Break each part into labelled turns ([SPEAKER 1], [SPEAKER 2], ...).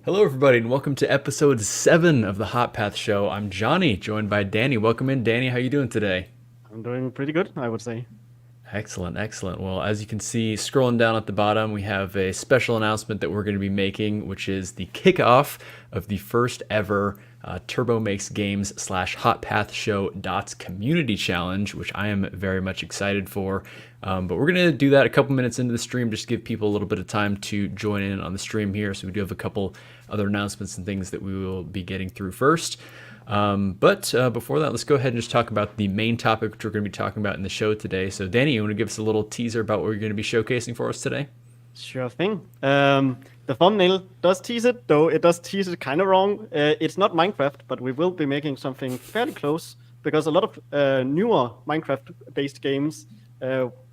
[SPEAKER 1] Hello, everybody, and welcome to episode 7 of the Hot Path Show. I'm Johnny, joined by Danny. Welcome in, Danny. How you doing today?
[SPEAKER 2] I'm doing pretty good, I would say.
[SPEAKER 1] Excellent, excellent. Well, as you can see, scrolling down at the bottom, we have a special announcement that we're going to be making, which is the kickoff of the first ever Turbo Makes Games slash Hot Path Show Dots Community Challenge, which I am very much excited for. But we're going to do that a couple minutes into the stream, just to give people a little bit of time to join in on the stream here. So we do have a couple other announcements and things that we will be getting through first. But before that, let's go ahead and just talk about the main topic, which we're going to be talking about in the show today. So, Danny, you want to give us a little teaser about what you're going to be showcasing for us today?
[SPEAKER 2] Sure thing. The thumbnail does tease it, though it does tease it kind of wrong. It's not Minecraft, but we will be making something fairly close because a lot of newer Minecraft-based games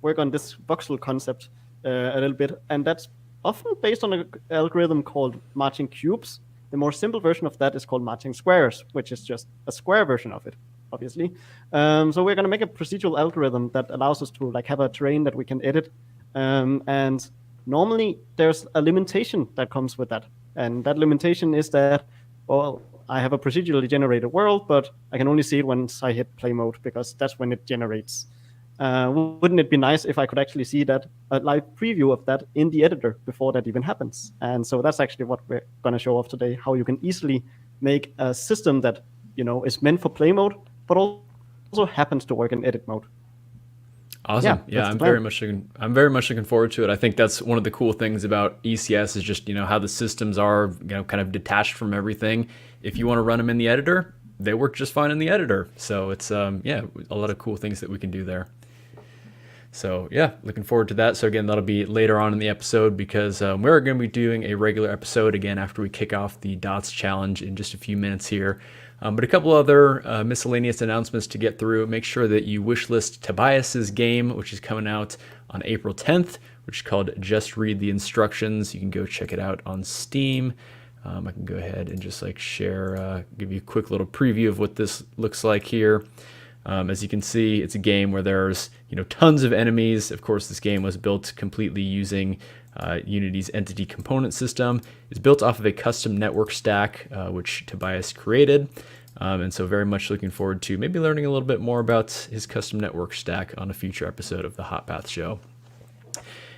[SPEAKER 2] work on this voxel concept a little bit, and that's often based on an algorithm called marching cubes. The more simple version of that is called marching squares, which is just a square version of it, obviously. So we're going to make a procedural algorithm that allows us to have a terrain that we can edit, and normally there's a limitation that comes with that, and that limitation is that, well, I have a procedurally generated world, but I can only see it once I hit play mode because that's when it generates. Wouldn't it be nice if I could actually see that a live preview of that in the editor before that even happens? And so that's actually what we're going to show off today, how you can easily make a system that is meant for play mode, but also happens to work in edit mode.
[SPEAKER 1] Awesome. Yeah, I'm very much looking forward to it. I think that's one of the cool things about ECS is just, how the systems are, kind of detached from everything. If you want to run them in the editor, they work just fine in the editor. So it's, a lot of cool things that we can do there. So yeah, looking forward to that. So again, that'll be later on in the episode because we're going to be doing a regular episode again after we kick off the Dots Challenge in just a few minutes here. But a couple other miscellaneous announcements to get through. Make sure that you wishlist Tobias's game, which is coming out on April 10th, which is called Just Read the Instructions. You can go check it out on Steam. I can go ahead and just share, give you a quick little preview of what this looks like here. As you can see, it's a game where there's tons of enemies. Of course, this game was built completely using Unity's entity component system. It's built off of a custom network stack, which Tobias created. And so very much looking forward to maybe learning a little bit more about his custom network stack on a future episode of the Hot Path Show.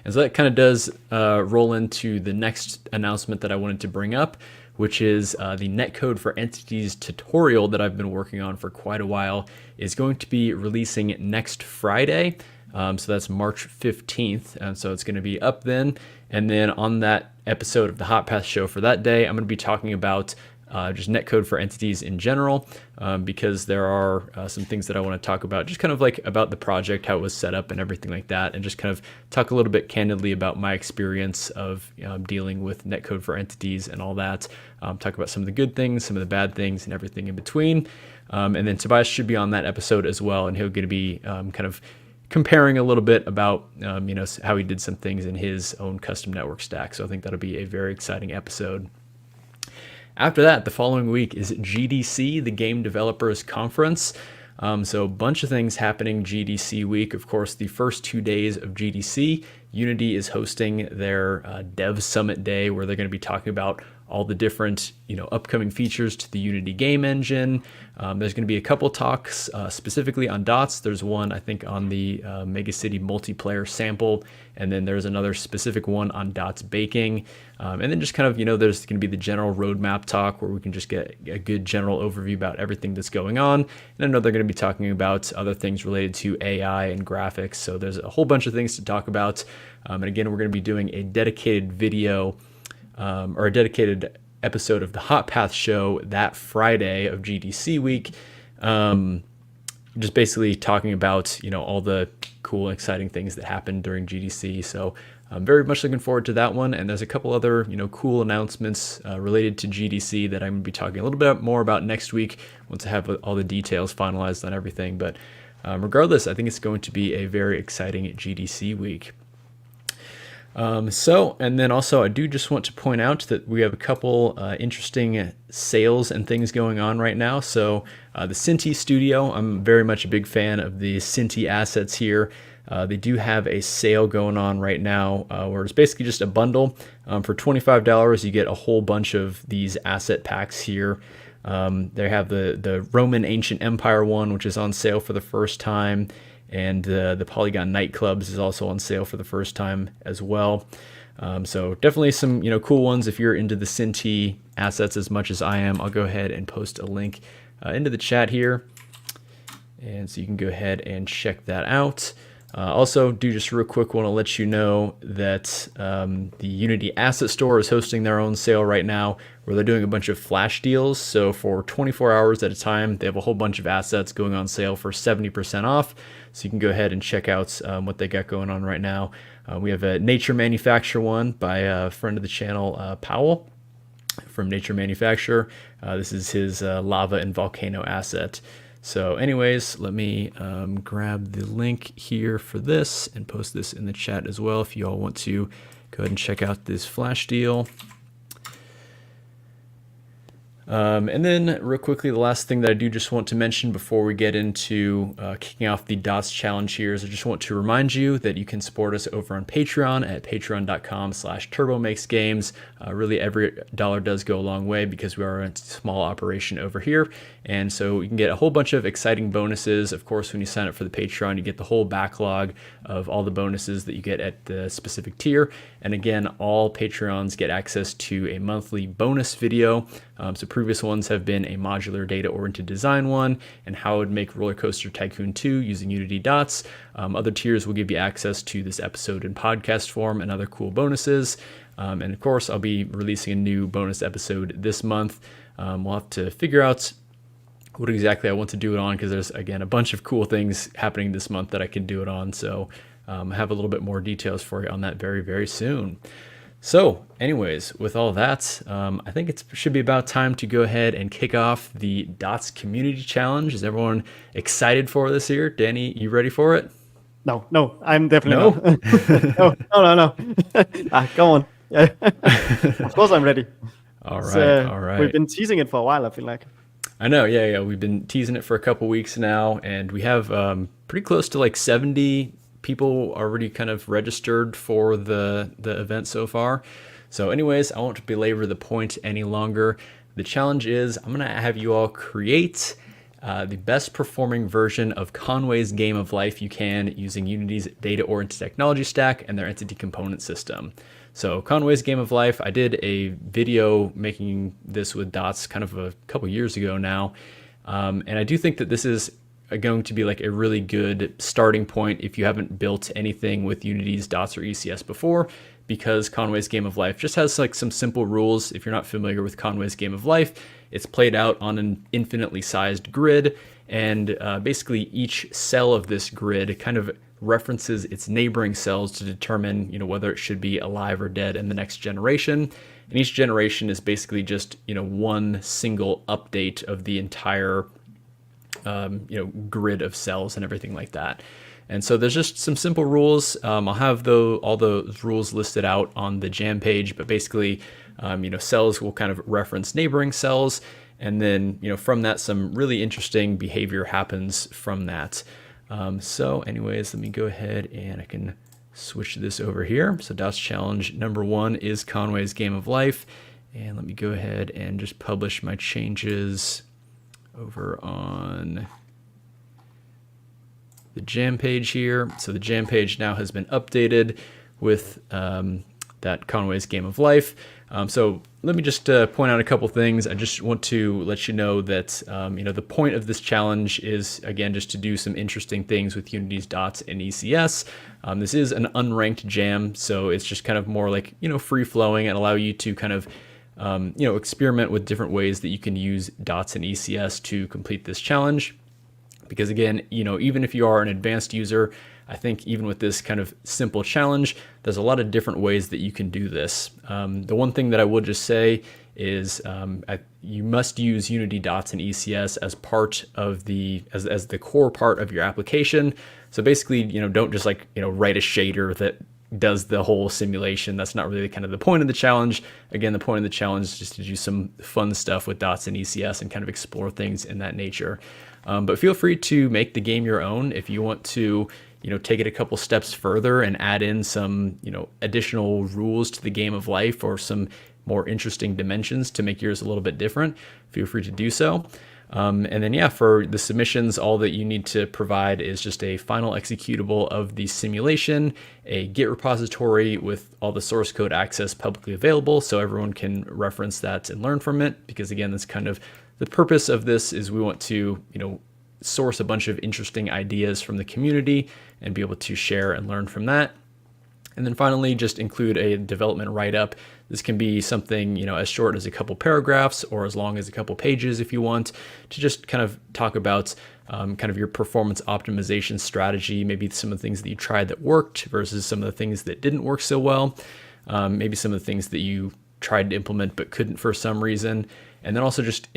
[SPEAKER 1] And so that kind of does roll into the next announcement that I wanted to bring up, which is the Netcode for Entities tutorial that I've been working on for quite a while is going to be releasing next Friday. So that's March 15th. And so it's going to be up then. And then on that episode of the Hot Path Show for that day, I'm going to be talking about just netcode for entities in general, because there are some things that I want to talk about, just kind of about the project, how it was set up and everything like that, and just kind of talk a little bit candidly about my experience of dealing with netcode for entities and all that. Talk about some of the good things, some of the bad things, and everything in between. And then Tobias should be on that episode as well, and he'll going to be kind of comparing a little bit about how he did some things in his own custom network stack. So I think that'll be a very exciting episode. After that, the following week is GDC, the Game Developers Conference. So a bunch of things happening GDC week. Of course, the first 2 days of GDC, Unity is hosting their Dev Summit Day, where they're going to be talking about all the different upcoming features to the Unity game engine. There's going to be a couple talks specifically on dots. There's one, I think, on the Megacity multiplayer sample, and then there's another specific one on dots baking. And then just kind of, there's going to be the general roadmap talk where we can just get a good general overview about everything that's going on. And I know they're going to be talking about other things related to AI and graphics. So there's a whole bunch of things to talk about. And again, we're going to be doing a dedicated video or a dedicated episode of the Hot Path Show that Friday of GDC week. Just basically talking about, all the cool and exciting things that happened during GDC. So I'm very much looking forward to that one. And there's a couple other, cool announcements related to GDC that I'm going to be talking a little bit more about next week once I have all the details finalized on everything. But regardless, I think it's going to be a very exciting GDC week. And then also I do just want to point out that we have a couple interesting sales and things going on right now. So the Cinti Studio, I'm very much a big fan of the Cinti assets here. They do have a sale going on right now where it's basically just a bundle. For $25, you get a whole bunch of these asset packs here. They have the Roman Ancient Empire one, which is on sale for the first time, and the Polygon Nightclubs is also on sale for the first time as well. So definitely some cool ones if you're into the Cinti assets as much as I am. I'll go ahead and post a link into the chat here, and so you can go ahead and check that out. Also, just real quick, want to let you know that the Unity Asset Store is hosting their own sale right now where they're doing a bunch of flash deals. So for 24 hours at a time, they have a whole bunch of assets going on sale for 70% off. So you can go ahead and check out what they got going on right now. We have a Nature Manufacture one by a friend of the channel, Powell from Nature Manufacture. This is his lava and volcano asset. So anyways, let me grab the link here for this and post this in the chat as well if you all want to go ahead and check out this flash deal. And then real quickly, the last thing that I do just want to mention before we get into kicking off the DOTS challenge here is I just want to remind you that you can support us over on Patreon at patreon.com/turbomakesgames. Really every dollar does go a long way because we are a small operation over here. And so you can get a whole bunch of exciting bonuses. Of course, when you sign up for the Patreon, you get the whole backlog of all the bonuses that you get at the specific tier. And again, all Patreons get access to a monthly bonus video. So previous ones have been a modular data-oriented design one and how I would make Roller Coaster Tycoon 2 using Unity Dots. Other tiers will give you access to this episode in podcast form and other cool bonuses. And of course, I'll be releasing a new bonus episode this month. We'll have to figure out what exactly I want to do it on because there's, again, a bunch of cool things happening this month that I can do it on. So I have a little bit more details for you on that very, very soon. So anyways, with all that, I think it should be about time to go ahead and kick off the DOTS Community Challenge. Is everyone excited for this here? Danny, you ready for it?
[SPEAKER 2] No, I'm definitely not. No. Come on. Yeah. Of course I'm ready.
[SPEAKER 1] All right.
[SPEAKER 2] We've been teasing it for a while, I feel like.
[SPEAKER 1] I know, yeah. We've been teasing it for a couple weeks now, and we have pretty close to like 70 people already kind of registered for the event so far. So anyways, I won't belabor the point any longer. The challenge is I'm going to have you all create the best performing version of Conway's Game of Life you can using Unity's data-oriented technology stack and their entity component system. So Conway's Game of Life, I did a video making this with Dots kind of a couple years ago now. And I do think that this is going to be like a really good starting point if you haven't built anything with Unity's Dots or ECS before, because Conway's Game of Life just has like some simple rules. If you're not familiar with Conway's Game of Life, it's played out on an infinitely sized grid, and basically each cell of this grid kind of references its neighboring cells to determine, whether it should be alive or dead in the next generation. And each generation is basically just, one single update of the entire, grid of cells and everything like that. And so there's just some simple rules. I'll have all those rules listed out on the jam page, but basically, cells will kind of reference neighboring cells. And then, from that, some really interesting behavior happens from that. So anyways, let me go ahead and I can switch this over here. So DOTS challenge number 1 is Conway's Game of Life. And let me go ahead and just publish my changes over on the jam page here. So the jam page now has been updated with that Conway's Game of Life. So let me just point out a couple things. I just want to let you know that the point of this challenge is, again, just to do some interesting things with Unity's Dots and ECS. This is an unranked jam, so it's just kind of more like free flowing and allow you to kind of experiment with different ways that you can use Dots and ECS to complete this challenge. Because again, even if you are an advanced user, I think even with this kind of simple challenge, there's a lot of different ways that you can do this. The one thing that I would just say is you must use Unity Dots and ECS as part of as the core part of your application. So basically, don't just write a shader that does the whole simulation. That's not really kind of the point of the challenge. Again, the point of the challenge is just to do some fun stuff with Dots and ECS and kind of explore things in that nature. But feel free to make the game your own if you want to take it a couple steps further and add in some, additional rules to the game of life or some more interesting dimensions to make yours a little bit different, feel free to do so. And then, for the submissions, all that you need to provide is just a final executable of the simulation, a Git repository with all the source code access publicly available so everyone can reference that and learn from it. Because again, that's kind of the purpose of this, is we want to, source a bunch of interesting ideas from the community and be able to share and learn from that. And then finally, just include a development write-up. This can be something, as short as a couple paragraphs or as long as a couple pages if you want, to just kind of talk about kind of your performance optimization strategy, maybe some of the things that you tried that worked versus some of the things that didn't work so well, maybe some of the things that you tried to implement but couldn't for some reason. And then also just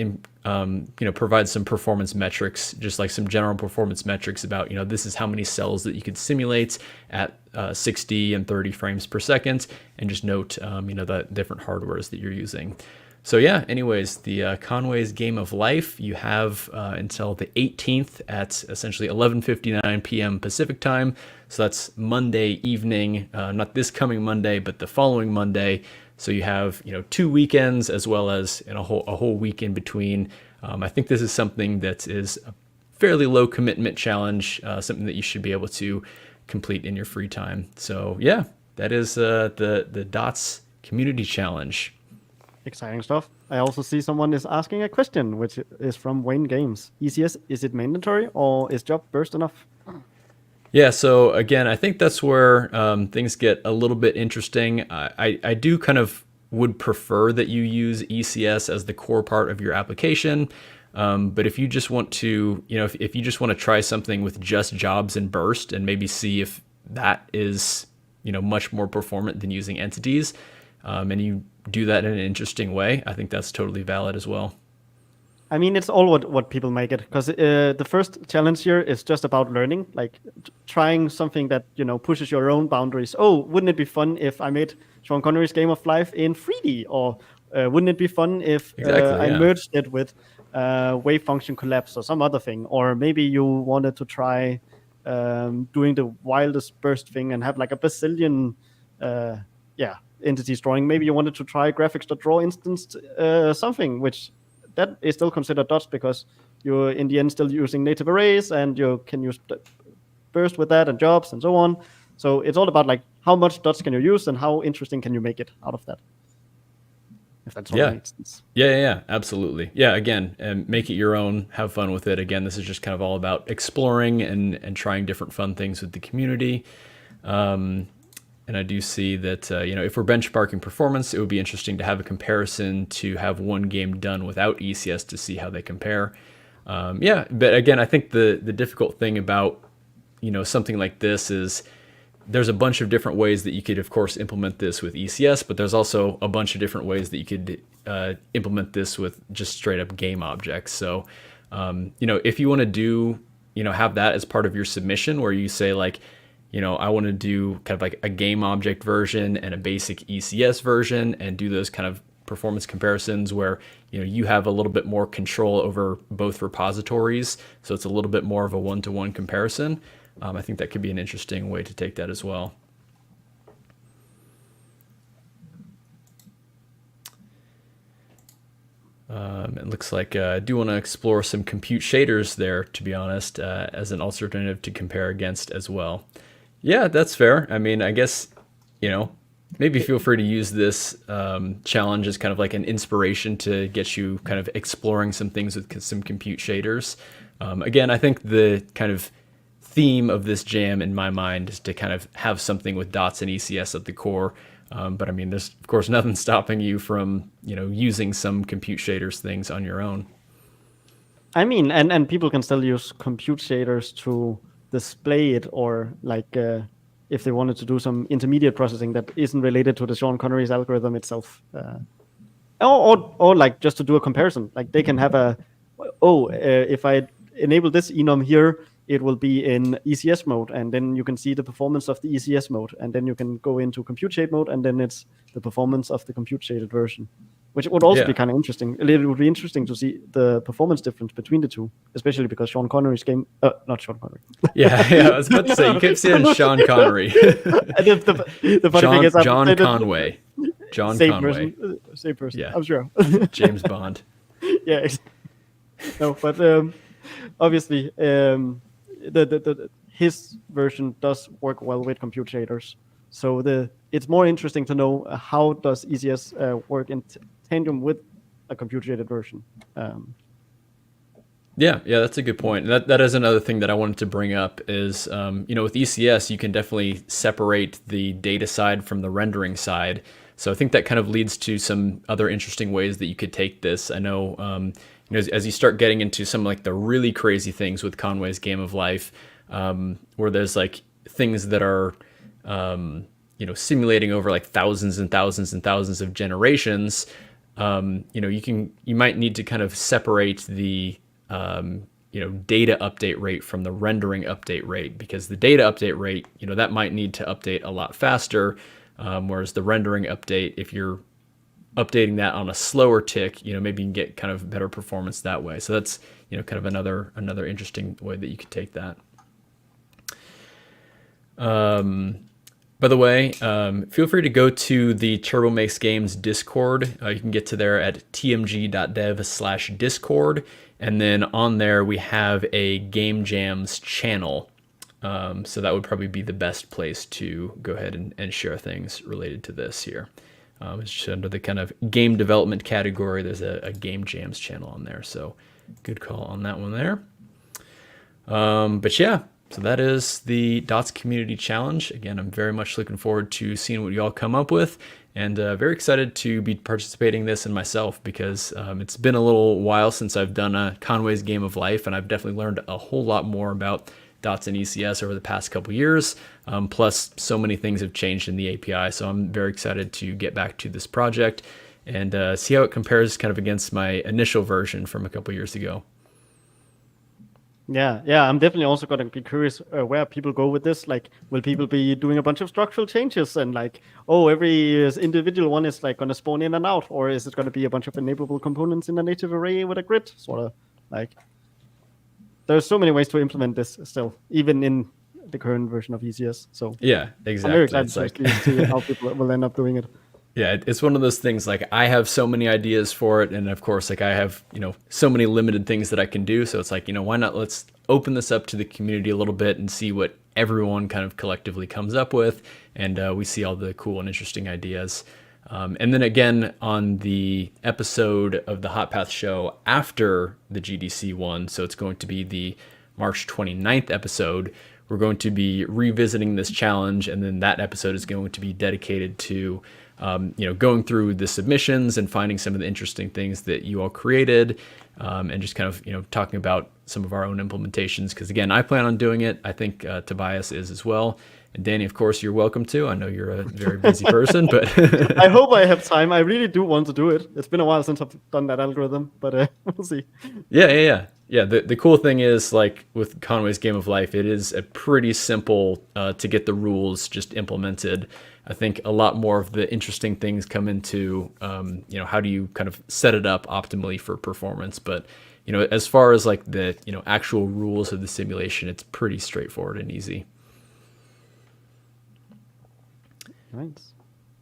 [SPEAKER 1] provide some performance metrics, just like some general performance metrics about, this is how many cells that you could simulate at 60 and 30 frames per second, and just note, the different hardwares that you're using. So yeah, anyways, the Conway's Game of Life, you have until the 18th at essentially 11:59 p.m. Pacific time. So that's Monday evening, not this coming Monday, but the following Monday. So you have, 2 weekends as well as a whole week in between. I think this is something that is a fairly low commitment challenge, something that you should be able to complete in your free time. So yeah, that is the DOTS Community Challenge.
[SPEAKER 2] Exciting stuff. I also see someone is asking a question, which is from Wayne Games. ECS, is it mandatory or is job burst enough?
[SPEAKER 1] Yeah, so again, I think that's where things get a little bit interesting. I do kind of would prefer that you use ECS as the core part of your application. But if you just want to, if you just want to try something with just jobs and burst and maybe see if that is, much more performant than using entities, and you do that in an interesting way, I think that's totally valid as well.
[SPEAKER 2] I mean, it's all what people make it, because the first challenge here is just about learning, like trying something that, pushes your own boundaries. Oh, wouldn't it be fun if I made Sean Connery's Game of Life in 3D? Or wouldn't it be fun if I merged it with wave function collapse or some other thing? Or maybe you wanted to try doing the wildest burst thing and have like a bazillion entities drawing. Maybe you wanted to try graphics.draw instance something, which that is still considered dots because you're in the end still using native arrays and you can use burst with that and jobs and so on. So it's all about like how much dots can you use and how interesting can you make it out of that. If that's all makes sense.
[SPEAKER 1] Yeah, absolutely. Yeah, again, and make it your own, have fun with it. Again, this is just kind of all about exploring and trying different fun things with the community. And I do see that, if we're benchmarking performance, it would be interesting to have a comparison to have one game done without ECS to see how they compare. But again, I think the difficult thing about, something like this is there's a bunch of different ways that you could, of course, implement this with ECS, but there's also a bunch of different ways that you could implement this with just straight up game objects. So, if you want to do, have that as part of your submission where you say like, I want to do kind of like a game object version and a basic ECS version and do those kind of performance comparisons where, you have a little bit more control over both repositories. So it's a little bit more of a one-to-one comparison. I think that could be an interesting way to take that as well. It looks like I do want to explore some compute shaders there, to be honest, as an alternative to compare against as well. Yeah, that's fair. I mean, I guess, maybe feel free to use this challenge as kind of like an inspiration to get you kind of exploring some things with some compute shaders. Again, I think the kind of theme of this jam in my mind is to kind of have something with dots and ECS at the core. But I mean, there's of course nothing stopping you from, using some compute shaders things on your own.
[SPEAKER 2] I mean, and people can still use compute shaders to display it, or like if they wanted to do some intermediate processing that isn't related to the Sean Connery's algorithm itself, or like just to do a comparison. Like they can have if I enable this enum here, it will be in ECS mode, and then you can see the performance of the ECS mode, and then you can go into compute shade mode, and then it's the performance of the compute shaded version, which would also be kind of interesting. It would be interesting to see the performance difference between the two, especially because Sean Connery's game, not Sean Connery.
[SPEAKER 1] yeah, I was about to say, you kept saying Sean Connery.
[SPEAKER 2] the funny thing is,
[SPEAKER 1] John Conway. John
[SPEAKER 2] same
[SPEAKER 1] Conway.
[SPEAKER 2] Same person,
[SPEAKER 1] yeah.
[SPEAKER 2] I'm sure.
[SPEAKER 1] James Bond.
[SPEAKER 2] Yeah, no, but obviously, his version does work well with computer shaders. So it's more interesting to know how does ECS work in tandem with a computer shaded version.
[SPEAKER 1] Yeah, that's a good point. That is another thing that I wanted to bring up is, with ECS, you can definitely separate the data side from the rendering side. So I think that kind of leads to some other interesting ways that you could take this. I know, as you start getting into some like the really crazy things with Conway's Game of Life, where there's like things that are, simulating over like thousands and thousands and thousands of generations, you might need to kind of separate the data update rate from the rendering update rate, because the data update rate, that might need to update a lot faster, whereas the rendering update, if you're updating that on a slower tick, maybe you can get kind of better performance that way. So that's, kind of another interesting way that you could take that. By the way, feel free to go to the Turbo Makes Games Discord. You can get to there at tmg.dev/discord. And then on there, we have a Game Jams channel. So that would probably be the best place to go ahead and share things related to this here. It's just under the kind of game development category. There's a Game Jams channel on there. So good call on that one there. But yeah. So that is the Dots Community Challenge. Again, I'm very much looking forward to seeing what you all come up with, and very excited to be participating in this and myself, because it's been a little while since I've done a Conway's Game of Life, and I've definitely learned a whole lot more about Dots and ECS over the past couple years. Plus, so many things have changed in the API, so I'm very excited to get back to this project and see how it compares kind of against my initial version from a couple years ago.
[SPEAKER 2] Yeah, I'm definitely also going to be curious where people go with this. Like, will people be doing a bunch of structural changes and like, every individual one is like going to spawn in and out, or is it going to be a bunch of enableable components in a native array with a grid? Sort of like, there's so many ways to implement this still, even in the current version of ECS. So
[SPEAKER 1] yeah, exactly.
[SPEAKER 2] I'm very excited to see how people will end up doing it.
[SPEAKER 1] Yeah, it's one of those things, like I have so many ideas for it, and of course, like I have, so many limited things that I can do. So it's like, why not let's open this up to the community a little bit and see what everyone kind of collectively comes up with, and we see all the cool and interesting ideas. And then again, on the episode of the Hot Path show after the GDC one, so it's going to be the March 29th episode, we're going to be revisiting this challenge, and then that episode is going to be dedicated to going through the submissions and finding some of the interesting things that you all created, and just kind of, talking about some of our own implementations. Because again, I plan on doing it. I think Tobias is as well. And Danny, of course, you're welcome to. I know you're a very busy person, but
[SPEAKER 2] I hope I have time. I really do want to do it. It's been a while since I've done that algorithm, but we'll see.
[SPEAKER 1] Yeah. The cool thing is, like with Conway's Game of Life, it is a pretty simple to get the rules just implemented. I think a lot more of the interesting things come into, how do you kind of set it up optimally for performance. But, as far as like the, actual rules of the simulation, it's pretty straightforward and easy.
[SPEAKER 2] Nice.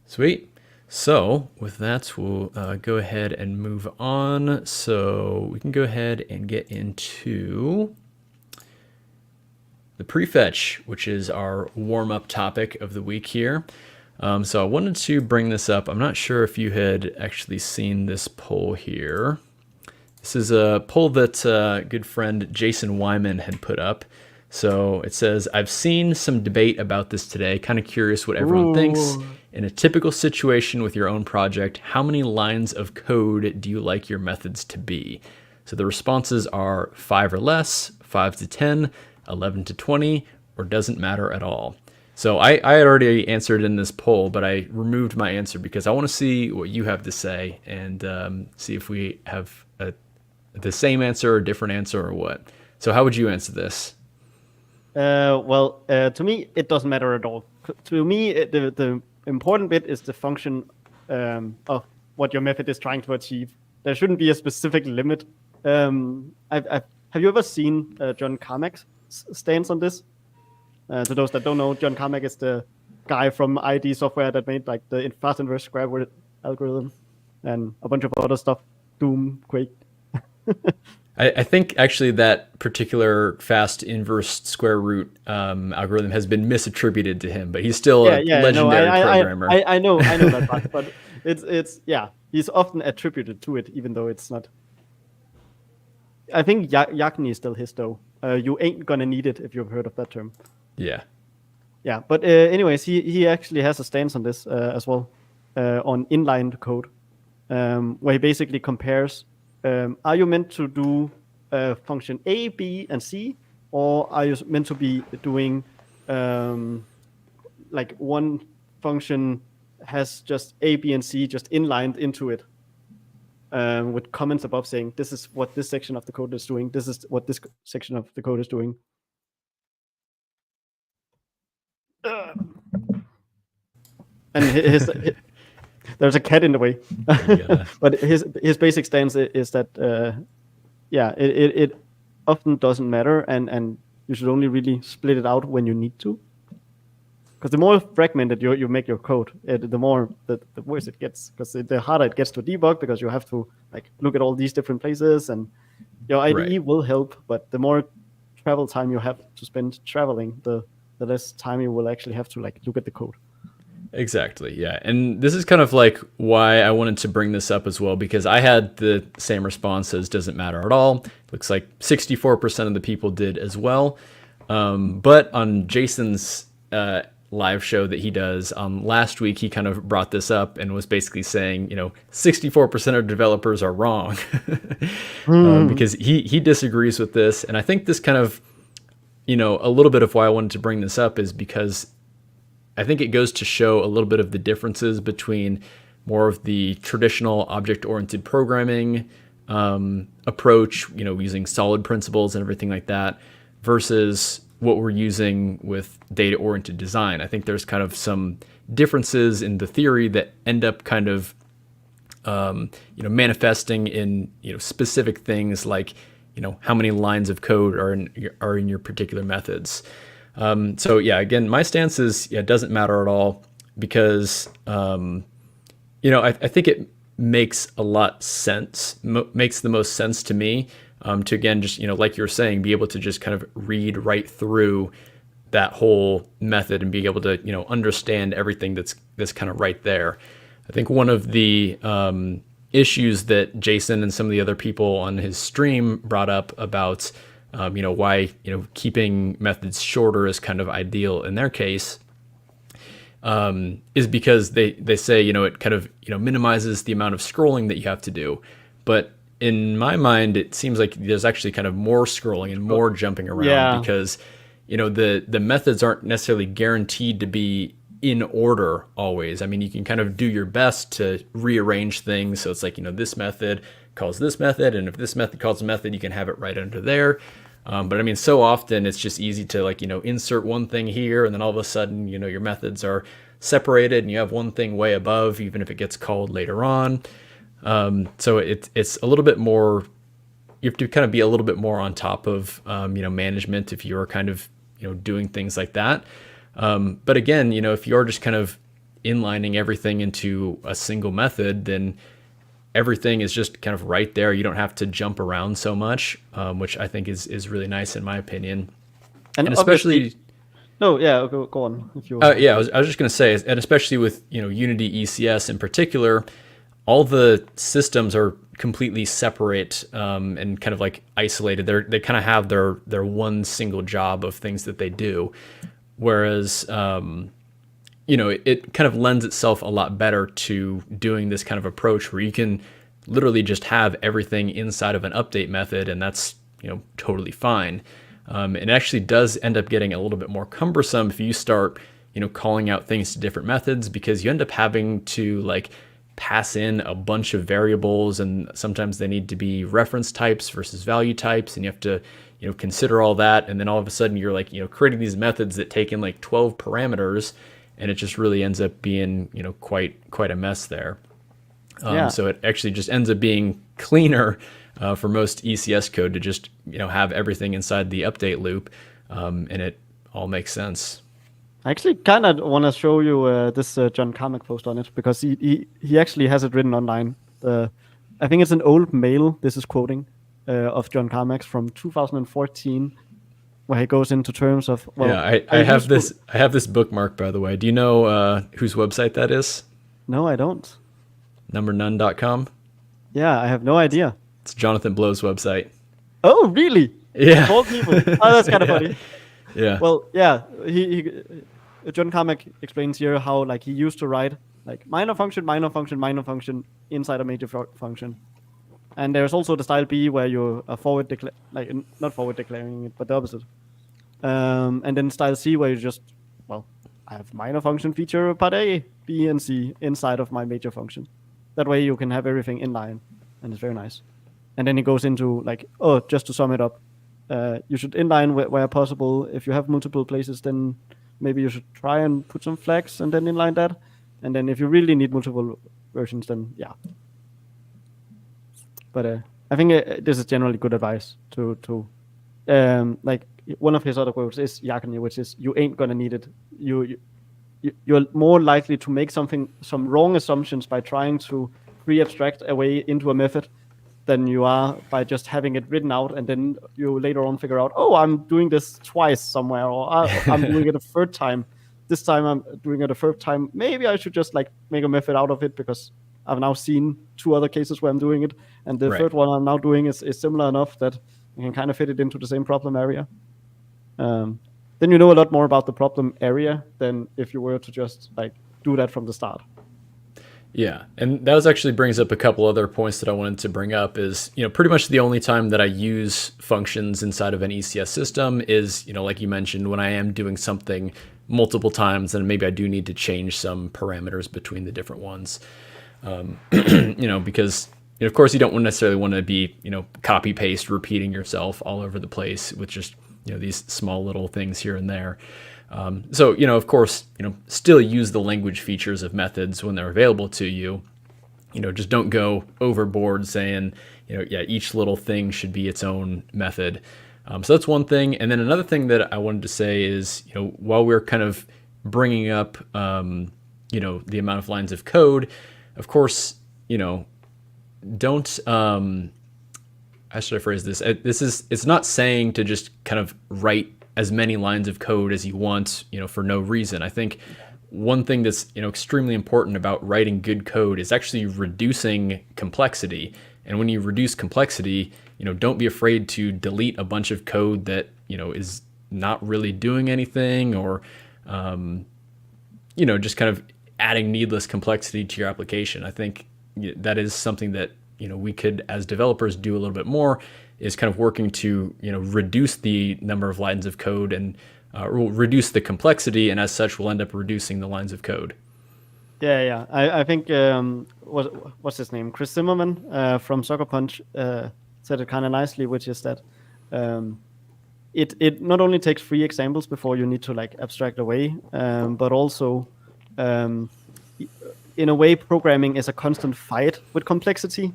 [SPEAKER 1] Sweet. So with that, we'll go ahead and move on. So we can go ahead and get into the prefetch, which is our warm-up topic of the week here. So I wanted to bring this up. I'm not sure if you had actually seen this poll here. This is a poll that good friend Jason Wyman had put up. So it says, I've seen some debate about this today. Kind of curious what everyone thinks. In a typical situation with your own project, how many lines of code do you like your methods to be? So the responses are 5 or less, 5 to 10, 11 to 20, or doesn't matter at all. So I had already answered in this poll, but I removed my answer because I want to see what you have to say and see if we have the same answer or different answer or what. So how would you answer this?
[SPEAKER 2] To me, it doesn't matter at all. To me, the important bit is the function of what your method is trying to achieve. There shouldn't be a specific limit. Have you ever seen John Carmack's stance on this? To those that don't know, John Carmack is the guy from ID Software that made like the fast inverse square root algorithm and a bunch of other stuff. Doom, Quake.
[SPEAKER 1] I think actually that particular fast inverse square root algorithm has been misattributed to him, but he's still a legendary programmer.
[SPEAKER 2] I know that part, but it's he's often attributed to it, even though it's not. I think Yagni is still his though. You ain't gonna need it if you've heard of that term.
[SPEAKER 1] Yeah.
[SPEAKER 2] Yeah, but anyways, he actually has a stance on this as well, on inline code, where he basically compares. Are you meant to do function A, B, and C, or are you meant to be doing like one function has just A, B, and C just inlined into it with comments above saying this is what this section of the code is doing, this is what this section of the code is doing. And there's a cat in the way. But his basic stance is that it often doesn't matter, and you should only really split it out when you need to. Because the more fragmented you make your code, the more the worse it gets. Because the harder it gets to debug, because you have to like look at all these different places, and your IDE will help, but the more travel time you have to spend traveling, the less time you will actually have to like look at the code.
[SPEAKER 1] Exactly. Yeah. And this is kind of like why I wanted to bring this up as well, because I had the same response as doesn't matter at all. Looks like 64% of the people did as well. But on Jason's live show that he does last week, he kind of brought this up and was basically saying, 64% of developers are wrong because he disagrees with this. And I think this kind of, a little bit of why I wanted to bring this up is because I think it goes to show a little bit of the differences between more of the traditional object-oriented programming approach, using solid principles and everything like that, versus what we're using with data-oriented design. I think there's kind of some differences in the theory that end up kind of, manifesting in, specific things like, how many lines of code are in your particular methods. So yeah, again, my stance is, it doesn't matter at all because, I think it makes a lot sense, makes the most sense to me, to again, just, like you were saying, be able to just kind of read right through that whole method and be able to, understand everything that's kind of right there. I think one of the, issues that Jason and some of the other people on his stream brought up about, why, keeping methods shorter is kind of ideal in their case, is because they say, it kind of, minimizes the amount of scrolling that you have to do. But in my mind, it seems like there's actually kind of more scrolling and more jumping around because, the methods aren't necessarily guaranteed to be in order always. I mean, you can kind of do your best to rearrange things. So it's like, this method calls this method, and if this method calls a method, you can have it right under there. But I mean, so often it's just easy to insert one thing here, and then all of a sudden, your methods are separated and you have one thing way above, even if it gets called later on. So it's a little bit more, you have to kind of be a little bit more on top of, management if you're kind of, doing things like that. But again, if you're just kind of inlining everything into a single method, then everything is just kind of right there. You don't have to jump around so much, which I think is really nice in my opinion. And especially,
[SPEAKER 2] go on. If you
[SPEAKER 1] I was just going to say, and especially with Unity ECS in particular, all the systems are completely separate and kind of like isolated. They kind of have their one single job of things that they do, whereas it kind of lends itself a lot better to doing this kind of approach where you can literally just have everything inside of an update method, and that's totally fine. It actually does end up getting a little bit more cumbersome if you start calling out things to different methods, because you end up having to like pass in a bunch of variables, and sometimes they need to be reference types versus value types, and you have to consider all that, and then all of a sudden you're like creating these methods that take in like 12 parameters, and it just really ends up being quite a mess there. So it actually just ends up being cleaner for most ECS code to just have everything inside the update loop, and it all makes sense.
[SPEAKER 2] I actually kind of want to show you this John Carmack post on it, because he actually has it written online. I think it's an old mail, this is quoting, of John Carmack's from 2014, where he goes into terms of, well...
[SPEAKER 1] Yeah, I have this bookmark, by the way. Do you know whose website that is?
[SPEAKER 2] No, I don't.
[SPEAKER 1] Numbernone.com?
[SPEAKER 2] Yeah, I have no idea.
[SPEAKER 1] It's Jonathan Blow's website.
[SPEAKER 2] Oh, really?
[SPEAKER 1] Yeah.
[SPEAKER 2] Old people. Oh, that's kind of funny.
[SPEAKER 1] Yeah.
[SPEAKER 2] Well, yeah, he John Carmack explains here how like he used to write like minor function inside a major function, and there's also the style B where you are not forward declaring it, but the opposite, and then style C where you just, well, I have minor function feature part A, B, and C inside of my major function. That way you can have everything in line, and it's very nice. And then he goes into like, oh, just to sum it up, you should inline where possible. If you have multiple places, then maybe you should try and put some flags and then inline that. And then if you really need multiple versions, then yeah. But I think this is generally good advice to like one of his other quotes is Yakni, which is, you ain't gonna need it. You're more likely to make some wrong assumptions by trying to pre-abstract a way into a method than you are by just having it written out, and then you later on figure out, oh, I'm doing this twice somewhere, or I'm doing it a third time. This time I'm doing it a third time. Maybe I should just like make a method out of it, because I've now seen 2 other cases where I'm doing it, and the third one I'm now doing is similar enough that I can kind of fit it into the same problem area. Then you know a lot more about the problem area than if you were to just like do that from the start.
[SPEAKER 1] Yeah, and that actually brings up a couple other points that I wanted to bring up. Is, pretty much the only time that I use functions inside of an ECS system is, like you mentioned, when I am doing something multiple times, and maybe I do need to change some parameters between the different ones. Because of course you don't necessarily want to be, copy paste repeating yourself all over the place with just, these small little things here and there. So, of course, still use the language features of methods when they're available to you. Just don't go overboard saying, each little thing should be its own method. So that's one thing. And then another thing that I wanted to say is, while we're kind of bringing up, the amount of lines of code, of course, don't, how should I phrase this? It's not saying to just kind of write as many lines of code as you want, for no reason. I think one thing that's, extremely important about writing good code is actually reducing complexity. And when you reduce complexity, don't be afraid to delete a bunch of code that, is not really doing anything, or, just kind of adding needless complexity to your application. I think that is something that, we could, as developers, do a little bit more, is kind of working to, reduce the number of lines of code and reduce the complexity, and as such, we'll end up reducing the lines of code.
[SPEAKER 2] Yeah. I think, what's his name? Chris Zimmerman from Sucker Punch said it kind of nicely, which is that it not only takes 3 examples before you need to like abstract away, but also in a way, programming is a constant fight with complexity.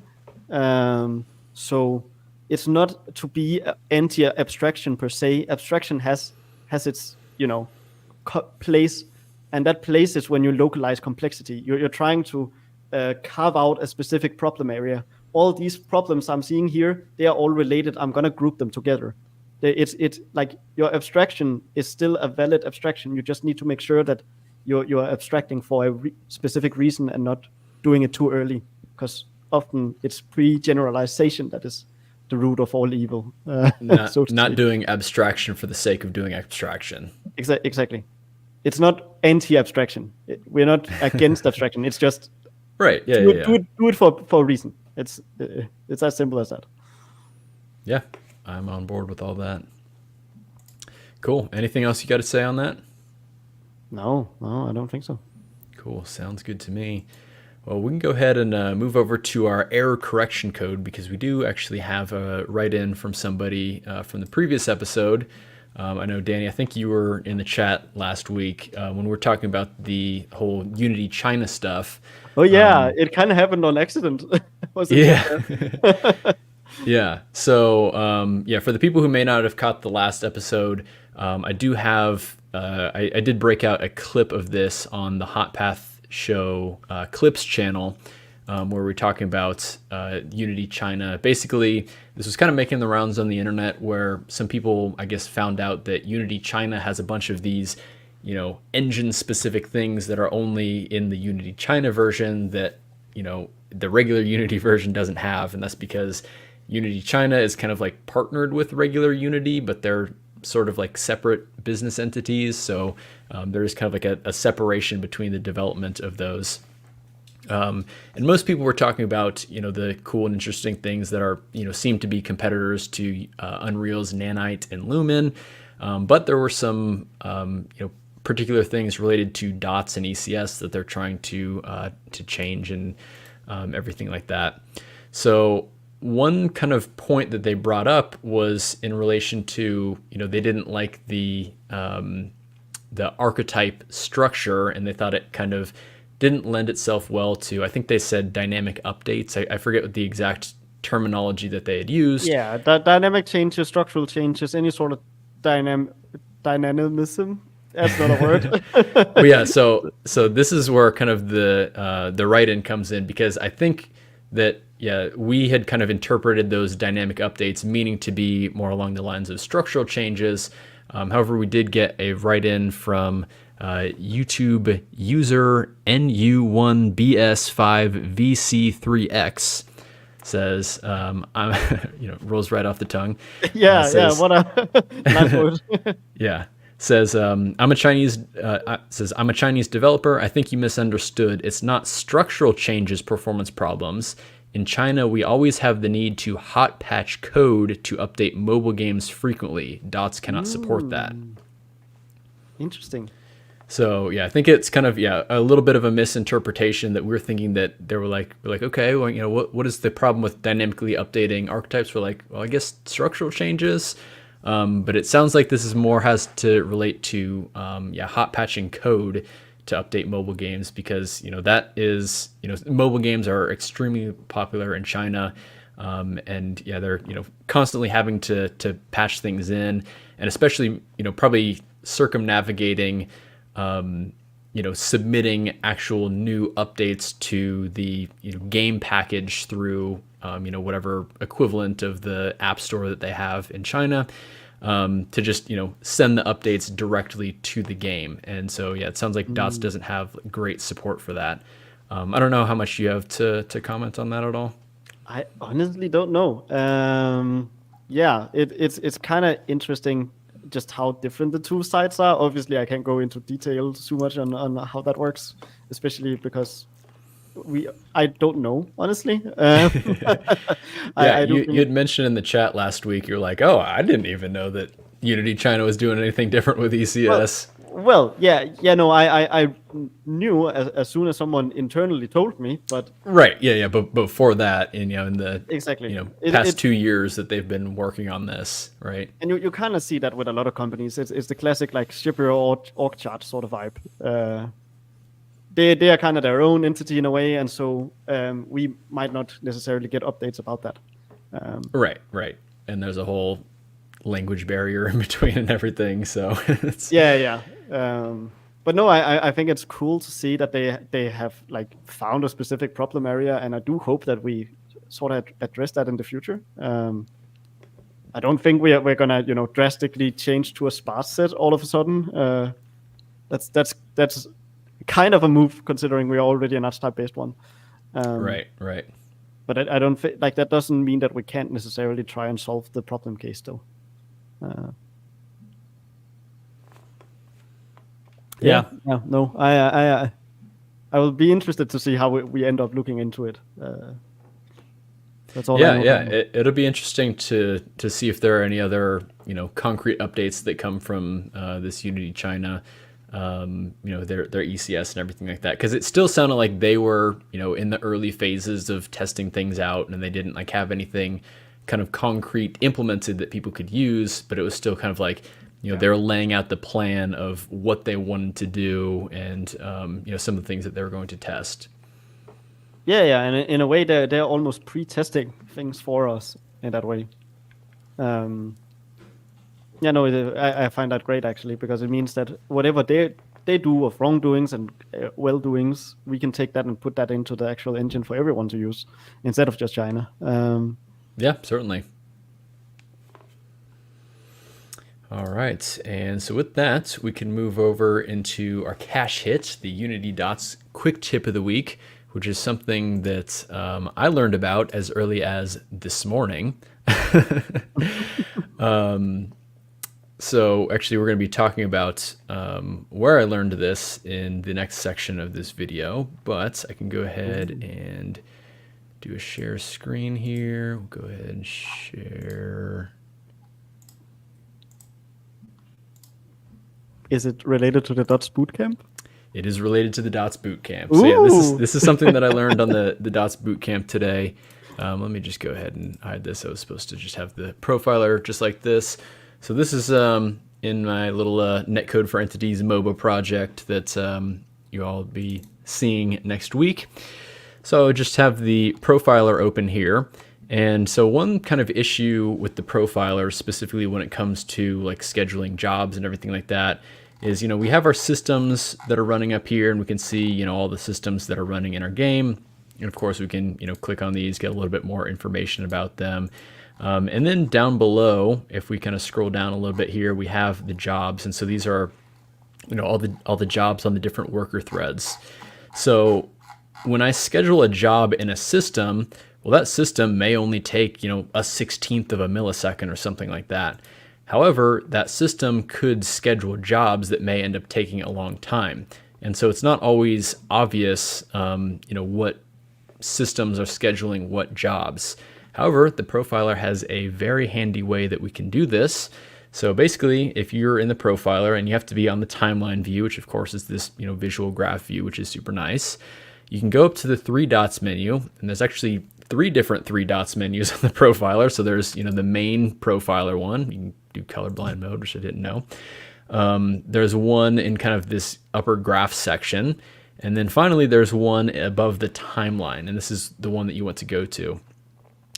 [SPEAKER 2] So it's not to be anti-abstraction per se. Abstraction has its place, and that place is when you localize complexity. You're trying to carve out a specific problem area. All these problems I'm seeing here, they are all related. I'm gonna group them together. It's like your abstraction is still a valid abstraction. You just need to make sure that you're abstracting for a specific reason and not doing it too early, because often it's pre-generalization that is the root of all evil.
[SPEAKER 1] Not doing abstraction for the sake of doing abstraction.
[SPEAKER 2] Exactly. It's not anti-abstraction. We're not against abstraction. It's just
[SPEAKER 1] right. Yeah.
[SPEAKER 2] Do it for a reason. It's as simple as that.
[SPEAKER 1] Yeah, I'm on board with all that. Cool. Anything else you got to say on that?
[SPEAKER 2] No, I don't think so.
[SPEAKER 1] Cool. Sounds good to me. Well, we can go ahead and move over to our error correction code, because we do actually have a write-in from somebody from the previous episode. I know, Danny, I think you were in the chat last week when we were talking about the whole Unity China stuff.
[SPEAKER 2] Oh yeah, it kind of happened on accident. Was it?
[SPEAKER 1] Yeah. Yeah. So, yeah, for the people who may not have caught the last episode, I do have, I did break out a clip of this on the Hot Path Show Clips channel, where we're talking about Unity China. Basically, this was kind of making the rounds on the internet where some people, I guess, found out that Unity China has a bunch of these, engine specific things that are only in the Unity China version that, the regular Unity version doesn't have. And that's because Unity China is kind of like partnered with regular Unity, but they're sort of like separate business entities. So there's kind of like a separation between the development of those. And most people were talking about, the cool and interesting things that are, seem to be competitors to Unreal's Nanite and Lumen. But there were some, particular things related to dots and ECS that they're trying to change and everything like that. So one kind of point that they brought up was in relation to, they didn't like the archetype structure, and they thought it kind of didn't lend itself well to, I think they said dynamic updates. I forget what the exact terminology that they had used.
[SPEAKER 2] Yeah, dynamic changes, structural changes, any sort of dynamism. That's not a word.
[SPEAKER 1] But yeah, so this is where kind of the write-in comes in, because I think that, yeah, we had kind of interpreted those dynamic updates meaning to be more along the lines of structural changes. However, we did get a write-in from YouTube user NU1BS5VC3X. Says, I'm, rolls right off the tongue.
[SPEAKER 2] Yeah,
[SPEAKER 1] says,
[SPEAKER 2] what a nice word.
[SPEAKER 1] Yeah. Says, I'm a Chinese developer. I think you misunderstood. It's not structural changes, performance problems. In China, we always have the need to hot patch code to update mobile games frequently. Dots cannot support that.
[SPEAKER 2] Interesting.
[SPEAKER 1] So yeah, I think it's kind of, a little bit of a misinterpretation that we're thinking that they were like, okay, well, what is the problem with dynamically updating archetypes? We're like, well, I guess structural changes. But it sounds like this is more has to relate to hot patching code to update mobile games, because that is mobile games are extremely popular in China, and they're constantly having to patch things in, and especially probably circumnavigating submitting actual new updates to the game package through whatever equivalent of the app store that they have in China, to just send the updates directly to the game. And so it sounds like Dots doesn't have great support for that. I don't know how much you have to comment on that at all.
[SPEAKER 2] I honestly don't know. It's kind of interesting just how different the two sides are. Obviously, I can't go into detail too much on how that works, especially because I don't know, honestly.
[SPEAKER 1] You had mentioned in the chat last week, you're like, oh, I didn't even know that Unity China was doing anything different with ECS.
[SPEAKER 2] I knew as soon as someone internally told me, but
[SPEAKER 1] right, but before that, in the
[SPEAKER 2] exactly
[SPEAKER 1] past 2 years that they've been working on this, right?
[SPEAKER 2] And you kind of see that with a lot of companies. It's the classic like ship your org chart sort of vibe. They are kind of their own entity in a way, and so we might not necessarily get updates about that.
[SPEAKER 1] Right, and there's a whole language barrier in between and everything. So it's...
[SPEAKER 2] but no, I think it's cool to see that they have like found a specific problem area, and I do hope that we sort of address that in the future. I don't think we're gonna drastically change to a sparse set all of a sudden. That's kind of a move considering we're already an arch type based one.
[SPEAKER 1] Right.
[SPEAKER 2] But I don't think like that doesn't mean that we can't necessarily try and solve the problem case though. No, I will be interested to see how we end up looking into it. That's all.
[SPEAKER 1] It'll be interesting to see if there are any other concrete updates that come from this Unity China, their ECS and everything like that, because it still sounded like they were in the early phases of testing things out, and they didn't like have anything kind of concrete implemented that people could use, but it was still kind of like they're laying out the plan of what they wanted to do, and some of the things that they were going to test.
[SPEAKER 2] Yeah, and in a way, they're almost pre-testing things for us in that way. Yeah, no, I find that great actually, because it means that whatever they do of wrongdoings and well-doings, we can take that and put that into the actual engine for everyone to use instead of just China.
[SPEAKER 1] Yeah, certainly. All right, and so with that, we can move over into our cash hit, the Unity Dots quick tip of the week, which is something that I learned about as early as this morning. So actually, we're going to be talking about where I learned this in the next section of this video, but I can go ahead and do a share screen here. We'll go ahead and share.
[SPEAKER 2] Is it related to the Dots Bootcamp?
[SPEAKER 1] It is related to the Dots Bootcamp. So yeah, this is something that I learned on the Dots Bootcamp today. Let me just go ahead and hide this. I was supposed to just have the profiler just like this. So this is in my little Netcode for Entities MOBA project that you all will be seeing next week. So I just have the profiler open here. And so one kind of issue with the profiler, specifically when it comes to like scheduling jobs and everything like that, is, we have our systems that are running up here, and we can see, all the systems that are running in our game. And of course we can, click on these, get a little bit more information about them. And then down below, if we kind of scroll down a little bit here, we have the jobs. And so these are, all the jobs on the different worker threads. So when I schedule a job in a system, well, that system may only take, a 1/16 of a millisecond or something like that. However, that system could schedule jobs that may end up taking a long time. And so it's not always obvious, what systems are scheduling what jobs. However, the profiler has a very handy way that we can do this. So basically, if you're in the profiler and you have to be on the timeline view, which of course is this, visual graph view, which is super nice, you can go up to the 3 dots menu, and there's actually 3 different 3 dots menus on the profiler. So there's, the main profiler one. You can do colorblind mode, which I didn't know. There's one in kind of this upper graph section. And then finally, there's one above the timeline. And this is the one that you want to go to.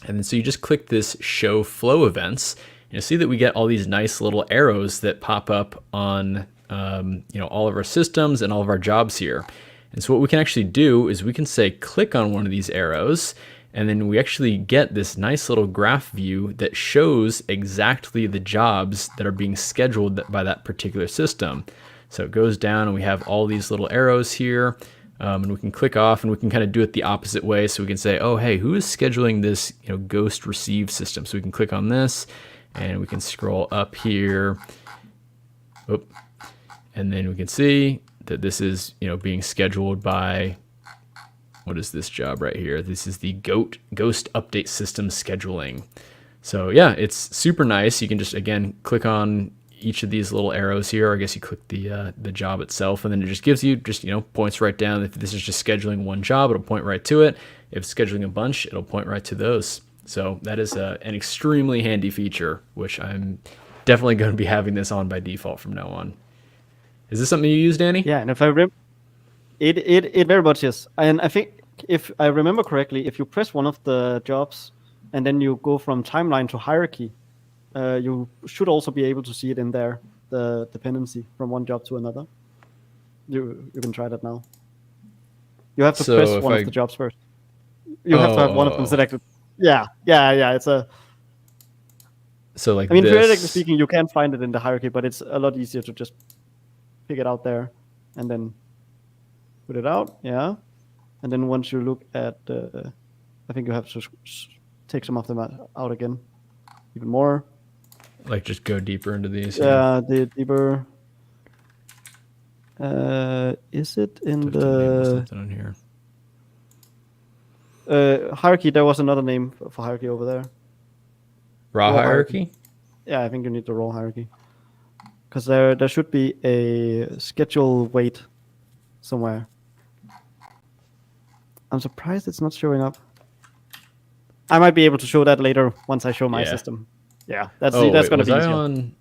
[SPEAKER 1] And then so you just click this show flow events. And you'll see that we get all these nice little arrows that pop up on all of our systems and all of our jobs here. And so what we can actually do is we can say click on one of these arrows, and then we actually get this nice little graph view that shows exactly the jobs that are being scheduled by that particular system. So it goes down and we have all these little arrows here, and we can click off, and we can kind of do it the opposite way. So we can say, oh, hey, who is scheduling this ghost receive system? So we can click on this, and we can scroll up here. And then we can see that this is being scheduled by, what is this job right here? This is the Ghost Update System Scheduling. So yeah, it's super nice. You can just, again, click on each of these little arrows here. Or I guess you click the job itself, and then it just gives you just, points right down. If this is just scheduling one job, it'll point right to it. If it's scheduling a bunch, it'll point right to those. So that is an extremely handy feature, which I'm definitely going to be having this on by default from now on. Is this something you use, Danny?
[SPEAKER 2] Yeah, and if I remember, it very much is. And I think if I remember correctly, if you press one of the jobs and then you go from timeline to hierarchy, you should also be able to see it in there, the dependency from one job to another. You can try that now. You have to press one of the jobs first. You have to have one of them selected. Yeah. It's a.
[SPEAKER 1] So like,
[SPEAKER 2] I mean, theoretically speaking, you can find it in the hierarchy, but it's a lot easier to just pick it out there and then put it out. Yeah. And then once you look at, I think you have to take some of them out again, even more.
[SPEAKER 1] Like just go deeper into these.
[SPEAKER 2] Yeah, the deeper. Is it in the
[SPEAKER 1] on here?
[SPEAKER 2] Hierarchy? There was another name for hierarchy over there.
[SPEAKER 1] Raw hierarchy?
[SPEAKER 2] Yeah, I think you need the raw hierarchy. Because there should be a schedule weight somewhere. I'm surprised it's not showing up. I might be able to show that later once I show my system. Yeah, that's going to be easier.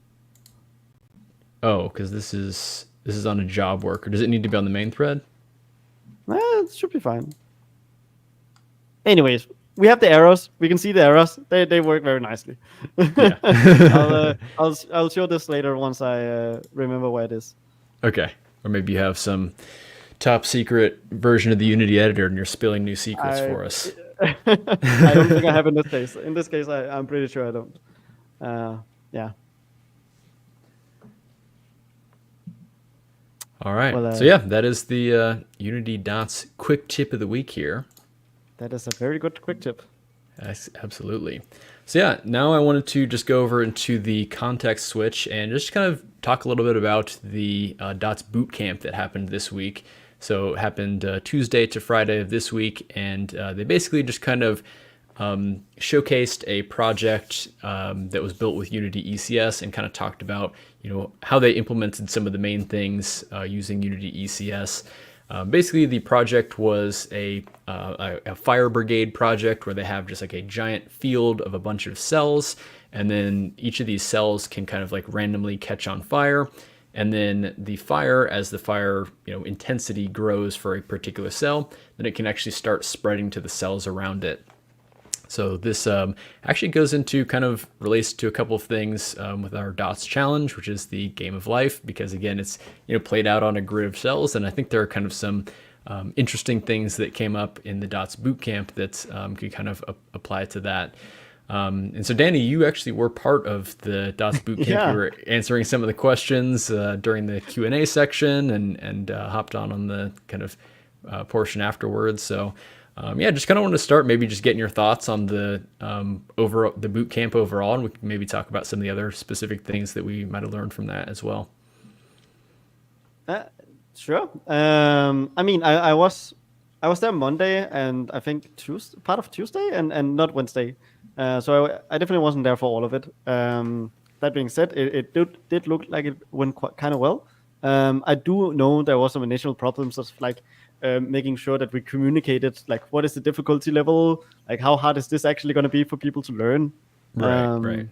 [SPEAKER 1] Oh, because this is on a job worker. Does it need to be on the main thread?
[SPEAKER 2] It should be fine. anyways, we have the arrows. We can see the arrows. They work very nicely.
[SPEAKER 1] Yeah.
[SPEAKER 2] I'll show this later once I remember where it is.
[SPEAKER 1] Okay. Or maybe you have some top secret version of the Unity editor and you're spilling new secrets for us.
[SPEAKER 2] I don't think I have in this case. In this case, I'm pretty sure I don't. Yeah.
[SPEAKER 1] All right. Well, so yeah, that is the Unity Dots quick tip of the week here.
[SPEAKER 2] That is a very good quick tip.
[SPEAKER 1] Yes, absolutely. So yeah, now I wanted to just go over into the context switch and just kind of talk a little bit about the Dots Bootcamp that happened this week. So it happened Tuesday to Friday of this week, and they basically just kind of showcased a project that was built with Unity ECS and kind of talked about, how they implemented some of the main things using Unity ECS. Basically, the project was a fire brigade project where they have just like a giant field of a bunch of cells, and then each of these cells can kind of like randomly catch on fire. And then the fire, as the fire intensity grows for a particular cell, then it can actually start spreading to the cells around it. So this actually goes into kind of relates to a couple of things with our Dots challenge, which is the game of life, because again, it's played out on a grid of cells, and I think there are kind of some interesting things that came up in the Dots Bootcamp that could kind of apply to that. And so, Danny, you actually were part of the Dots Bootcamp.
[SPEAKER 2] Yeah.
[SPEAKER 1] You were answering some of the questions during the Q&A section and hopped on the kind of portion afterwards. So. Just kind of want to start maybe just getting your thoughts on the the boot camp overall, and we can maybe talk about some of the other specific things that we might have learned from that as well.
[SPEAKER 2] Sure. I was there Monday and I think part of Tuesday and not Wednesday. So I definitely wasn't there for all of it. That being said, it did look like it went kind of well. I do know there was some initial problems of like making sure that we communicated like what is the difficulty level, like how hard is this actually going to be for people to learn.
[SPEAKER 1] Right.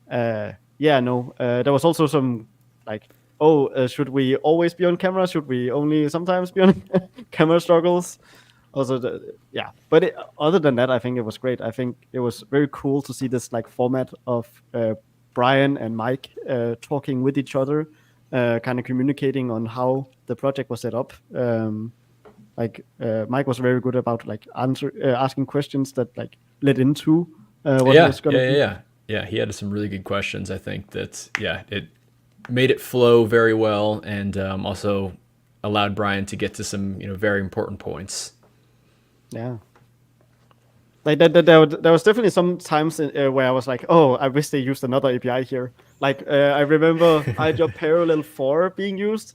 [SPEAKER 2] There was also some like, should we always be on camera? Should we only sometimes be on camera struggles? Also, but other than that, I think it was great. I think it was very cool to see this like format of Brian and Mike talking with each other, kind of communicating on how the project was set up. Mike was very good about like asking questions that like led into what it was going to be.
[SPEAKER 1] Yeah, he had some really good questions. I think that it made it flow very well, and also allowed Brian to get to some very important points.
[SPEAKER 2] Yeah. Like there was definitely some times where I was like, I wish they used another API here. Like I remember iJob Parallel 4 being used,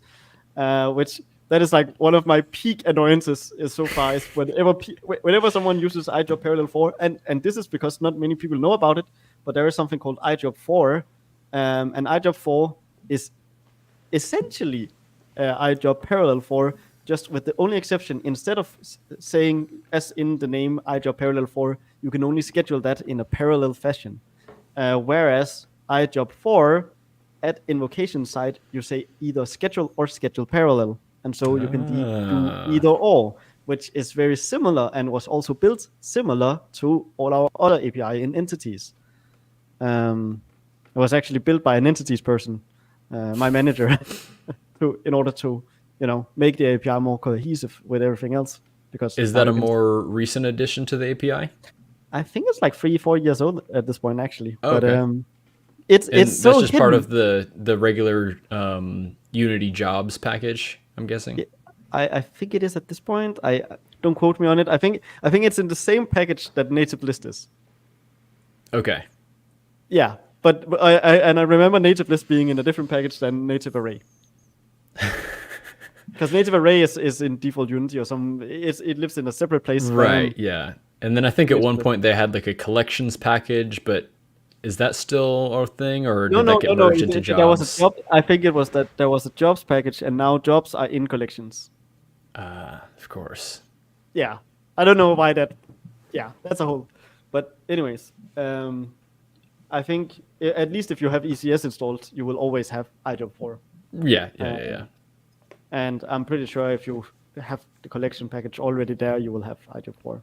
[SPEAKER 2] which that is like one of my peak annoyances is so far is whenever someone uses iJob Parallel 4, and this is because not many people know about it, but there is something called iJob 4, and iJob 4 is essentially iJob Parallel 4, just with the only exception, instead of saying as in the name iJob Parallel 4, you can only schedule that in a parallel fashion. Whereas iJob 4 at invocation side, you say either schedule or schedule parallel. And so you can do either or, which is very similar and was also built similar to all our other API in entities. It was actually built by an entities person, my manager, in order to make the API more cohesive with everything else. Because
[SPEAKER 1] is that a more recent addition to the API?
[SPEAKER 2] I think it's like 3-4 years old at this point, actually.
[SPEAKER 1] Oh,
[SPEAKER 2] but
[SPEAKER 1] okay.
[SPEAKER 2] It's so
[SPEAKER 1] that's just
[SPEAKER 2] hidden.
[SPEAKER 1] part of the regular Unity jobs package, I'm guessing.
[SPEAKER 2] I think it is at this point. I don't quote me on it. I think it's in the same package that native list is.
[SPEAKER 1] Okay.
[SPEAKER 2] Yeah, but I remember native list being in a different package than native array. Because native array is in default Unity or it lives in a separate place.
[SPEAKER 1] Right. Yeah. And then I think at one point they had like a collections package, but is that still a thing, or did that get merged into jobs?
[SPEAKER 2] There was a job. I think it was that there was a jobs package, and now jobs are in collections.
[SPEAKER 1] Of course.
[SPEAKER 2] Yeah, I don't know why that. Yeah, that's a whole. But anyways, I think at least if you have ECS installed, you will always have iJob 4.
[SPEAKER 1] Yeah.
[SPEAKER 2] And I'm pretty sure if you have the collection package already there, you will have iJob 4.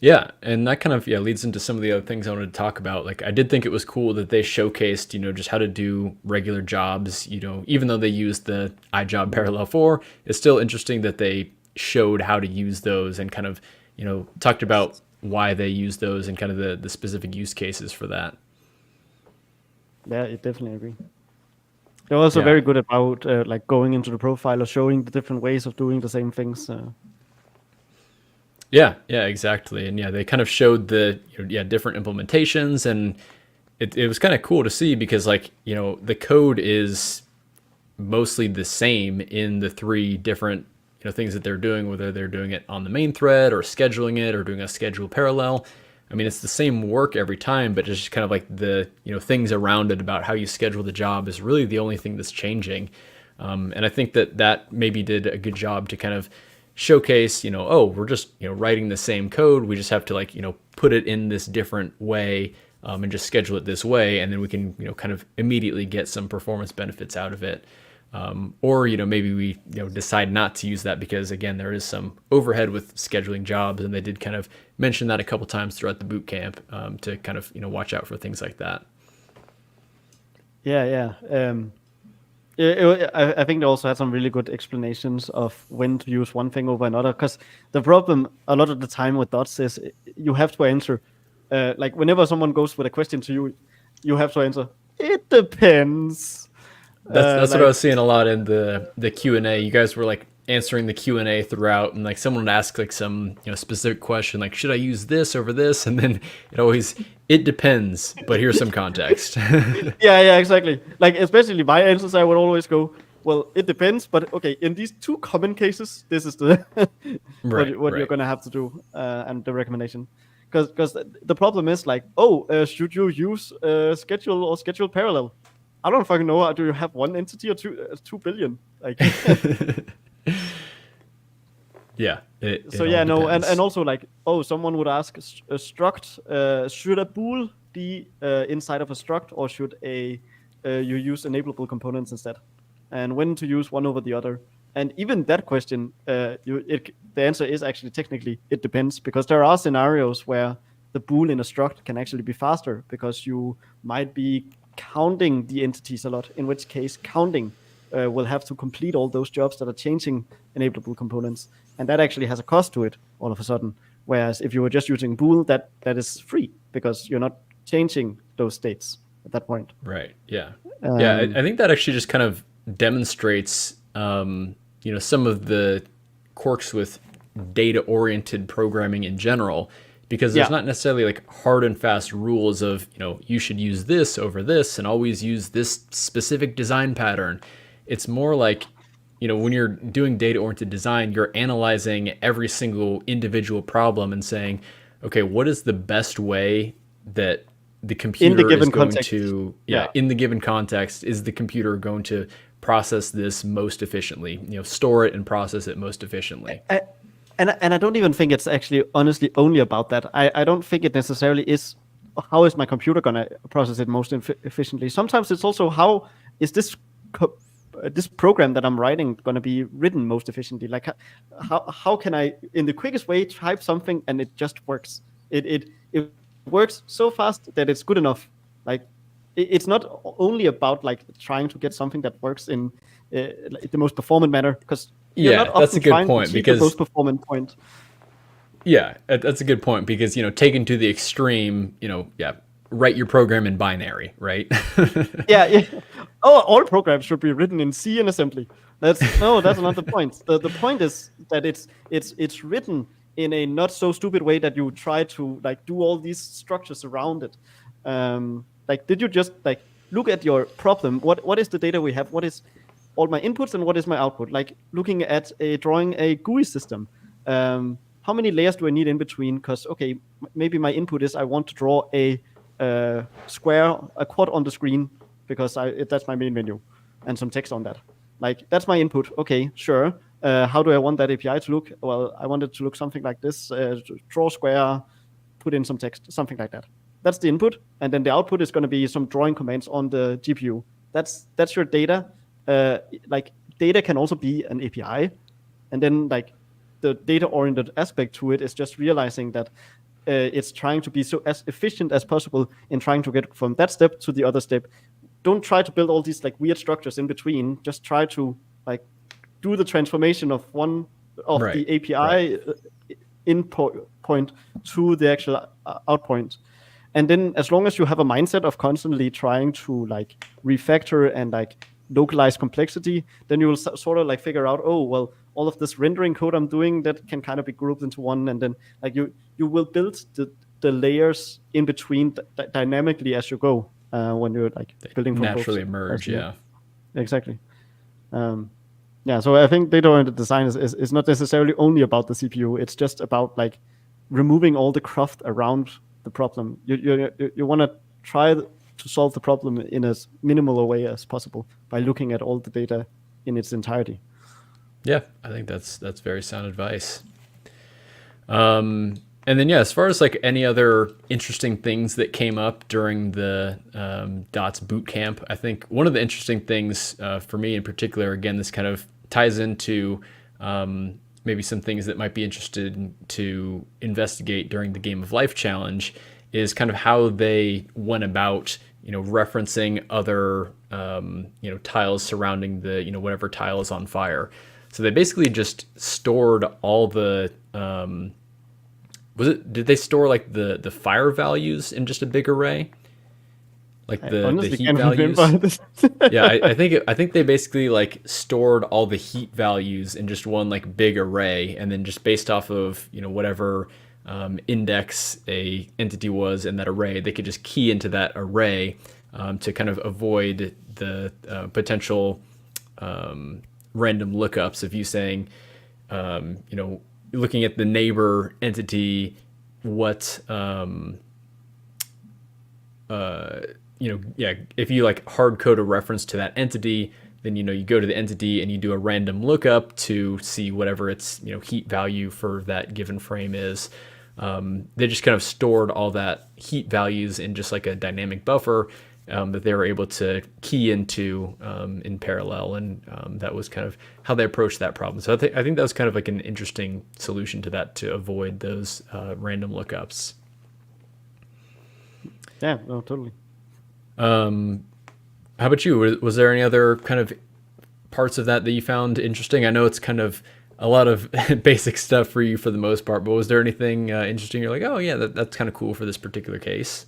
[SPEAKER 1] Yeah, and that kind of leads into some of the other things I wanted to talk about. Like I did think it was cool that they showcased, just how to do regular jobs, even though they used the iJob Parallel 4, it's still interesting that they showed how to use those and kind of, talked about why they use those and kind of the specific use cases for that.
[SPEAKER 2] Yeah, I definitely agree. They're also
[SPEAKER 1] Yeah.
[SPEAKER 2] very good about like going into the profile or showing the different ways of doing the same things.
[SPEAKER 1] Yeah, exactly. And they kind of showed the different implementations, and it was kind of cool to see because like, the code is mostly the same in the three different things that they're doing, whether they're doing it on the main thread or scheduling it or doing a schedule parallel. I mean, it's the same work every time, but it's just kind of like the things around it about how you schedule the job is really the only thing that's changing. And I think that maybe did a good job to kind of showcase, oh, we're just writing the same code. We just have to like put it in this different way, and just schedule it this way, and then we can kind of immediately get some performance benefits out of it. Or maybe we decide not to use that because again there is some overhead with scheduling jobs, and they did kind of mention that a couple times throughout the boot camp, to kind of watch out for things like that.
[SPEAKER 2] Yeah. I think they also had some really good explanations of when to use one thing over another. Because the problem a lot of the time with dots is you have to answer. Like whenever someone goes with a question to you, you have to answer. It depends.
[SPEAKER 1] That's what I
[SPEAKER 2] Like
[SPEAKER 1] was seeing a lot in the Q&A. You guys were like answering the Q&A throughout, and like someone would ask like some specific question, like should I use this over this, and then it depends, but here's some context.
[SPEAKER 2] yeah, exactly. Like especially my answers, I would always go, well, it depends, but okay, in these two common cases, this is the what
[SPEAKER 1] Right.
[SPEAKER 2] you're gonna have to do, and the recommendation. Because the problem is like, should you use schedule or schedule parallel? I don't fucking know. Do you have one entity or 2 billion? Like,
[SPEAKER 1] Yeah, it
[SPEAKER 2] so
[SPEAKER 1] all
[SPEAKER 2] yeah, no, and
[SPEAKER 1] depends.
[SPEAKER 2] also like, someone would ask, a struct, should a bool be inside of a struct, or should you use enableable components instead, and when to use one over the other? And even that question, the answer is actually technically it depends, because there are scenarios where the bool in a struct can actually be faster because you might be counting the entities a lot, in which case counting will have to complete all those jobs that are changing enableable components, and that actually has a cost to it all of a sudden. Whereas if you were just using bool, that is free because you're not changing those states at that point.
[SPEAKER 1] Right. Yeah. Yeah. I
[SPEAKER 2] Um,
[SPEAKER 1] think that actually just kind of demonstrates, some of the quirks with data oriented programming in general, because there's
[SPEAKER 2] yeah,
[SPEAKER 1] not necessarily like hard and fast rules of, you should use this over this and always use this specific design pattern. It's more like, when you're doing data oriented design, you're analyzing every single individual problem and saying, okay, what is the best way that the
[SPEAKER 2] in the
[SPEAKER 1] computer is
[SPEAKER 2] given
[SPEAKER 1] going
[SPEAKER 2] context.
[SPEAKER 1] to,
[SPEAKER 2] Yeah,
[SPEAKER 1] in the given context, is the computer going to process this most efficiently, store it and process it most efficiently.
[SPEAKER 2] I, and I don't even think it's actually honestly only about that. I don't think it necessarily is how is my computer gonna process it most efficiently. Sometimes it's also how is this program that I'm writing gonna be written most efficiently. Like how can I in the quickest way type something and it just works. It works so fast that it's good enough. Like it's not only about like trying to get something that works in like the most performant manner, because you're not
[SPEAKER 1] Yeah, that's
[SPEAKER 2] often
[SPEAKER 1] a good
[SPEAKER 2] trying to
[SPEAKER 1] point
[SPEAKER 2] achieve the
[SPEAKER 1] because
[SPEAKER 2] most performant point.
[SPEAKER 1] that's a good point because taken to the extreme, write your program in binary, right?
[SPEAKER 2] Yeah. Oh, all programs should be written in C and assembly. That's not the point. The point is that it's written in a not so stupid way that you try to like do all these structures around it. Like, did you just like look at your problem? What is the data we have? What is all my inputs and what is my output? Like looking at drawing a GUI system. How many layers do I need in between? Because okay, maybe my input is I want to draw a square, a quad on the screen because that's my main menu, and some text on that. Like that's my input. Okay, sure. How do I want that API to look? Well, I want it to look something like this: draw square, put in some text, something like that. That's the input, and then the output is going to be some drawing commands on the GPU. That's your data. Like data can also be an API, and then like the data-oriented aspect to it is just realizing that it's trying to be so as efficient as possible in trying to get from that step to the other step. Don't try to build all these like weird structures in between. Just try to like do the transformation of one of
[SPEAKER 1] Right.
[SPEAKER 2] the API input point to the actual out point. And then as long as you have a mindset of constantly trying to like refactor and like localize complexity, then you will sort of like figure out, oh, well, all of this rendering code I'm doing that can kind of be grouped into one. And then like you will build the layers in between dynamically as you go when you're like building from
[SPEAKER 1] naturally
[SPEAKER 2] both
[SPEAKER 1] emerge. Yeah.
[SPEAKER 2] Exactly. Yeah, so I think data-oriented design is not necessarily only about the CPU. It's just about like removing all the cruft around the problem. You want to try to solve the problem in as minimal a way as possible by looking at all the data in its entirety.
[SPEAKER 1] Yeah, I think that's very sound advice. And then, yeah, as far as like any other interesting things that came up during the DOTS bootcamp, I think one of the interesting things for me in particular, again, this kind of ties into maybe some things that might be interested to investigate during the Game of Life challenge, is kind of how they went about, referencing other, tiles surrounding the, whatever tile is on fire. So they basically just stored all the, did they store like the fire values in just a big array? Like the heat values? Yeah, I think they basically like stored all the heat values in just one like big array, and then just based off of, whatever index a entity was in that array, they could just key into that array to kind of avoid the potential random lookups of you saying, looking at the neighbor entity, what, if you like hard code a reference to that entity, then, you go to the entity and you do a random lookup to see whatever its, heat value for that given frame is. They just kind of stored all that heat values in just like a dynamic buffer that they were able to key into in parallel, and that was kind of how they approached that problem. So I think that was kind of like an interesting solution to that, to avoid those random lookups.
[SPEAKER 2] Yeah, no, totally.
[SPEAKER 1] How about you? Was there any other kind of parts of that you found interesting? I know it's kind of a lot of basic stuff for you for the most part, but was there anything interesting you're like, oh yeah, that's kind of cool for this particular case?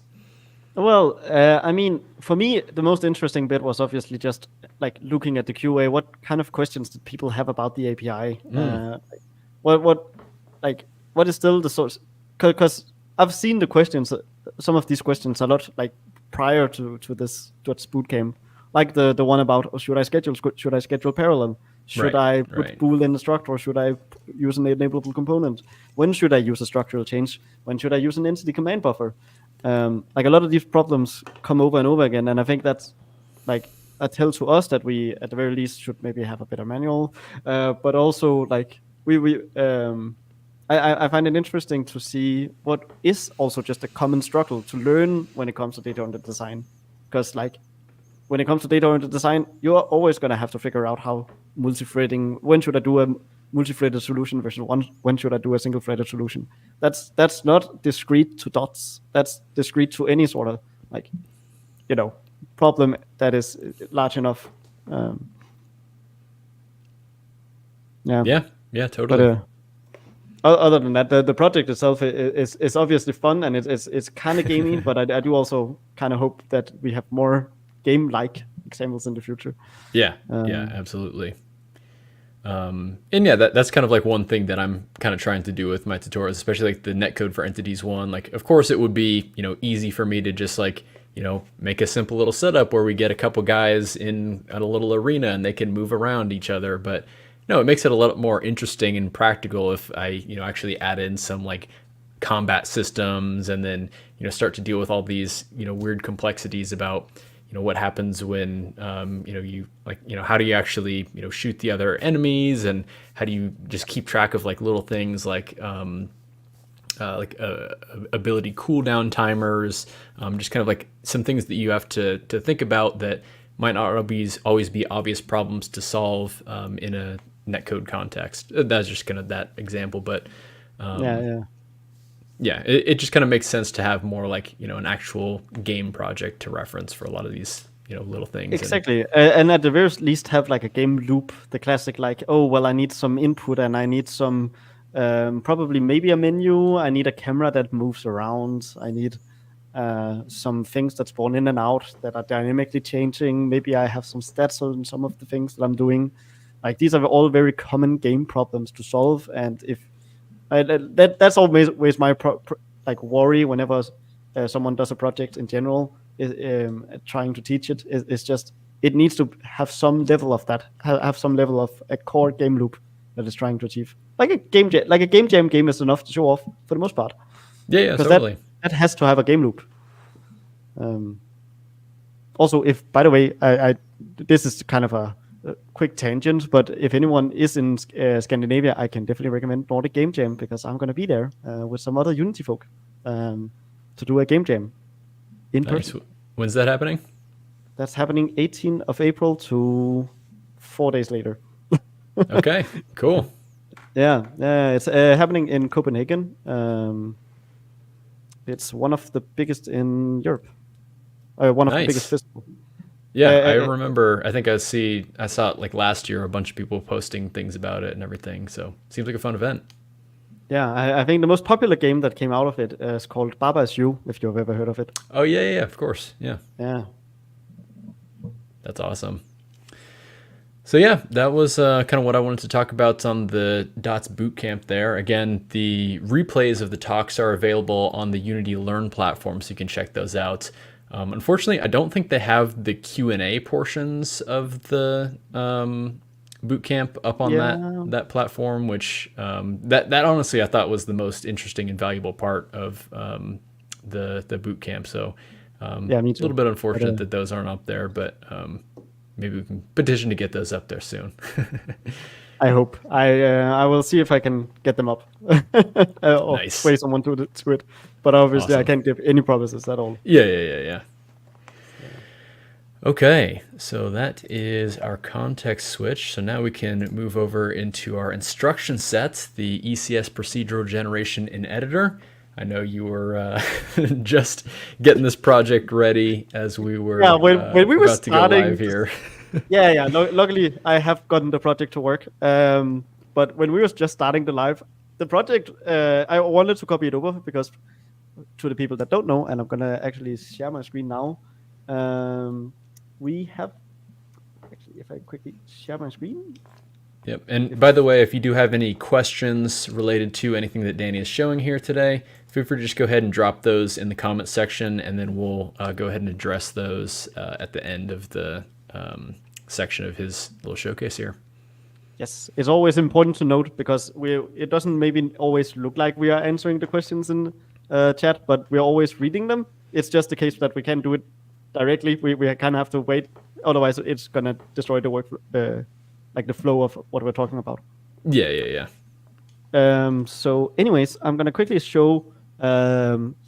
[SPEAKER 2] Well, I mean, for me, the most interesting bit was obviously just like looking at the QA. What kind of questions did people have about the API? What is still the source? Because I've seen the questions, some of these questions a lot like prior to this bootcamp, like the one about should I schedule parallel? Should I put bool in the structure, or should I use an enableable component? When should I use a structural change? When should I use an entity command buffer? Like a lot of these problems come over and over again, and I think that's like a tell to us that we at the very least should maybe have a better manual, but also like I find it interesting to see what is also just a common struggle to learn when it comes to data-oriented design, because like when it comes to data-oriented design, you're always going to have to figure out how multi-threading, when should I do a multi-threaded solution versus when should I do a single-threaded solution. That's not discrete to dots. That's discrete to any sort of like, problem that is large enough.
[SPEAKER 1] Yeah, totally.
[SPEAKER 2] But, other than that, the project itself is obviously fun, and it's kind of gamey, but I do also kind of hope that we have more game-like examples in the future.
[SPEAKER 1] Yeah, absolutely. And yeah, that's kind of like one thing that I'm kind of trying to do with my tutorials, especially like the netcode for entities one. Like, of course, it would be, easy for me to just like, make a simple little setup where we get a couple guys in a little arena and they can move around each other. But no, it makes it a lot more interesting and practical if I, actually add in some like combat systems, and then, start to deal with all these, weird complexities about, what happens when, you like, how do you actually, shoot the other enemies, and how do you just keep track of like little things like ability cooldown timers, just kind of like some things that you have to think about that might not always be obvious problems to solve in a netcode context. That's just kind of that example, but yeah, it just kind of makes sense to have more like, an actual game project to reference for a lot of these, little things.
[SPEAKER 2] Exactly. And at the very least have like a game loop, the classic like, oh, well, I need some input and I need some, probably maybe a menu. I need a camera that moves around. I need some things that spawn in and out that are dynamically changing. Maybe I have some stats on some of the things that I'm doing. Like these are all very common game problems to solve. And if that's always my like worry whenever someone does a project in general, trying to teach it is just it needs to have some level of that, have some level of a core game loop that is trying to achieve. Like a game jam game is enough to show off for the most part.
[SPEAKER 1] Yeah, totally.
[SPEAKER 2] That has to have a game loop. Also, if by the way, I this is kind of a quick tangent, but if anyone is in Scandinavia, I can definitely recommend Nordic Game Jam because I'm going to be there with some other Unity folk to do a game jam in person.
[SPEAKER 1] When's that happening?
[SPEAKER 2] That's happening 18th of April to 4 days later.
[SPEAKER 1] Okay, cool.
[SPEAKER 2] Yeah, it's happening in Copenhagen. It's one of the biggest in Europe. One of the biggest festivals.
[SPEAKER 1] Yeah, I remember. I think I saw it like last year. A bunch of people posting things about it and everything. So seems like a fun event.
[SPEAKER 2] Yeah, I think the most popular game that came out of it is called Baba Is You, if you've ever heard of it.
[SPEAKER 1] Oh yeah, of course. Yeah.
[SPEAKER 2] Yeah.
[SPEAKER 1] That's awesome. So yeah, that was kind of what I wanted to talk about on the Dots Bootcamp there. Again, the replays of the talks are available on the Unity Learn platform, so you can check those out. Unfortunately, I don't think they have the Q&A portions of the bootcamp up on that platform, which that honestly I thought was the most interesting and valuable part of the bootcamp. So
[SPEAKER 2] me too.
[SPEAKER 1] A little bit unfortunate that those aren't up there, but maybe we can petition to get those up there soon.
[SPEAKER 2] I hope. I will see if I can get them up. Or
[SPEAKER 1] nice.
[SPEAKER 2] Sway someone to it. But obviously
[SPEAKER 1] Awesome.
[SPEAKER 2] I can't give any promises at all.
[SPEAKER 1] Yeah. Okay, so that is our context switch. So now we can move over into our instruction set, the ECS procedural generation in editor. I know you were just getting this project ready as we were
[SPEAKER 2] when we were
[SPEAKER 1] about
[SPEAKER 2] starting,
[SPEAKER 1] to go live here.
[SPEAKER 2] yeah. Luckily, I have gotten the project to work. But when we were just starting the live, the project, I wanted to copy it over because to the people that don't know, and I'm gonna actually share my screen now. We have actually, if I quickly share my screen.
[SPEAKER 1] Yep. And by the way, if you do have any questions related to anything that Danny is showing here today, feel free to just go ahead and drop those in the comment section, and then we'll go ahead and address those at the end of the section of his little showcase here.
[SPEAKER 2] Yes, it's always important to note because it doesn't maybe always look like we are answering the questions in chat, but we're always reading them. It's just the case that we can't do it directly. We kind of have to wait, otherwise it's gonna destroy the work, like the flow of what we're talking about.
[SPEAKER 1] Yeah.
[SPEAKER 2] So anyways, I'm gonna quickly show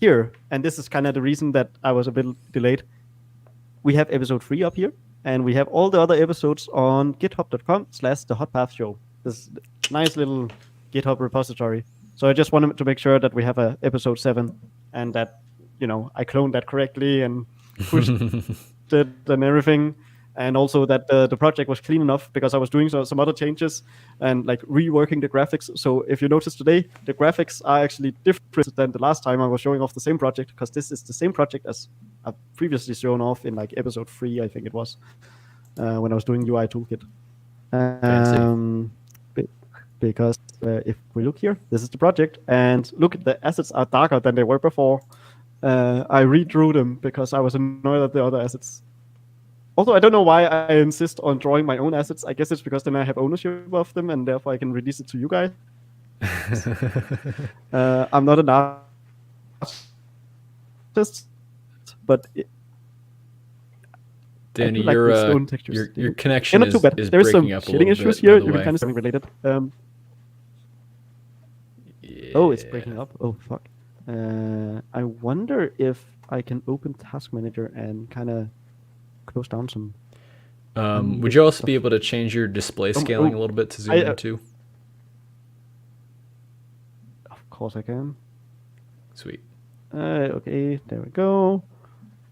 [SPEAKER 2] here, and this is kind of the reason that I was a bit delayed. We have episode 3 up here, and we have all the other episodes on github.com/thehotpathshow. This nice little GitHub repository. So I just wanted to make sure that we have a episode 7, and that I cloned that correctly and pushed it and everything. And also that the project was clean enough because I was doing some other changes and like reworking the graphics. So if you notice today, the graphics are actually different than the last time I was showing off the same project, because this is the same project as I've previously shown off in like episode 3, I think it was, when I was doing UI Toolkit. Because if we look here, this is the project, and look, the assets are darker than they were before. I redrew them because I was annoyed at the other assets. Also, I don't know why I insist on drawing my own assets. I guess it's because then I have ownership of them, and therefore I can release it to you guys. I'm not an artist, but
[SPEAKER 1] Danny,
[SPEAKER 2] like
[SPEAKER 1] your connection is breaking
[SPEAKER 2] There's some
[SPEAKER 1] up a
[SPEAKER 2] shading
[SPEAKER 1] little
[SPEAKER 2] issues
[SPEAKER 1] bit,
[SPEAKER 2] here,
[SPEAKER 1] by the
[SPEAKER 2] even
[SPEAKER 1] way.
[SPEAKER 2] kind of something related.
[SPEAKER 1] Yeah.
[SPEAKER 2] Oh, it's breaking up. Oh, fuck. I wonder if I can open Task Manager and kind of close down some.
[SPEAKER 1] Would you also be able to change your display scaling a little bit to zoom in too?
[SPEAKER 2] Of course I can.
[SPEAKER 1] Sweet.
[SPEAKER 2] Okay, there we go.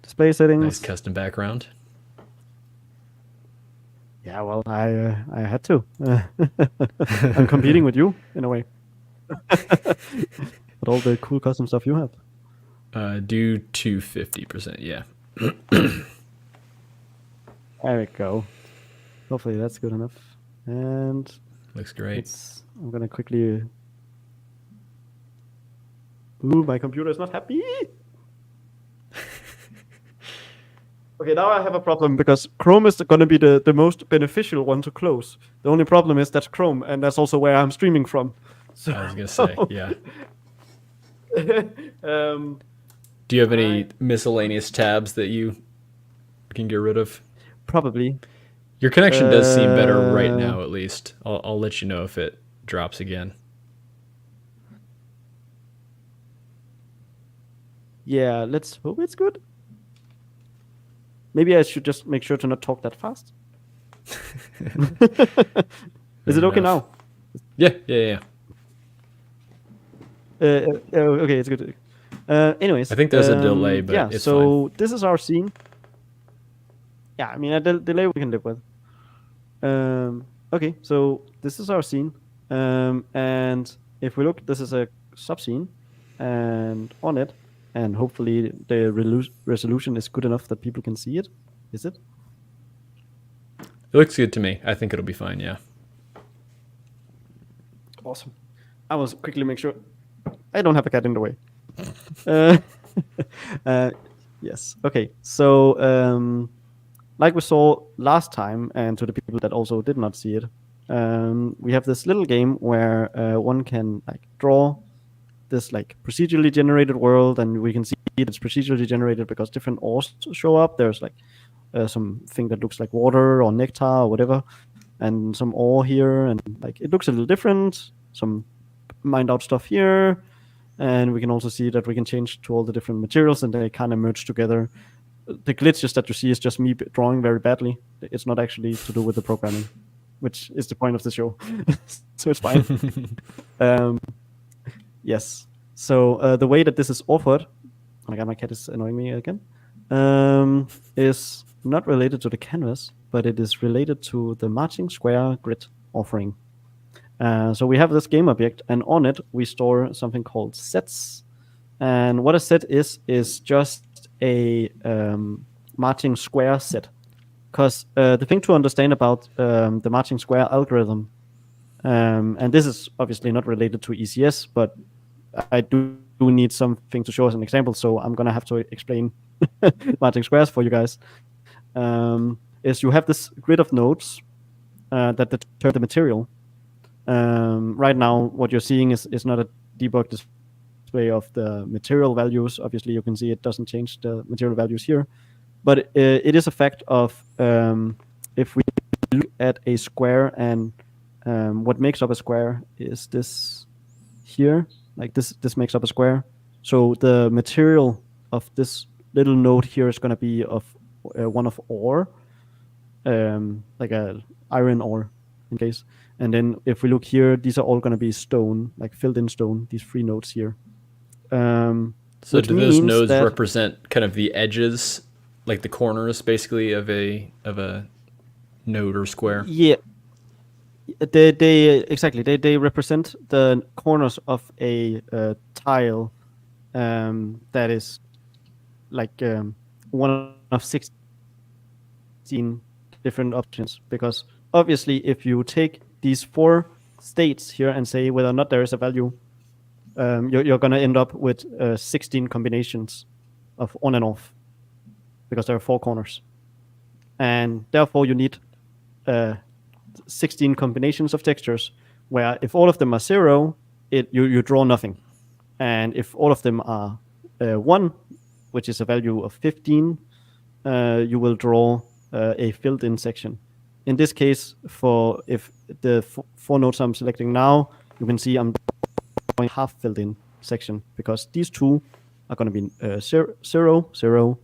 [SPEAKER 2] Display settings.
[SPEAKER 1] Nice custom background.
[SPEAKER 2] Yeah, well, I had to. I'm competing with you in a way. But all the cool custom stuff you have.
[SPEAKER 1] Do to 50%. Yeah.
[SPEAKER 2] There we go. Hopefully that's good enough. And
[SPEAKER 1] looks great.
[SPEAKER 2] I'm gonna quickly. Ooh, my computer is not happy. Okay, now I have a problem because Chrome is going to be the most beneficial one to close. The only problem is that's Chrome, and that's also where I'm streaming from.
[SPEAKER 1] So, I was going to say, yeah. Do you have any miscellaneous tabs that you can get rid of?
[SPEAKER 2] Probably.
[SPEAKER 1] Your connection does seem better right now, at least. I'll let you know if it drops again.
[SPEAKER 2] Yeah, let's hope it's good. Maybe I should just make sure to not talk that fast. Is it okay now?
[SPEAKER 1] Yeah.
[SPEAKER 2] Okay, it's good. Anyways,
[SPEAKER 1] I think there's a delay, but
[SPEAKER 2] yeah.
[SPEAKER 1] It's
[SPEAKER 2] so
[SPEAKER 1] fine.
[SPEAKER 2] This is our scene. Yeah, I mean a delay we can live with. Okay, so this is our scene, and if we look, this is a sub scene, and on it, and hopefully the resolution is good enough that people can see it. Is it?
[SPEAKER 1] It looks good to me. I think it'll be fine. Yeah.
[SPEAKER 2] Awesome. I will quickly make sure I don't have a cat in the way. Yes. Okay. So, like we saw last time, and to the people that also did not see it, we have this little game where one can like draw this like procedurally generated world, and we can see it's procedurally generated because different ores show up. There's like something that looks like water or nectar or whatever, and some ore here, and like it looks a little different. Some mined out stuff here, and we can also see that we can change to all the different materials, and they kind of merge together. The glitches that you see is just me drawing very badly. It's not actually to do with the programming, which is the point of the show. So it's fine. Yes. So the way that this is offered, oh my god, my cat is annoying me again, is not related to the canvas, but it is related to the marching square grid offering. So we have this game object, and on it we store something called sets. And what a set is just a marching square set. Because the thing to understand about the marching square algorithm, and this is obviously not related to ECS, but I do need something to show as an example, so I'm going to have to explain marching squares for you guys. Is you have this grid of nodes that determine the material. Right now, what you're seeing is not a debug display of the material values. Obviously, you can see it doesn't change the material values here, but it is a fact of if we look at a square, and what makes up a square is this here. Like this makes up a square. So the material of this little node here is going to be of one of ore, like a iron ore in case. And then if we look here, these are all going to be stone, like filled in stone, these 3 nodes here.
[SPEAKER 1] So do those nodes represent kind of the edges, like the corners basically of a node or square?
[SPEAKER 2] Yeah. They exactly. They represent the corners of a tile that is like one of 16 different options. Because obviously, if you take these 4 states here and say whether or not there is a value, you're going to end up with 16 combinations of on and off, because there are 4 corners, and therefore you need 16 combinations of textures, where if all of them are 0, you draw nothing, and if all of them are 1, which is a value of 15, you will draw a filled-in section. In this case, if the 4 nodes I'm selecting now, you can see I'm drawing half filled-in section, because these 2 are going to be 0, 0,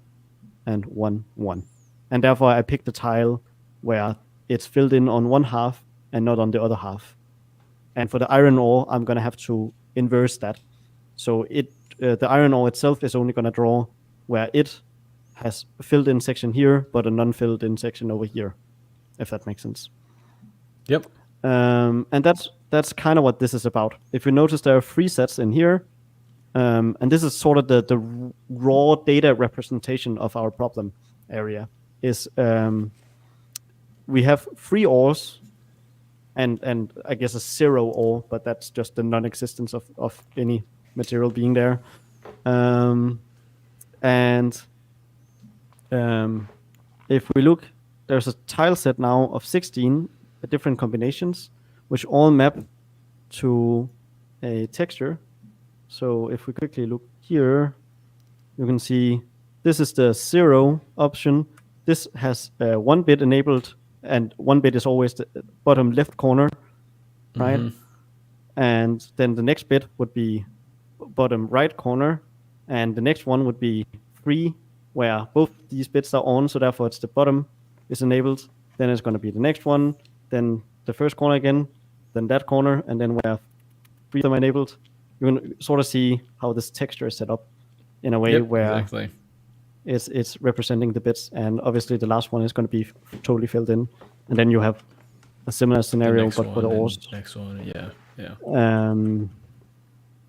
[SPEAKER 2] and 1, 1, and therefore I picked the tile where it's filled in on one half and not on the other half. And for the iron ore, I'm going to have to inverse that. So it the iron ore itself is only going to draw where it has filled in section here, but a non-filled in section over here, if that makes sense.
[SPEAKER 1] Yep.
[SPEAKER 2] And that's kind of what this is about. If you notice, there are 3 sets in here, and this is sort of the raw data representation of our problem area. Is we have 3 ores, and I guess a 0 ore, but that's just the non-existence of any material being there. If we look, there's a tile set now of 16 different combinations, which all map to a texture. So if we quickly look here, you can see this is the 0 option. This has 1 bit enabled, and 1 bit is always the bottom left corner, right? Mm-hmm. And then the next bit would be bottom right corner, and the next one would be 3, where both these bits are on, so therefore it's the bottom is enabled. Then it's going to be the next one, then the first corner again, then that corner, and then where 3 of them are enabled. You can sort of see how this texture is set up in a way where
[SPEAKER 1] exactly.
[SPEAKER 2] it's representing the bits, and obviously the last one is going to be totally filled in, and then you have a similar scenario but for the ores.
[SPEAKER 1] Next one, yeah.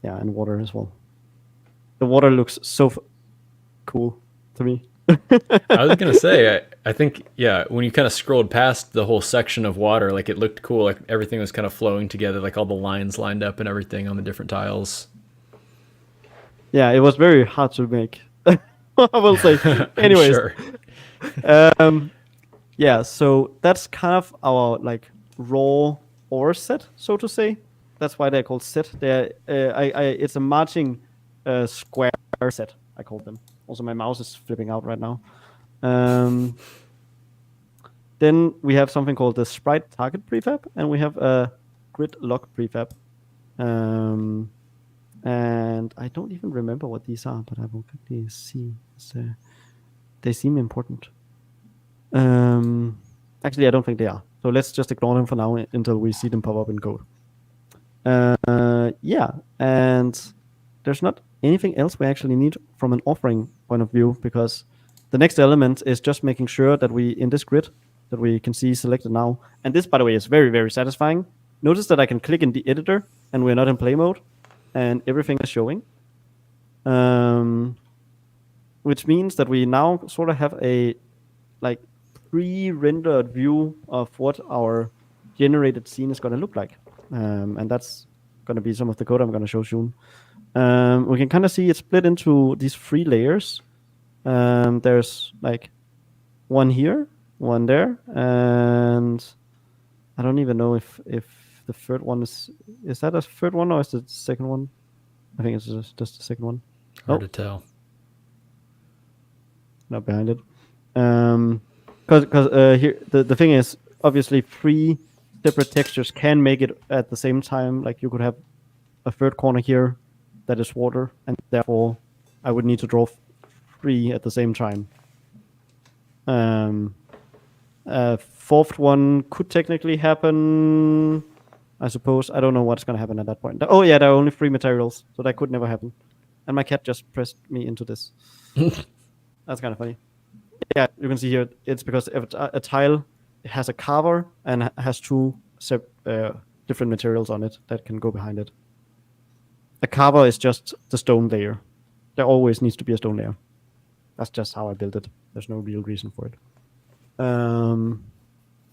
[SPEAKER 2] And water as well. The water looks so cool to me.
[SPEAKER 1] I was gonna say, I think, when you kind of scrolled past the whole section of water, like it looked cool, like everything was kind of flowing together, like all the lines lined up and everything on the different tiles.
[SPEAKER 2] Yeah, it was very hard to make. I will say. Anyways,
[SPEAKER 1] sure.
[SPEAKER 2] So that's kind of our like raw ore set, so to say. That's why they're called set. It's a marching square set, I call them. Also, my mouse is flipping out right now. Then we have something called the sprite target prefab, and we have a grid lock prefab. And I don't even remember what these are, but I will quickly see. They seem important. Actually, I don't think they are. So let's just ignore them for now until we see them pop up in code. And there's not anything else we actually need from an offering point of view, because the next element is just making sure that we, in this grid, that we can see selected now. And this, by the way, is very, very satisfying. Notice that I can click in the editor and we're not in play mode, and everything is showing. Which means that we now sort of have a like pre-rendered view of what our generated scene is going to look like. And that's going to be some of the code I'm going to show soon. We can kind of see it's split into these 3 layers. There's like one here, one there, and I don't even know if the third one is that a third one or is it the second one? I think it's just the second one.
[SPEAKER 1] Hard to tell.
[SPEAKER 2] Not behind it. Because here the thing is, obviously 3 separate textures can make it at the same time. Like you could have a third corner here that is water, and therefore I would need to draw 3 at the same time. Fourth one could technically happen, I suppose. I don't know what's going to happen at that point. Oh yeah, there are only 3 materials, so that could never happen. And my cat just pressed me into this. That's kind of funny. Yeah, you can see here, it's because a tile has a carver and has 2 different materials on it that can go behind it. A carver is just the stone layer. There always needs to be a stone layer. That's just how I built it. There's no real reason for it.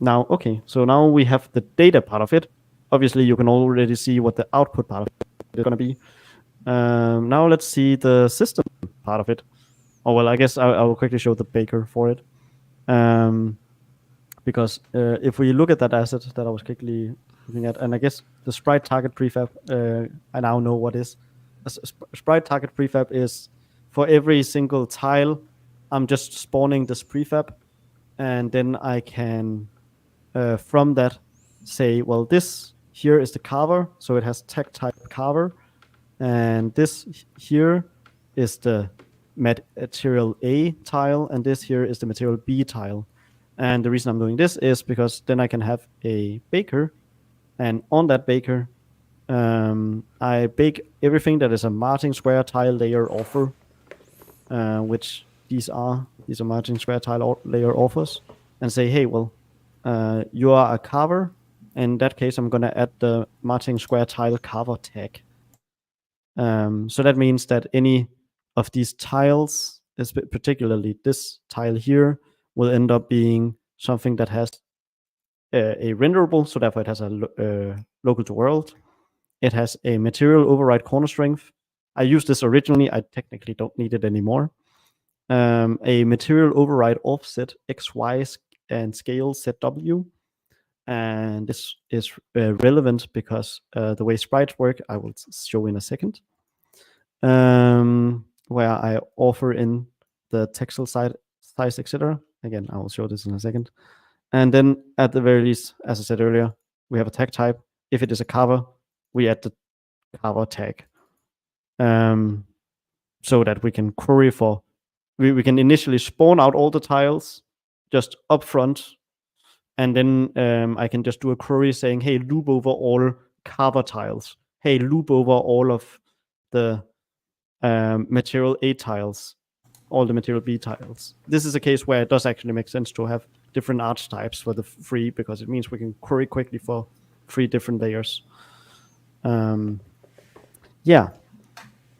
[SPEAKER 2] Now we have the data part of it. Obviously, you can already see what the output part of it is going to be. Now let's see the system part of it. Oh, well, I guess I will quickly show the baker for it. Because if we look at that asset that I was quickly looking at, and I guess the sprite target prefab, I now know what is. A sprite target prefab is for every single tile, I'm just spawning this prefab, and then I can, from that, say, well, this here is the carver, so it has tag type carver, and this here is the material A tile, and this here is the material B tile. And the reason I'm doing this is because then I can have a baker, and on that baker, I bake everything that is a marching square tile layer offer, which these are marching square tile layer offers, and say, hey, well, you are a carver. In that case, I'm going to add the marching square tile carver tag. So that means that any of these tiles, particularly this tile here, will end up being something that has a renderable, so therefore it has a local to world. It has a material override corner strength. I used this originally. I technically don't need it anymore. A material override offset XY and scale ZW. And this is relevant because the way sprites work, I will show in a second. Where I offer in the textile size, etc. Again, I will show this in a second. And then at the very least, as I said earlier, we have a tag type. If it is a carver, we add the carver tag. So that we can query for, we can initially spawn out all the tiles just up front. And then I can just do a query saying, hey, loop over all carver tiles. Hey, loop over all of the material A tiles, all the material B tiles. This is a case where it does actually make sense to have different arch types for the free, because it means we can query quickly for 3 different layers. Yeah.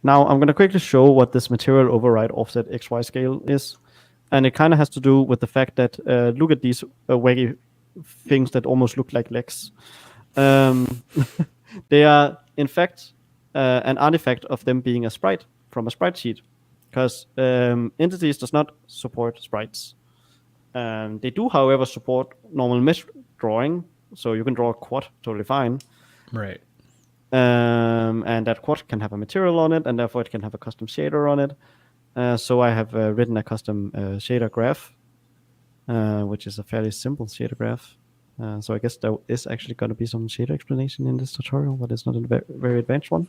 [SPEAKER 2] Now I'm going to quickly show what this material override offset XY scale is. And it kind of has to do with the fact that, look at these wacky things that almost look like legs. They are, in fact, an artifact of them being a sprite from a sprite sheet, because entities does not support sprites. They do, however, support normal mesh drawing, so you can draw a quad totally fine.
[SPEAKER 1] Right.
[SPEAKER 2] And that quad can have a material on it, and therefore it can have a custom shader on it. So I have written a custom shader graph, which is a fairly simple shader graph. So I guess there is actually going to be some shader explanation in this tutorial, but it's not a very advanced one.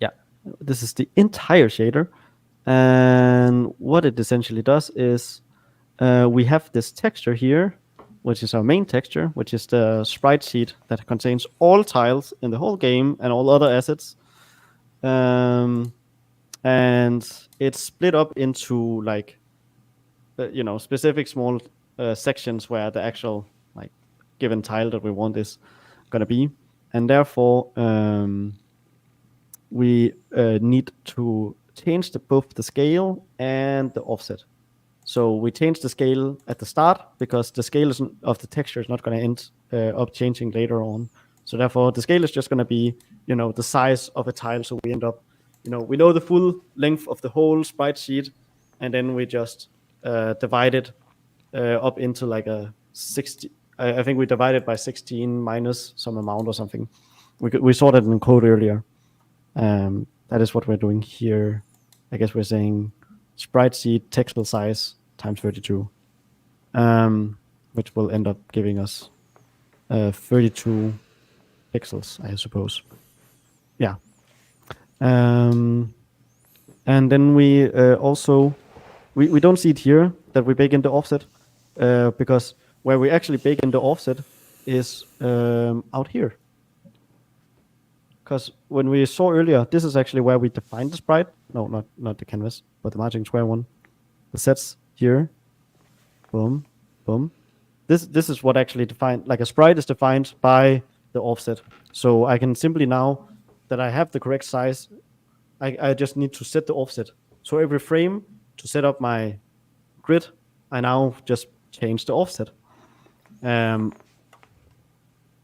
[SPEAKER 2] Yeah, this is the entire shader. And what it essentially does is we have this texture here, which is our main texture, which is the sprite sheet that contains all tiles in the whole game and all other assets. And it's split up into like, specific small sections where the actual like given tile that we want is gonna be, and therefore we need to change both the scale and the offset. So we change the scale at the start because the scale of the texture is not going to end up changing later on. So therefore, the scale is just going to be, the size of a tile. So we end up, we know the full length of the whole sprite sheet, and then we just divide it up into like a 60. I think we divide it by 16 minus some amount or something. We saw that in code earlier. That is what we're doing here. I guess we're saying sprite sheet textile size times 32, which will end up giving us 32 pixels, I suppose. Yeah. And then we also, we don't see it here that we bake in the offset, because where we actually bake in the offset is out here. Because when we saw earlier, this is actually where we define the sprite. No, not the canvas, but the marching square one. The sets here. Boom, boom. This is what actually defined, like a sprite is defined by the offset. So I can simply, now that I have the correct size, I just need to set the offset. So every frame to set up my grid, I now just change the offset,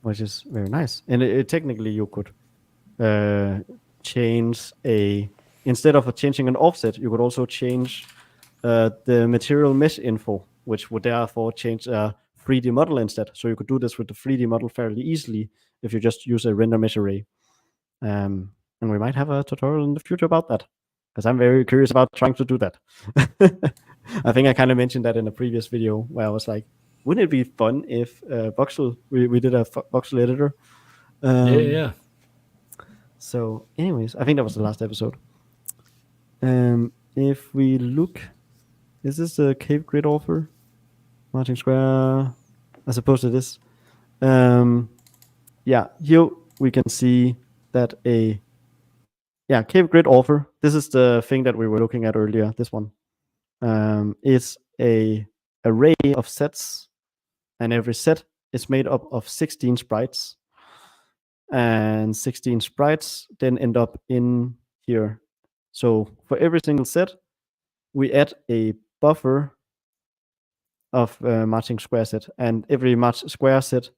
[SPEAKER 2] which is very nice. And technically you could change instead of changing an offset, you could also change the material mesh info, which would therefore change a 3D model instead. So you could do this with the 3D model fairly easily if you just use a render mesh array. And we might have a tutorial in the future about that, because I'm very curious about trying to do that. I think I kind of mentioned that in a previous video where I was like, wouldn't it be fun if Voxel, we did a Voxel editor?
[SPEAKER 1] Yeah.
[SPEAKER 2] So anyways, I think that was the last episode. If we look, is this a cave grid offer? Marching square, I suppose it is. yeah, here we can see that Cave Grid offer, this is the thing that we were looking at earlier, this one, is a array of sets, and every set is made up of 16 sprites, and 16 sprites then end up in here. So for every single set, we add a buffer of matching square set, and every match square set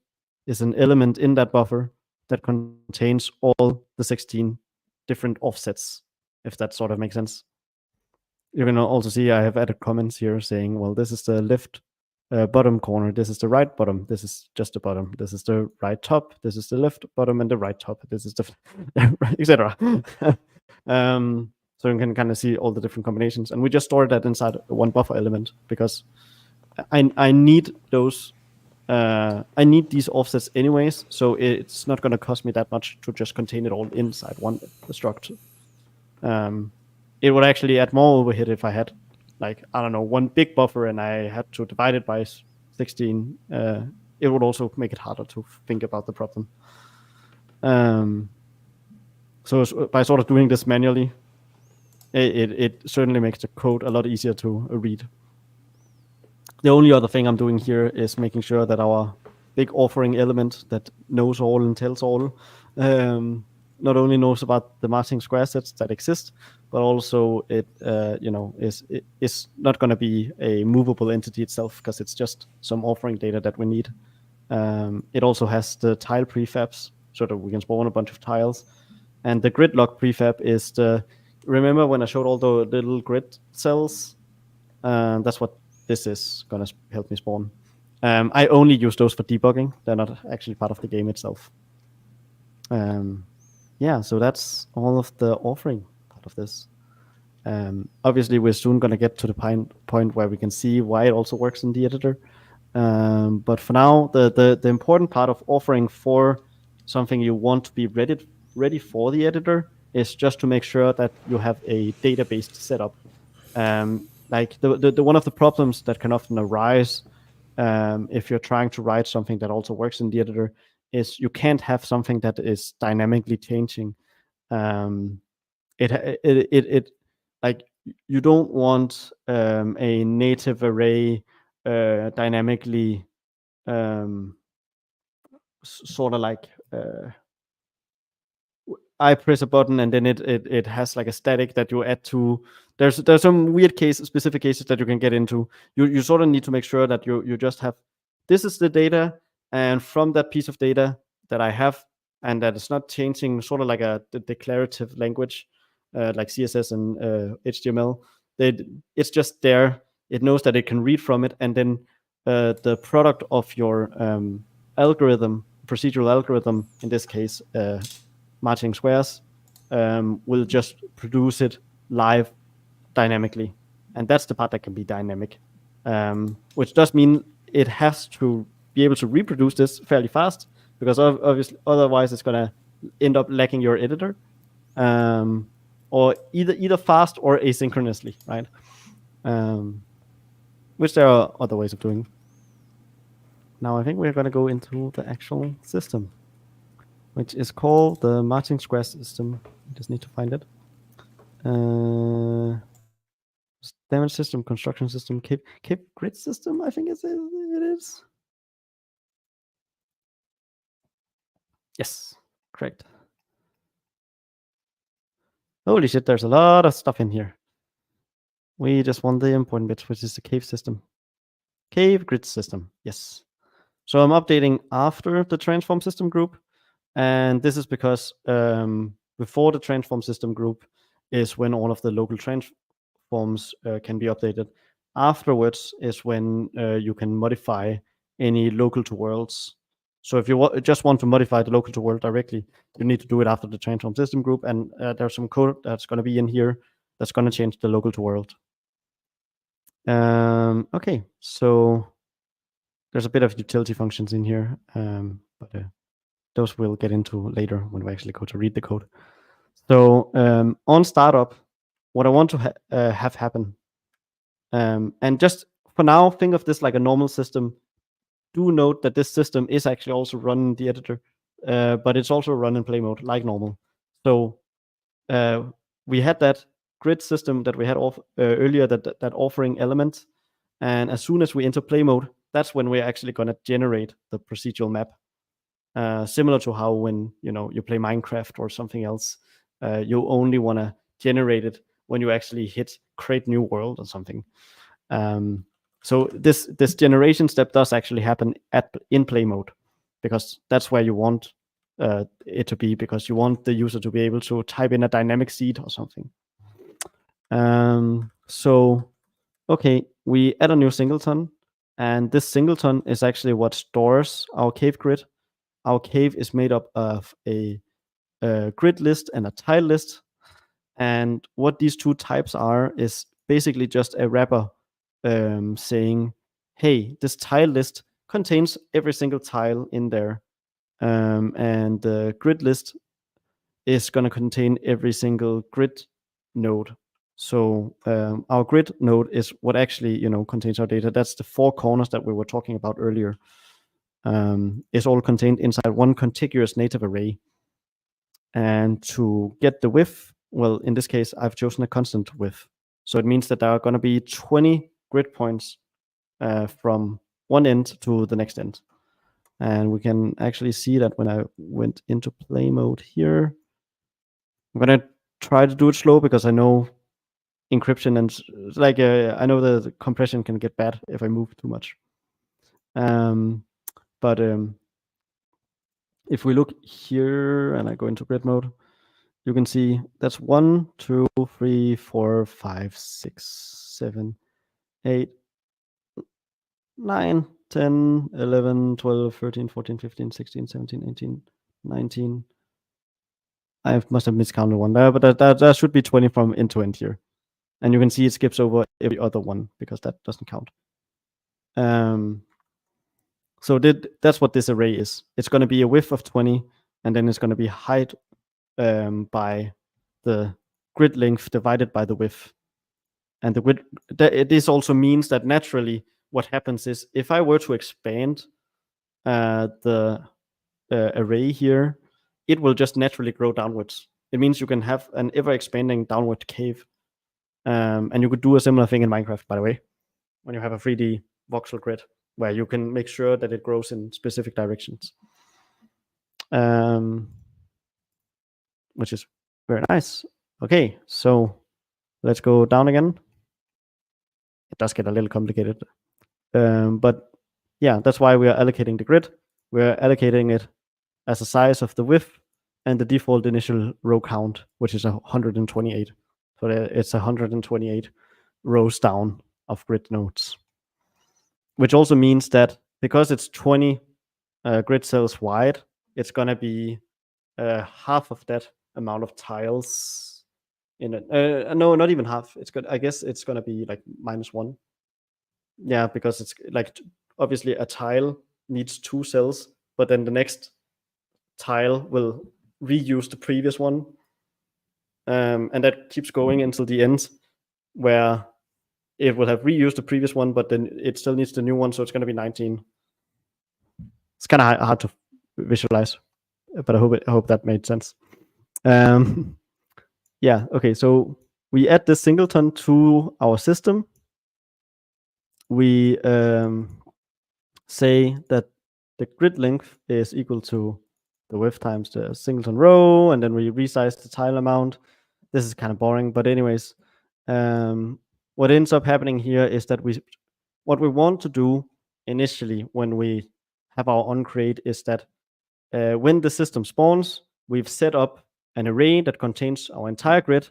[SPEAKER 2] is an element in that buffer that contains all the 16 different offsets, if that sort of makes sense. You can also see I have added comments here saying, well, this is the left bottom corner, this is the right bottom, this is just the bottom, this is the right top, this is the left bottom and the right top, this is the etc. So you can kind of see all the different combinations, and we just store that inside one buffer element because I need those. I need these offsets anyways, so it's not going to cost me that much to just contain it all inside one structure. It would actually add more overhead if I had, like, I don't know, one big buffer and I had to divide it by 16. It would also make it harder to think about the problem. So by sort of doing this manually, it certainly makes the code a lot easier to read. The only other thing I'm doing here is making sure that our big offering element that knows all and tells all not only knows about the matching square sets that exist, but also it is not going to be a movable entity itself because it's just some offering data that we need. It also has the tile prefabs so that we can spawn a bunch of tiles, and the gridlock prefab is remember when I showed all the little grid cells? That's what this is going to help me spawn. I only use those for debugging. They're not actually part of the game itself. So that's all of the offering part of this. Obviously, we're soon going to get to the point where we can see why it also works in the editor. But for now, the important part of offering for something you want to be ready for the editor is just to make sure that you have a database setup. Like the one of the problems that can often arise if you're trying to write something that also works in the editor is you can't have something that is dynamically changing. It like you don't want a native array dynamically sort of like I press a button and then it has like a static that you add to. There's some weird specific cases that you can get into. You sort of need to make sure that you just have, this is the data, and from that piece of data that I have, and that it's not changing, sort of like a declarative language like CSS and HTML. It's just there. It knows that it can read from it, and then the product of your algorithm, procedural algorithm, in this case, matching squares, will just produce it live dynamically. And that's the part that can be dynamic, which does mean it has to be able to reproduce this fairly fast, because obviously otherwise it's going to end up lacking your editor, or either fast or asynchronously, right? Which there are other ways of doing. Now I think we're going to go into the actual system, which is called the matching square system. I just need to find it. Damage system, construction system, Cape grid system, I think it is. Yes, correct. Holy shit, there's a lot of stuff in here. We just want the important bit, which is the cave system. Cave grid system, yes. So I'm updating after the transform system group. And this is because before the transform system group is when all of the local transforms can be updated. Afterwards is when you can modify any local to worlds. So if you just want to modify the local to world directly, you need to do it after the transform system group. And there's some code that's going to be in here that's going to change the local to world. Okay, so there's a bit of utility functions in here, but those we'll get into later when we actually go to read the code. So on startup, what I want to have happen, and just for now, think of this like a normal system. Do note that this system is actually also running the editor. but it's also run in play mode like normal. So we had that grid system that we had earlier, that offering element, and as soon as we enter play mode, that's when we're actually going to generate the procedural map. Similar to how when you play Minecraft or something else, you only want to generate it when you actually hit create new world or something. So this generation step does actually happen in play mode, because that's where you want it to be, because you want the user to be able to type in a dynamic seed or something. So okay, we add a new singleton, and this singleton is actually what stores our cave grid. Our cave is made up of a grid list and a tile list, and what these two types are is basically just a wrapper saying, hey, this tile list contains every single tile in there, and the grid list is going to contain every single grid node. So our grid node is what actually contains our data. That's the four corners that we were talking about earlier. Is all contained inside one contiguous native array. And to get the width, well, in this case, I've chosen a constant width. So it means that there are going to be 20 grid points from one end to the next end. And we can actually see that when I went into play mode here. I'm going to try to do it slow because I know encryption and I know the compression can get bad if I move too much. But if we look here and I go into grid mode, you can see that's 1, 2, 3, 4, 5, 6, 7, 8, 9, 10, 11, 12, 13, 14, 15, 16, 17, 18, 19. I must have miscounted one there, but that should be 20 from end to end here. And you can see it skips over every other one because that doesn't count. So that's what this array is. It's going to be a width of 20, and then it's going to be height by the grid length divided by the width. And the width, this also means that naturally what happens is if I were to expand the array here, it will just naturally grow downwards. It means you can have an ever expanding downward cave. And you could do a similar thing in Minecraft, by the way, when you have a 3D voxel grid, where you can make sure that it grows in specific directions. Which is very nice. Okay, so let's go down again. It does get a little complicated. But yeah, that's why we are allocating the grid. We're allocating it as a size of the width and the default initial row count, which is 128. So it's 128 rows down of grid nodes. Which also means that because it's 20 grid cells wide, it's going to be half of that amount of tiles in it. No, not even half. I guess it's going to be like -1. Yeah, because it's like obviously a tile needs 2 cells, but then the next tile will reuse the previous one. And that keeps going until the end, where it will have reused the previous one, but then it still needs the new one, so it's going to be 19. It's kind of hard to visualize, but I hope that made sense. Yeah, okay, so we add this singleton to our system. We say that the grid length is equal to the width times the singleton row, and then we resize the tile amount. This is kind of boring, but anyways, what ends up happening here is that what we want to do initially when we have our onCreate is that when the system spawns, we've set up an array that contains our entire grid,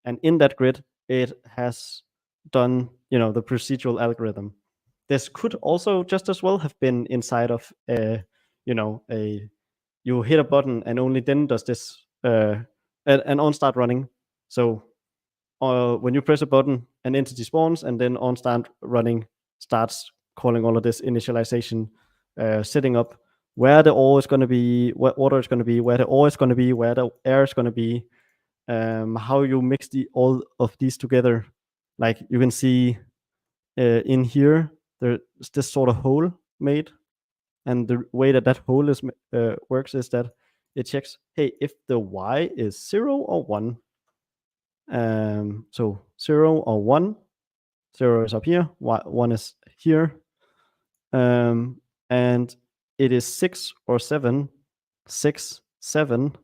[SPEAKER 2] and in that grid, it has done the procedural algorithm. This could also just as well have been inside of you hit a button and only then does this an on start running. So when you press a button, an entity spawns, and then on start running starts calling all of this initialization, setting up where the ore is going to be, what water is going to be, where the ore is going to be, where the air is going to be, how you mix all of these together. Like you can see in here, there's this sort of hole made, And the way that hole is works is that it checks, hey, if the y is 0 or 1. So 0 or 1, 0 is up here, 1 is here. And it is 6 or 7, 6, 7,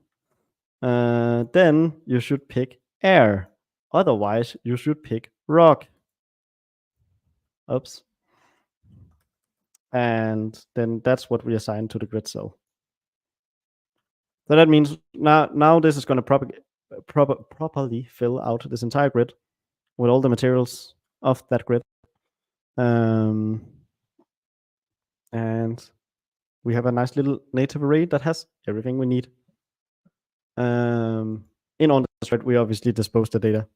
[SPEAKER 2] then you should pick air. Otherwise, you should pick rock. Oops. And then that's what we assign to the grid cell. So that means now this is going to properly fill out this entire grid with all the materials of that grid. And we have a nice little native array that has everything we need. In on the thread, we obviously dispose the data.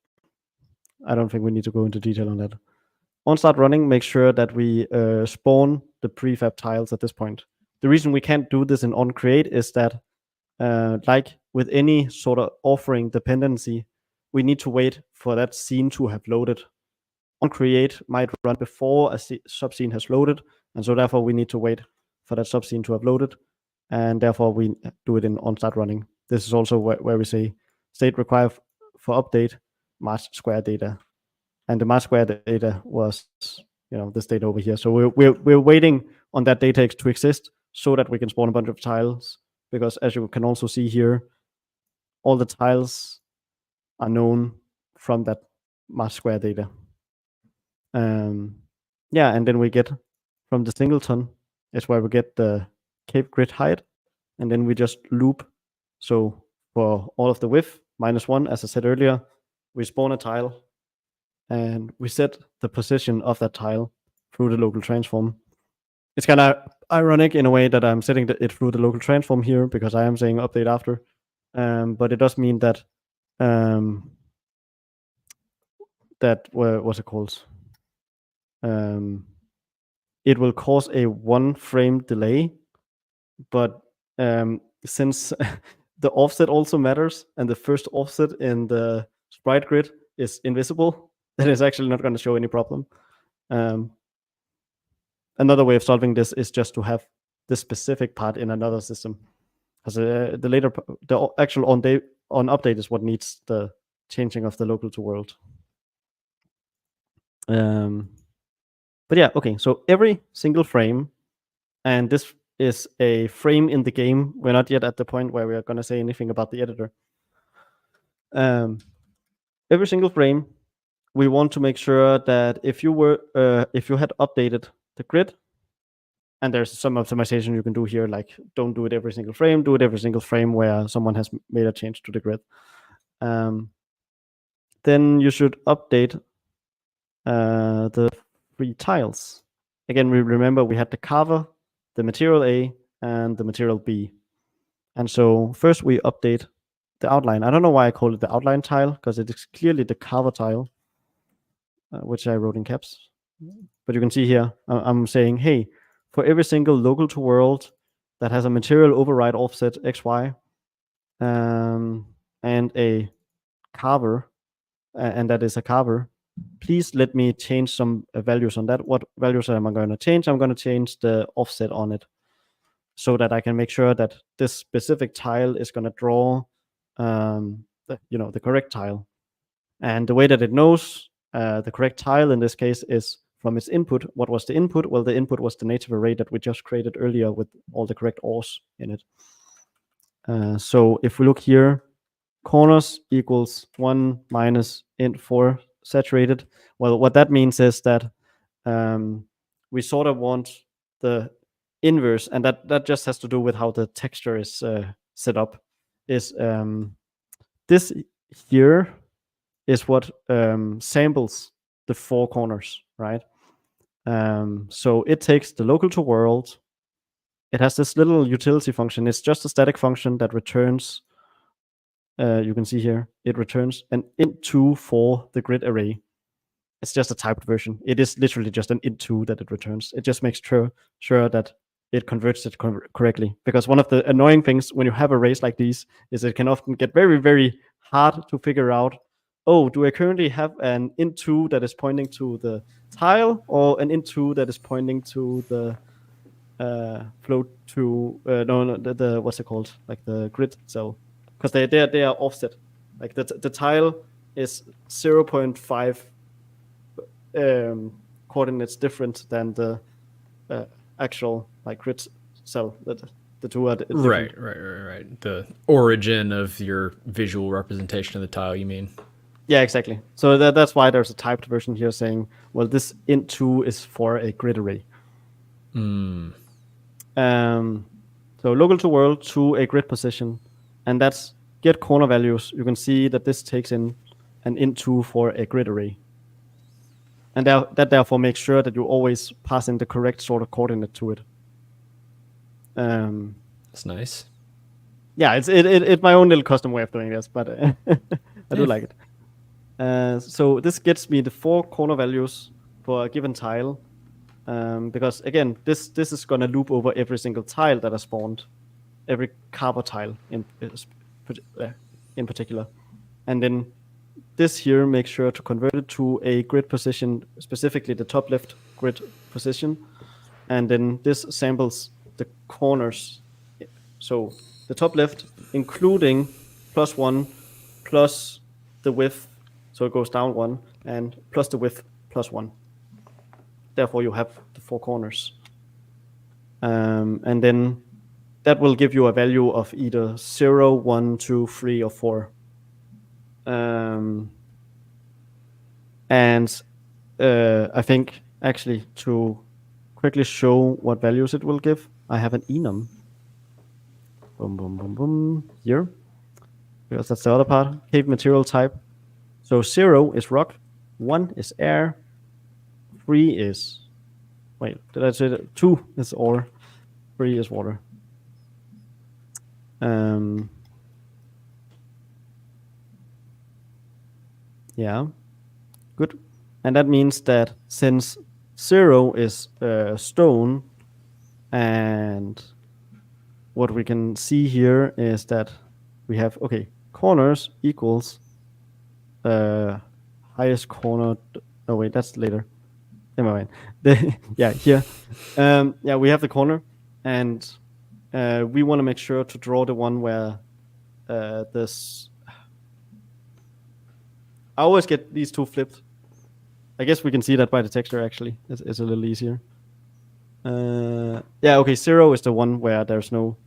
[SPEAKER 2] I don't think we need to go into detail on that. On start running, make sure that we spawn the prefab tiles at this point. The reason we can't do this in onCreate is that, like with any sort of offering dependency, we need to wait for that scene to have loaded. onCreate might run before a subscene has loaded, and so therefore we need to wait for that subscene to have loaded, and therefore we do it in on start running. This is also where we say state required for update March square data, and the March square data was this data over here. So we're waiting on that data to exist so that we can spawn a bunch of tiles, because as you can also see here, all the tiles are known from that March square data. Yeah, and then we get from the singleton is where we get the cape grid height, and then we just loop. So for all of the width -1, as I said earlier, we spawn a tile and we set the position of that tile through the local transform. It's kind of ironic in a way that I'm setting it through the local transform here, because I am saying update after, but it does mean that what's it called? It will cause a 1 frame delay, but since the offset also matters, and the first offset in the sprite grid is invisible, that is actually not going to show any problem. Another way of solving this is just to have this specific part in another system, because the actual on update is what needs the changing of the local to world. But yeah, okay, so every single frame, and this is a frame in the game. We're not yet at the point where we are going to say anything about the editor. Every single frame, we want to make sure that if you had updated the grid, and there's some optimization you can do here, like don't do it every single frame, do it every single frame where someone has made a change to the grid. Then you should update the 3 tiles. Again, we remember we had the carver, the material A, and the material B. And so first we update the outline. I don't know why I call it the outline tile, because it is clearly the carver tile, which I wrote in caps. But you can see here, I'm saying, hey, for every single local to world that has a material override offset XY, and a carver, and that is a carver, please let me change some values on that. What values am I going to change? I'm going to change the offset on it, so that I can make sure that this specific tile is going to draw the correct tile. And the way that it knows the correct tile in this case is from its input. What was the input? Well, the input was the native array that we just created earlier with all the correct ors in it. So if we look here, corners equals 1 minus int4 saturated. Well, what that means is that we sort of want the inverse, and that just has to do with how the texture is set up. Is this here is what samples the 4 corners, right? So it takes the local to world. It has this little utility function. It's just a static function that returns. You can see here, it returns an int2 for the grid array. It's just a typed version. It is literally just an int2 that it returns. It just makes sure that it converts it correctly. Because one of the annoying things when you have arrays like these is it can often get very, very hard to figure out, oh, do I currently have an int2 that is pointing to the tile, or an int2 that is pointing to the float to the what's it called, like the grid cell, because they are offset. Like the tile is 0.5 coordinates different than the actual like grid cell. That the two are different.
[SPEAKER 1] Right. The origin of your visual representation of the tile, you mean?
[SPEAKER 2] Yeah, exactly. So that's why there's a typed version here saying, well, this int2 is for a grid array. So local to world to a grid position, and that's get corner values. You can see that this takes in an int2 for a grid array. And that therefore makes sure that you always pass in the correct sort of coordinate to it.
[SPEAKER 1] That's nice.
[SPEAKER 2] Yeah, it's my own little custom way of doing this, but I do like it. So this gets me the 4 corner values for a given tile, because again, this is gonna loop over every single tile that is spawned, every carpet tile in particular, and then this here makes sure to convert it to a grid position, specifically the top left grid position, and then this samples the corners. So the top left, including +1 plus the width, so it goes down 1, and plus the width +1. Therefore, you have the 4 corners. And then that will give you a value of either 0, 1, 2, 3, or 4. And I think actually to quickly show what values it will give, I have an enum. Boom, here. Because that's the other part. Cave material type. So 0 is rock, 1 is air, 3 is, wait, did I say that? 2 is ore, 3 is water. Yeah, good. And that means that since 0 is stone, and what we can see here is that we have, okay, corners equals highest corner. Oh wait, that's later. Never mind. Yeah, here. Yeah, we have the corner, and we want to make sure to draw the one where this. I always get these two flipped. I guess we can see that by the texture. Actually, it's a little easier. Yeah, okay. 0 is the one where there's no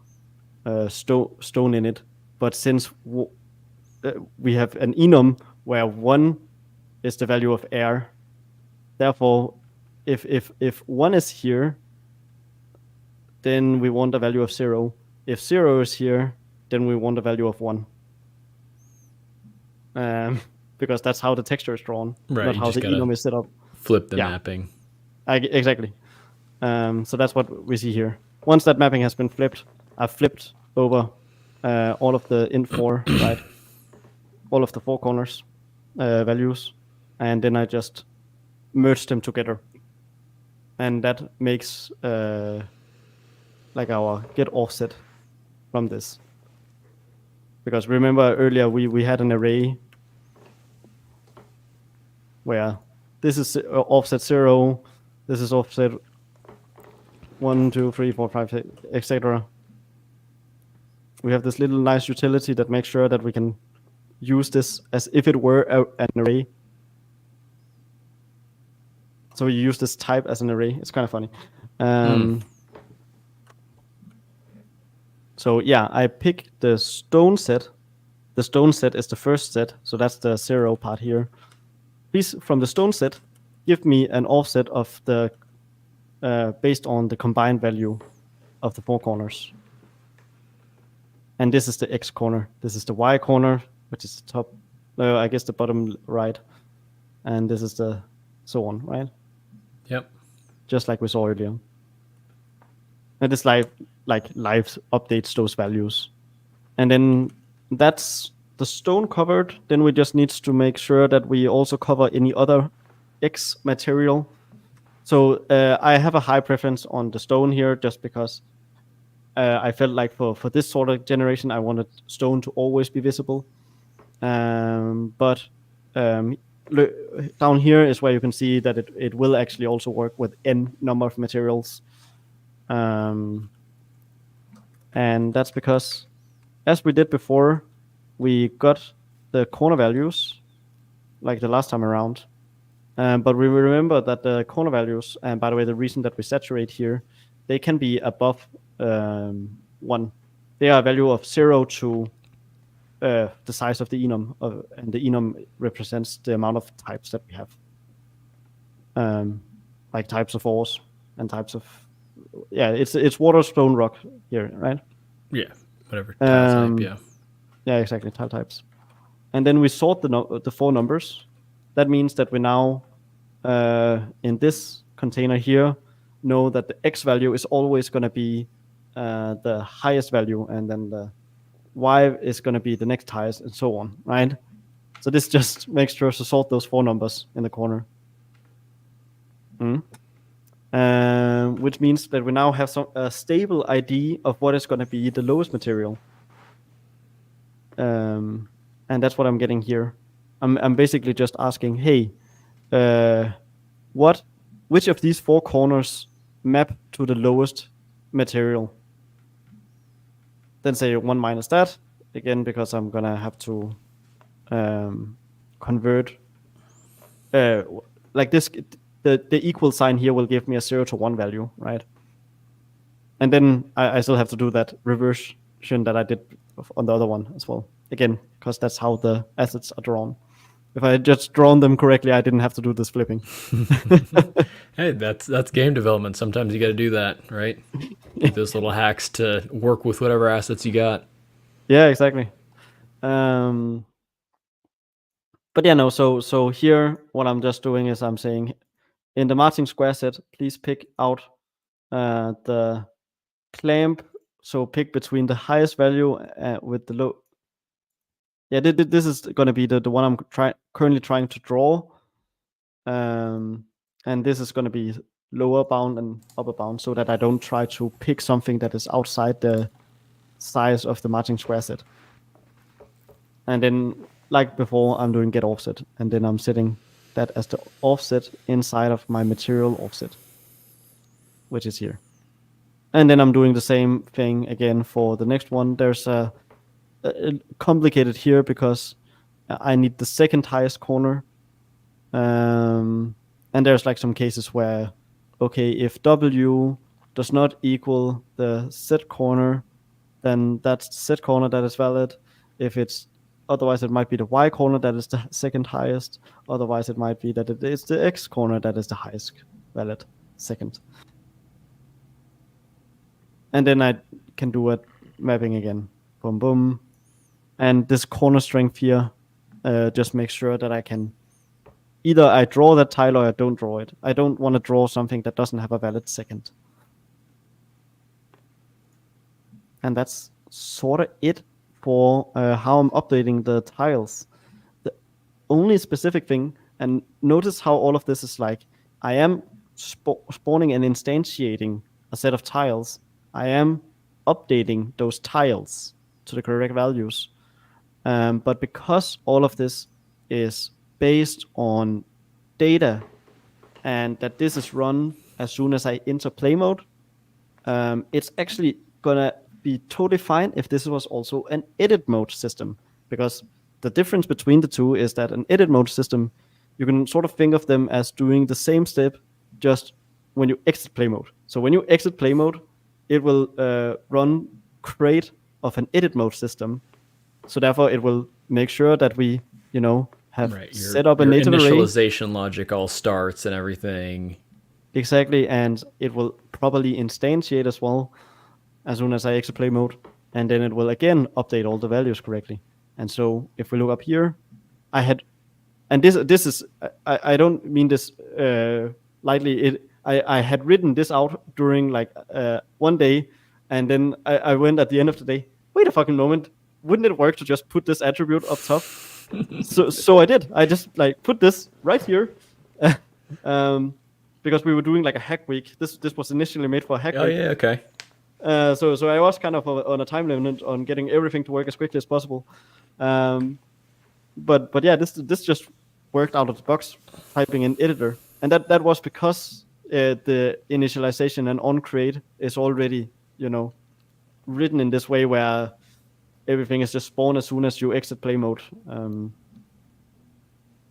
[SPEAKER 2] stone in it, but since we have an enum where 1 is the value of air, therefore, if 1 is here, then we want a value of 0. If 0 is here, then we want a value of 1. Because that's how the texture is drawn,
[SPEAKER 1] right,
[SPEAKER 2] not how the enum is set up.
[SPEAKER 1] Flip the mapping.
[SPEAKER 2] Exactly. So that's what we see here. Once that mapping has been flipped, I've flipped over all of the int4, right? All of the 4 corners values, and then I just merge them together. And that makes like our get offset from this. Because remember earlier we had an array where this is offset 0, this is offset 1, 2, 3, 4, 5, etc. We have this little nice utility that makes sure that we can use this as if it were an array. So you use this type as an array. It's kind of funny. So yeah, I pick the stone set. The stone set is the first set, so that's the 0 part here. Please, from the stone set, give me an offset of the based on the combined value of the 4 corners. And this is the X corner. This is the Y corner, which is the top, I guess the bottom right. And this is the so on, right?
[SPEAKER 1] Yep.
[SPEAKER 2] Just like we saw earlier. And this live updates those values. And then that's the stone covered. Then we just need to make sure that we also cover any other X material. So I have a high preference on the stone here just because I felt like for this sort of generation, I wanted stone to always be visible. But down here is where you can see that it will actually also work with n number of materials. And that's because, as we did before, we got the corner values like the last time around. But we remember that the corner values, and by the way, the reason that we saturate here, they can be above 1. They are a value of 0 to the size of the enum, and the enum represents the amount of types that we have. Like types of ores and types of, it's water, stone, rock here, right?
[SPEAKER 1] Yeah, whatever tile type, yeah.
[SPEAKER 2] Yeah, exactly, tile types. And then we sort the 4 numbers. That means that we now, in this container here, know that the x value is always going to be the highest value, and then the y is going to be the next highest, and so on, right? So this just makes sure to sort those 4 numbers in the corner. Which means that we now have a stable ID of what is going to be the lowest material. And that's what I'm getting here. I'm basically just asking, hey, which of these 4 corners map to the lowest material? Then say 1 minus that, again, because I'm gonna have to convert like this. The equal sign here will give me a 0 to 1 value, right? And then I still have to do that reversion that I did on the other one as well. Again, because that's how the assets are drawn. If I had just drawn them correctly, I didn't have to do this flipping.
[SPEAKER 1] Hey, that's game development. Sometimes you got to do that, right? Those little hacks to work with whatever assets you got.
[SPEAKER 2] Yeah, exactly. But yeah, no. So here, what I'm just doing is I'm saying, in the marching square set, please pick out the clamp. So pick between the highest value with the low. Yeah, this is going to be the one I'm currently trying to draw. And this is going to be lower bound and upper bound, so that I don't try to pick something that is outside the size of the marching square set. And then, like before, I'm doing get offset, and then I'm setting that as the offset inside of my material offset, which is here. And then I'm doing the same thing again for the next one. There's a complicated here because I need the second highest corner. And there's like some cases where, okay, if W does not equal the set corner, then that's the set corner that is valid. If it's otherwise, it might be the Y corner that is the second highest. Otherwise, it might be that it is the X corner that is the highest valid second. And then I can do a mapping again. Boom, boom. And this corner strength here just makes sure that I can either I draw that tile or I don't draw it. I don't want to draw something that doesn't have a valid second. And that's sort of it for how I'm updating the tiles. The only specific thing, and notice how all of this is like, I am spawning and instantiating a set of tiles. I am updating those tiles to the correct values. But because all of this is based on data and that this is run as soon as I enter play mode, it's actually gonna be totally fine if this was also an edit mode system, because the difference between the two is that an edit mode system, you can sort of think of them as doing the same step just when you exit play mode. So when you exit play mode, it will run crate of an edit mode system. So therefore, it will make sure that we, have set up a native
[SPEAKER 1] initialization
[SPEAKER 2] array.
[SPEAKER 1] Logic all starts and everything.
[SPEAKER 2] Exactly, and it will probably instantiate as well as soon as I exit play mode, and then it will again update all the values correctly. And so if we look up here, I had, and this is, I don't mean this lightly. I had written this out during like one day, and then I went at the end of the day, wait a fucking moment, wouldn't it work to just put this attribute up top? so I did. I just like put this right here, because we were doing like a hack week. This was initially made for a hack week.
[SPEAKER 1] Oh yeah, okay.
[SPEAKER 2] So I was kind of on a time limit on getting everything to work as quickly as possible. But yeah, this just worked out of the box, typing in editor, and that was because the initialization and on create is already, written in this way where everything is just spawned as soon as you exit play mode. And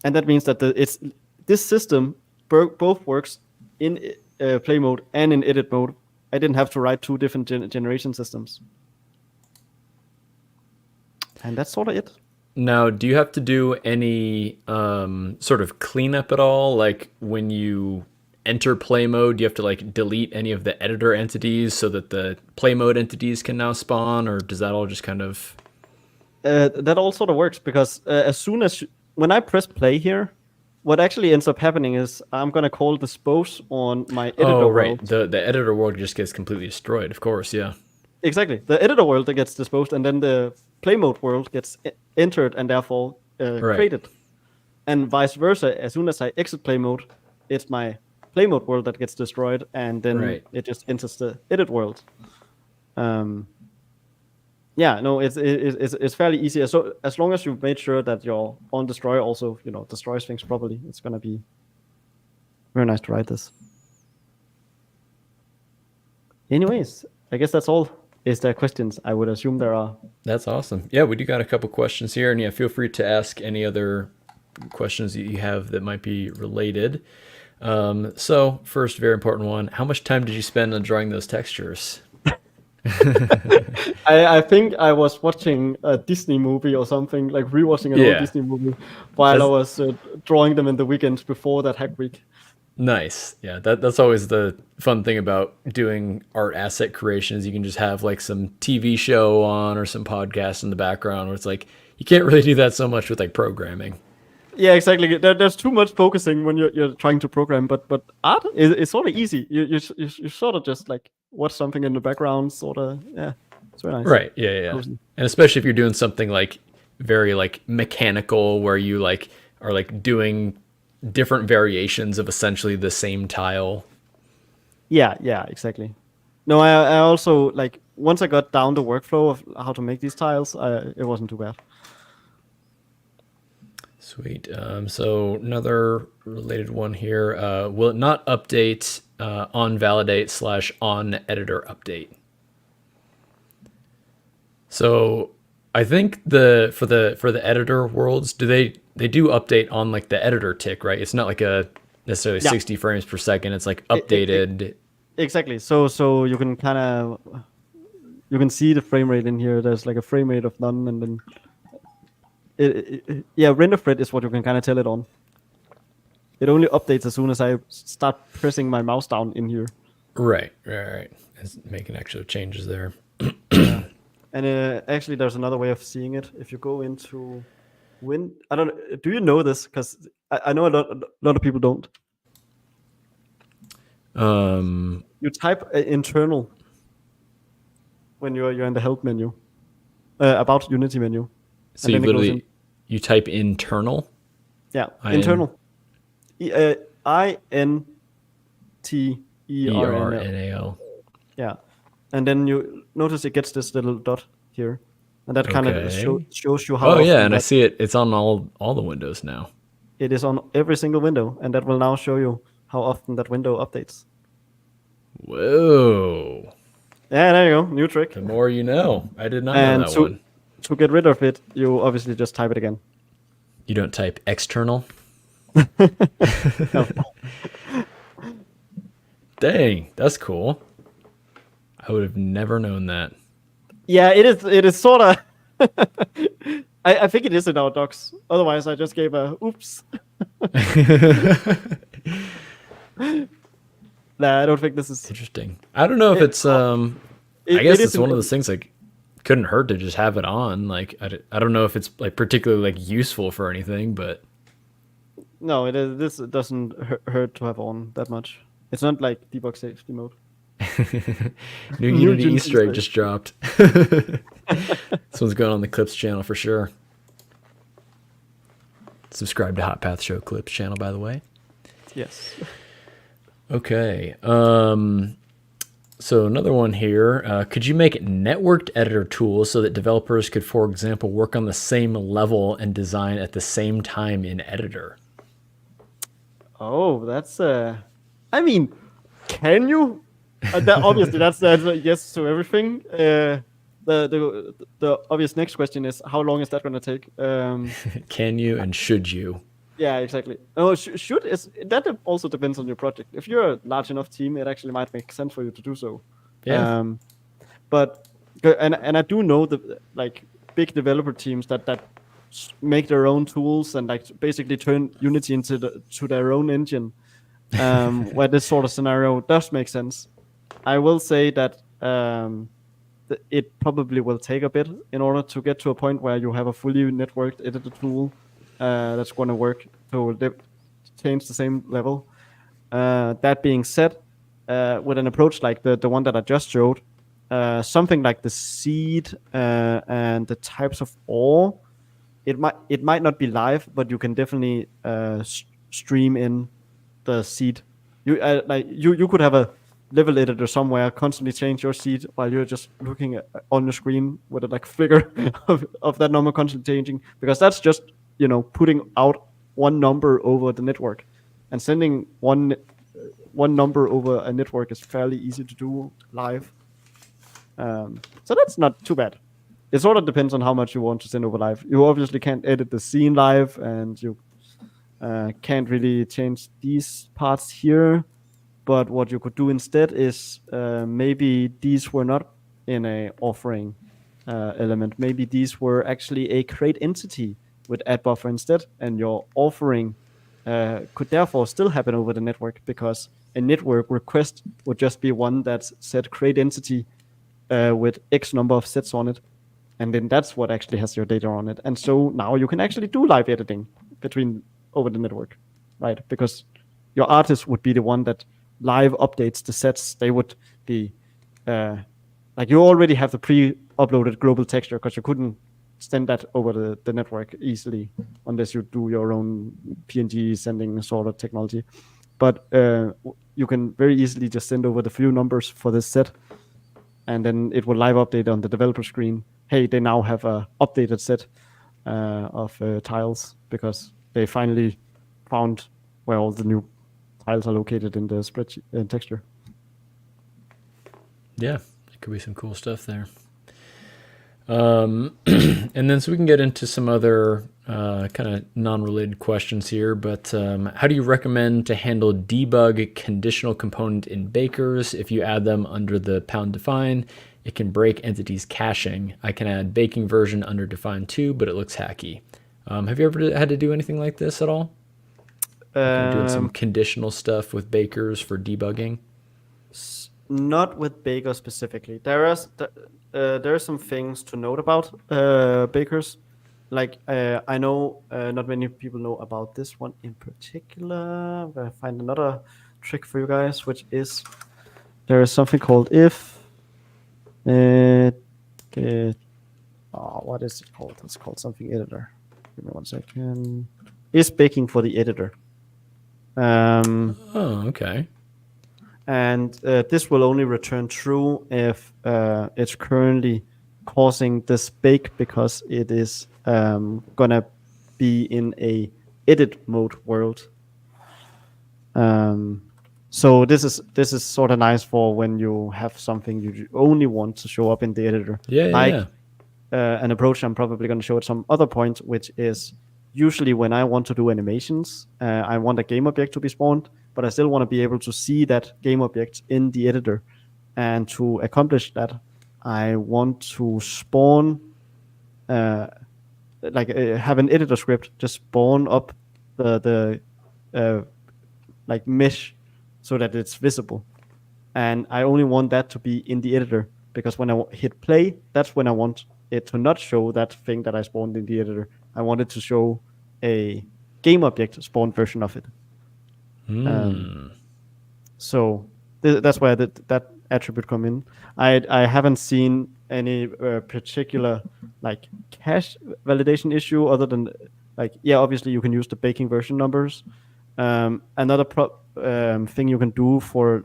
[SPEAKER 2] that means that this system both works in play mode and in edit mode. I didn't have to write two different generation systems. And that's sort of it.
[SPEAKER 1] Now, do you have to do any sort of cleanup at all? Like when you enter play mode, do you have to like delete any of the editor entities so that the play mode entities can now spawn, or does that all just kind of...
[SPEAKER 2] that all sort of works because as soon as when I press play here, what actually ends up happening is I'm going to call dispose on my editor world.
[SPEAKER 1] The editor world just gets completely destroyed, of course, yeah.
[SPEAKER 2] Exactly. The editor world that gets disposed, and then the play mode world gets entered and therefore created. And vice versa, as soon as I exit play mode, it's my play mode world that gets destroyed, and then it just enters the edit world. Yeah, no, it's fairly easy. So as long as you've made sure that your on destroy also, destroys things properly, it's gonna be very nice to write this. Anyways, I guess that's all. Is there questions? I would assume there are.
[SPEAKER 1] That's awesome. Yeah, we do got a couple questions here, and yeah, feel free to ask any other questions that you have that might be related. So first, very important one: how much time did you spend on drawing those textures?
[SPEAKER 2] I think I was watching a Disney movie or something, like rewatching an old Disney movie while I was drawing them in the weekends before that hack week.
[SPEAKER 1] Nice. Yeah, that's always the fun thing about doing art asset creations. You can just have like some TV show on or some podcast in the background where it's like, you can't really do that so much with like programming.
[SPEAKER 2] Yeah, exactly. There's too much focusing when you're trying to program, but art is sort of easy. You sort of just like watch something in the background, sort of. Yeah, it's very nice.
[SPEAKER 1] Right. Yeah. Cozy. And especially if you're doing something like very like mechanical, where you like are like doing different variations of essentially the same tile.
[SPEAKER 2] Yeah, exactly. No, I also like once I got down the workflow of how to make these tiles, it wasn't too bad.
[SPEAKER 1] Sweet. So another related one here. Will it not update on validate / on editor update? So I think for the editor worlds, they do update on like the editor tick, right? It's not like a necessarily 60 frames per second. It's like updated. Exactly.
[SPEAKER 2] So you can you can see the frame rate in here. There's like a frame rate of none, and then render thread is what you can kind of tell it on. It only updates as soon as I start pressing my mouse down in here.
[SPEAKER 1] Right. It's making actual changes there.
[SPEAKER 2] And actually, there's another way of seeing it. If you go into I don't know. Do you know this? Because I know a lot of people don't. You type internal when you're in the help menu, about Unity menu.
[SPEAKER 1] So you type internal?
[SPEAKER 2] Yeah, internal. INTERNAL. Yeah. And then you notice it gets this little dot here. And that kind of shows you how.
[SPEAKER 1] Oh, yeah, and I see it. It's on all the windows now.
[SPEAKER 2] It is on every single window, and that will now show you how often that window updates.
[SPEAKER 1] Whoa.
[SPEAKER 2] Yeah, there you go. New trick.
[SPEAKER 1] The more you know. I did not know that one.
[SPEAKER 2] To get rid of it, you obviously just type it again.
[SPEAKER 1] You don't type external?
[SPEAKER 2] No.
[SPEAKER 1] Dang, that's cool. I would have never known that.
[SPEAKER 2] Yeah, it is sort of... I think it is in our docs. Otherwise, I just gave a oops. Nah, I don't think this is...
[SPEAKER 1] Interesting. I don't know if it's... I guess it's one of those things like... Couldn't hurt to just have it on. Like I don't know if it's like particularly like useful for anything, but
[SPEAKER 2] no, this doesn't hurt to have on that much. It's not like debug safety mode.
[SPEAKER 1] New Unity Easter egg just dropped. This one's going on the Clips channel for sure. Subscribe to Hot Path Show Clips channel, by the way.
[SPEAKER 2] Yes.
[SPEAKER 1] Okay. So another one here, could you make networked editor tools so that developers could, for example, work on the same level and design at the same time in editor?
[SPEAKER 2] Oh, that's I mean, can you? Obviously, that's the answer, yes to everything. The obvious next question is, how long is that going to take?
[SPEAKER 1] Can you and should you?
[SPEAKER 2] Yeah, exactly. Oh, should is that also depends on your project. If you're a large enough team, it actually might make sense for you to do so.
[SPEAKER 1] Yeah.
[SPEAKER 2] But and I do know the like big developer teams that make their own tools and like basically turn Unity to their own engine. Where this sort of scenario does make sense. I will say that it probably will take a bit in order to get to a point where you have a fully networked editor tool that's going to work to change the same level. That being said, with an approach like the one that I just showed, something like the seed and the types of ore, it might not be live, but you can definitely stream in the seed. You could have a level editor somewhere, constantly change your seed while you're just looking on your screen with a like figure of that number constantly changing, because that's just putting out one number over the network, and sending one number over a network is fairly easy to do live. So that's not too bad. It sort of depends on how much you want to send over live. You obviously can't edit the scene live, and you can't really change these parts here. But what you could do instead is maybe these were not in a offering element. Maybe these were actually a create entity with add buffer instead, and your offering could therefore still happen over the network, because a network request would just be one that's said create entity with X number of sets on it, and then that's what actually has your data on it. And so now you can actually do live editing over the network, right? Because your artist would be the one that live updates the sets. They would be like, you already have the pre-uploaded global texture, because you couldn't send that over the network easily unless you do your own PNG sending sort of technology. But you can very easily just send over the few numbers for this set, and then it will live update on the developer screen. Hey, they now have a updated set of tiles, because they finally found where all the new tiles are located in the spreadsheet texture.
[SPEAKER 1] Yeah, it could be some cool stuff there. And then so we can get into some other kind of non-related questions here, but how do you recommend to handle debug conditional component in bakers? If you add them under the #define, it can break entities caching. I can add baking version under define too, but it looks hacky. Have you ever had to do anything like this at all? Doing some conditional stuff with bakers for debugging?
[SPEAKER 2] Not with Baker specifically. There are some things to note about bakers. Like I know not many people know about this one in particular. I'm gonna find another trick for you guys, which is there is something called if. What is it called? It's called something editor. Give me 1 second. Is baking for the editor.
[SPEAKER 1] Okay.
[SPEAKER 2] And this will only return true if it's currently causing this bake, because it is gonna be in a edit mode world. So this is sort of nice for when you have something you only want to show up in the editor.
[SPEAKER 1] Yeah.
[SPEAKER 2] An approach I'm probably going to show at some other point, which is usually when I want to do animations, I want a game object to be spawned, but I still want to be able to see that game object in the editor. And to accomplish that, I want to spawn, have an editor script just spawn up the like mesh so that it's visible. And I only want that to be in the editor, because when I hit play, that's when I want it to not show that thing that I spawned in the editor. I want it to show a game object spawned version of it. So that's where that attribute come in. I haven't seen any particular like cache validation issue, other than obviously you can use the baking version numbers. Another thing you can do for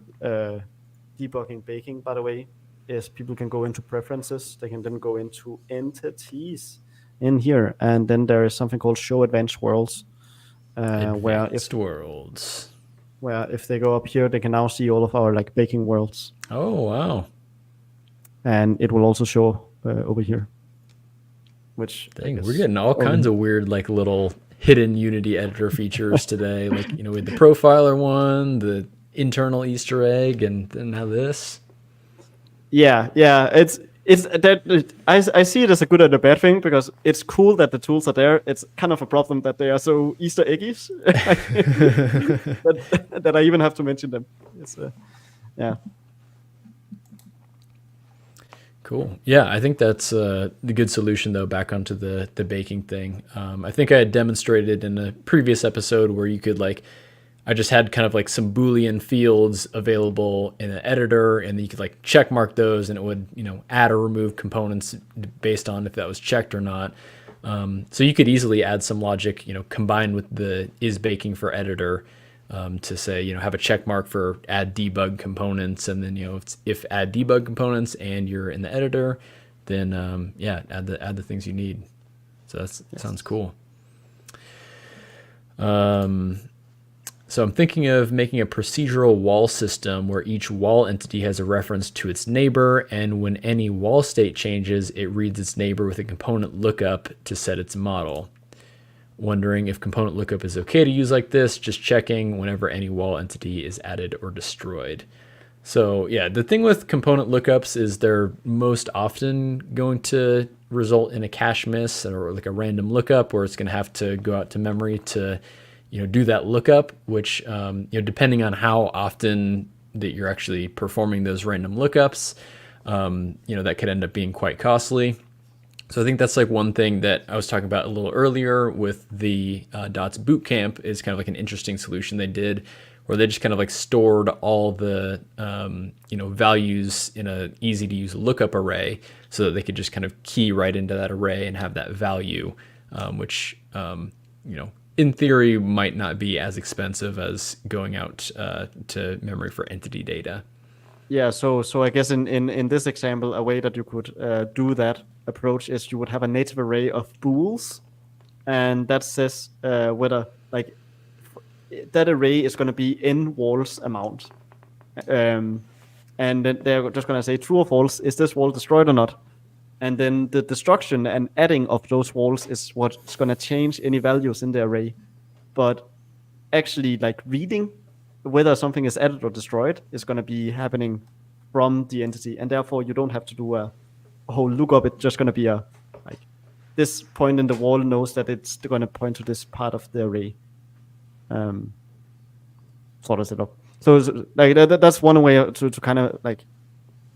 [SPEAKER 2] debugging baking, by the way, is people can go into preferences. They can then go into entities in here, and then there is something called show advanced worlds.
[SPEAKER 1] Advanced worlds.
[SPEAKER 2] where if they go up here, they can now see all of our like baking worlds.
[SPEAKER 1] Oh, wow.
[SPEAKER 2] And it will also show over here. Which
[SPEAKER 1] dang, we're getting all kinds of weird like little hidden Unity editor features today. Like, you know, with the profiler one, the internal Easter egg, and then now this.
[SPEAKER 2] Yeah, it's that I see it as a good and a bad thing, because it's cool that the tools are there. It's kind of a problem that they are so Easter eggies that I even have to mention them. It's yeah.
[SPEAKER 1] Cool. Yeah, I think that's the good solution, though, back onto the baking thing. I think I had demonstrated in a previous episode where you could like, I just had kind of like some Boolean fields available in an editor, and then you could like check mark those, and it would, you know, add or remove components based on if that was checked or not. So you could easily add some logic, you know, combined with the is baking for editor, to say, you know, have a check mark for add debug components, and then, you know, if add debug components and you're in the editor, then yeah, add the things you need. So that sounds cool. So I'm thinking of making a procedural wall system where each wall entity has a reference to its neighbor, and when any wall state changes, it reads its neighbor with a component lookup to set its model. Wondering if component lookup is okay to use like this, just checking whenever any wall entity is added or destroyed. So yeah, the thing with component lookups is they're most often going to result in a cache miss or like a random lookup where it's going to have to go out to memory to, you know, do that lookup, which, you know, depending on how often that you're actually performing those random lookups, you know, that could end up being quite costly. So I think that's like one thing that I was talking about a little earlier with the Dots Bootcamp is kind of like an interesting solution they did, where they just kind of like stored all the you know, values in a easy to use lookup array, so that they could just kind of key right into that array and have that value, which you know, in theory might not be as expensive as going out to memory for entity data.
[SPEAKER 2] Yeah, so I guess in this example, a way that you could do that approach is you would have a native array of bools, and that says whether like that array is going to be in walls amount, and then they're just going to say true or false, is this wall destroyed or not, and then the destruction and adding of those walls is what's going to change any values in the array. But actually, like reading whether something is added or destroyed is going to be happening from the entity, and therefore you don't have to do a whole lookup. It's just going to be a like this point in the wall knows that it's going to point to this part of the array. Sort of set up. So like that's one way to kind of like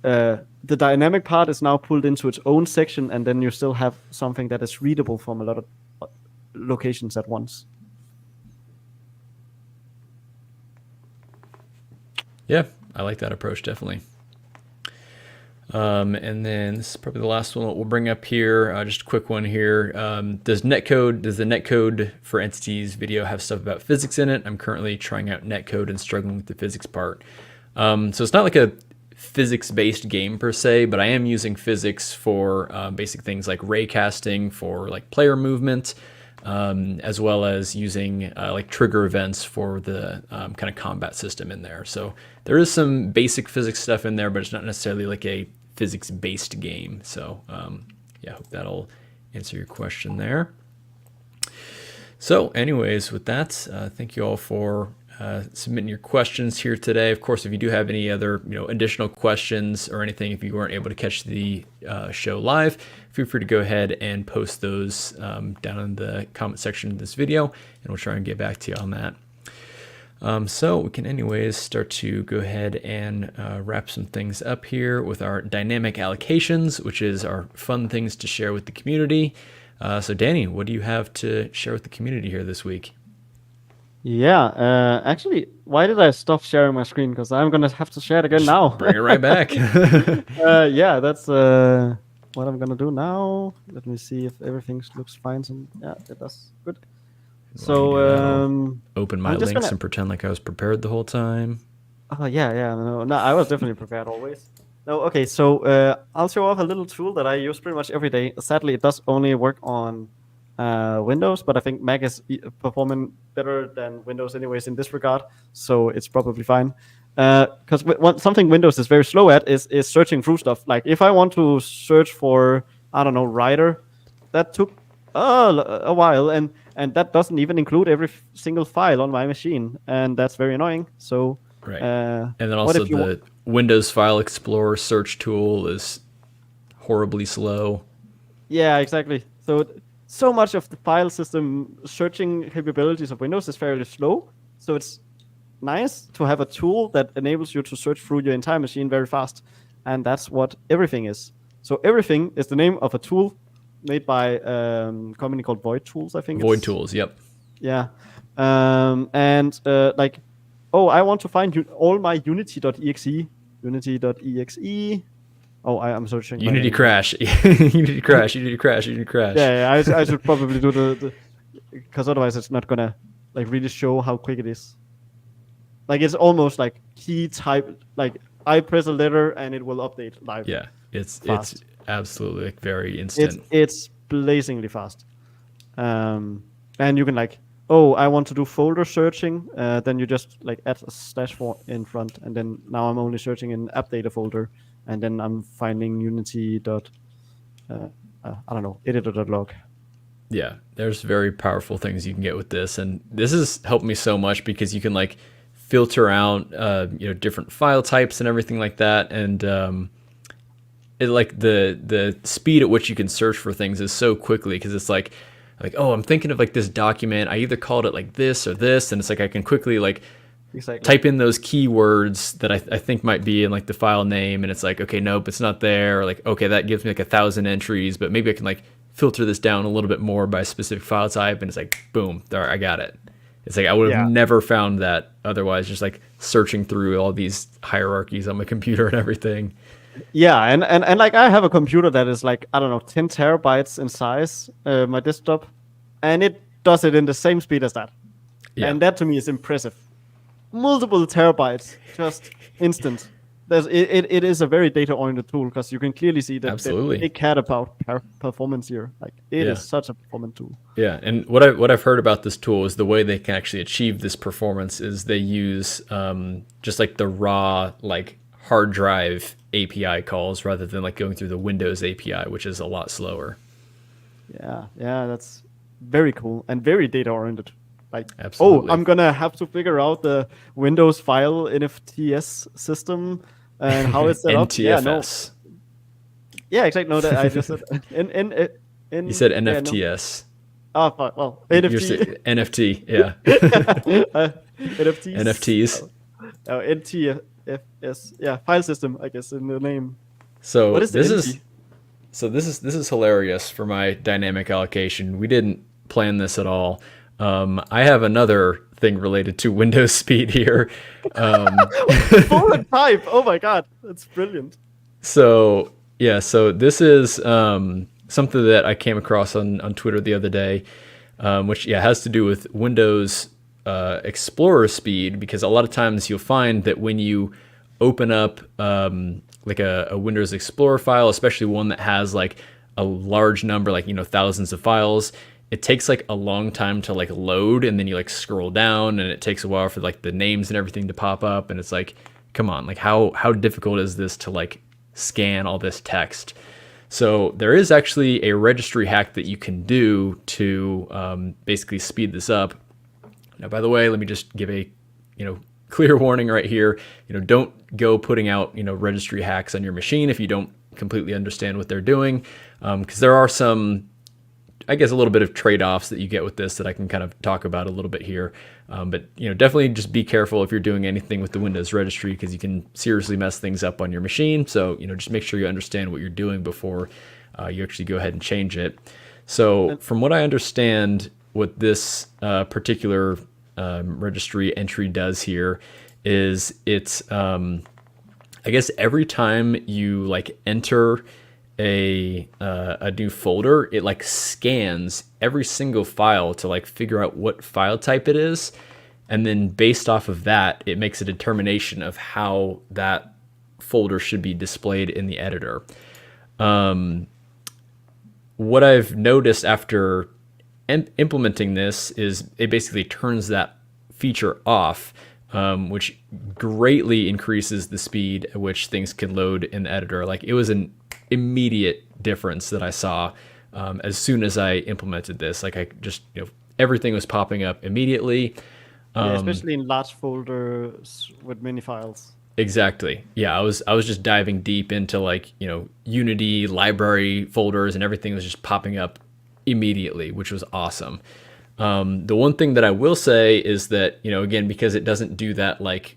[SPEAKER 2] the dynamic part is now pulled into its own section, and then you still have something that is readable from a lot of locations at once.
[SPEAKER 1] Yeah, I like that approach, definitely. And then this is probably the last one that we'll bring up here. Just a quick one here. Does the netcode for entities video have stuff about physics in it? I'm currently trying out netcode and struggling with the physics part. So it's not like a physics-based game per se, but I am using physics for basic things like raycasting for like player movement, as well as using like trigger events for the kind of combat system in there. So there is some basic physics stuff in there, but it's not necessarily like a physics-based game. So yeah, I hope that'll answer your question there. So anyways, with that, thank you all for submitting your questions here today. Of course, if you do have any other additional questions or anything, if you weren't able to catch the show live, feel free to go ahead and post those down in the comment section of this video, and we'll try and get back to you on that. So we can anyways start to go ahead and wrap some things up here with our dynamic allocations, which is our fun things to share with the community. So Danny, what do you have to share with the community here this week?
[SPEAKER 2] Yeah, actually, why did I stop sharing my screen? Because I'm gonna have to share it again now.
[SPEAKER 1] Bring it right back.
[SPEAKER 2] Yeah, that's what I'm gonna do now. Let me see if everything looks fine. Yeah, it does. Good. So
[SPEAKER 1] open my links and pretend like I was prepared the whole time.
[SPEAKER 2] Oh yeah, no, I was definitely prepared always. No, okay, so I'll show off a little tool that I use pretty much every day. Sadly, it does only work on Windows, but I think Mac is performing better than Windows anyways in this regard, so it's probably fine. Because something Windows is very slow at is searching through stuff. Like if I want to search for, I don't know, writer, that took a while, and that doesn't even include every single file on my machine, and that's very annoying. So
[SPEAKER 1] right, and then also the Windows File Explorer search tool is horribly slow.
[SPEAKER 2] Yeah, exactly. So much of the file system searching capabilities of Windows is fairly slow. So it's nice to have a tool that enables you to search through your entire machine very fast. And that's what everything is. So everything is the name of a tool made by a company called Void Tools, I think.
[SPEAKER 1] Void Tools, yep.
[SPEAKER 2] Yeah. Like, oh, I want to find all my unity.exe. Unity.exe. Oh, I'm searching.
[SPEAKER 1] Unity crash. Unity crash. Unity crash. Unity crash.
[SPEAKER 2] Yeah, I should probably do the because otherwise it's not gonna like really show how quick it is. Like it's almost like key type. Like I press a letter and it will update live.
[SPEAKER 1] Yeah, it's absolutely like very instant.
[SPEAKER 2] It's blazingly fast. And you can like, oh, I want to do folder searching. Then you just like add a slash in front, and then now I'm only searching in app data folder. And then I'm finding Unity I don't know, editor.log.
[SPEAKER 1] Yeah, there's very powerful things you can get with this, and this has helped me so much because you can like filter out different file types and everything like that, and it like the speed at which you can search for things is so quickly because it's like oh, I'm thinking of like this document, I either called it like this or this, and it's like I can quickly like type in those keywords that I think might be in like the file name, and it's like, okay, nope, it's not there. Or like, okay, that gives me like 1,000 entries, but maybe I can like filter this down a little bit more by a specific file type, and it's like, boom, there, I got it. It's like I would have never found that otherwise, just like searching through all these hierarchies on my computer and everything.
[SPEAKER 2] Yeah, and like I have a computer that is like, I don't know, 10 terabytes in size, my desktop, and it does it in the same speed as that. Yeah. And that to me is impressive. Multiple terabytes, just instant. It is a very data-oriented tool because you can clearly see that they care about performance here. Like it is such a performance tool.
[SPEAKER 1] Yeah, and what I've heard about this tool is the way they can actually achieve this performance is they use just like the raw like hard drive API calls rather than like going through the Windows API, which is a lot slower.
[SPEAKER 2] Yeah, that's very cool and very data-oriented. Like,
[SPEAKER 1] absolutely.
[SPEAKER 2] Oh, I'm gonna have to figure out the Windows file NFTs system and how it's set up.
[SPEAKER 1] NTFS.
[SPEAKER 2] Yeah, exactly. No, that I just said.
[SPEAKER 1] You said NFTs.
[SPEAKER 2] Oh, fuck. Well, NFT.
[SPEAKER 1] NFT. Yeah.
[SPEAKER 2] NFTs.
[SPEAKER 1] NFTs.
[SPEAKER 2] Oh, NTFS. Yeah, file system, I guess, in the name.
[SPEAKER 1] So what is this is hilarious for my dynamic allocation. We didn't plan this at all. I have another thing related to Windows speed here.
[SPEAKER 2] Forward type. Oh my god, that's brilliant.
[SPEAKER 1] So this is something that I came across on Twitter the other day, which has to do with Windows Explorer speed, because a lot of times you'll find that when you open up like a Windows Explorer file, especially one that has like a large number, like thousands of files, it takes like a long time to like load, and then you like scroll down and it takes a while for like the names and everything to pop up, and it's like, come on, like how difficult is this to like scan all this text? So there is actually a registry hack that you can do to basically speed this up. Now, by the way, let me just give a clear warning right here. Don't go putting out registry hacks on your machine if you don't completely understand what they're doing, because there are some, I guess, a little bit of trade-offs that you get with this that I can kind of talk about a little bit here. But definitely just be careful if you're doing anything with the Windows registry, because you can seriously mess things up on your machine. So just make sure you understand what you're doing before you actually go ahead and change it. So from what I understand, what this particular registry entry does here is it's I guess every time you like enter a new folder, it like scans every single file to like figure out what file type it is, and then based off of that, it makes a determination of how that folder should be displayed in the editor. What I've noticed after implementing this is it basically turns that feature off, which greatly increases the speed at which things can load in the editor. Like it was an immediate difference that I saw as soon as I implemented this. Like I just, everything was popping up immediately.
[SPEAKER 2] Yeah, especially in large folders with many files.
[SPEAKER 1] Exactly. Yeah, I was just diving deep into like, Unity library folders, and everything was just popping up immediately, which was awesome. The one thing that I will say is that, again, because it doesn't do that like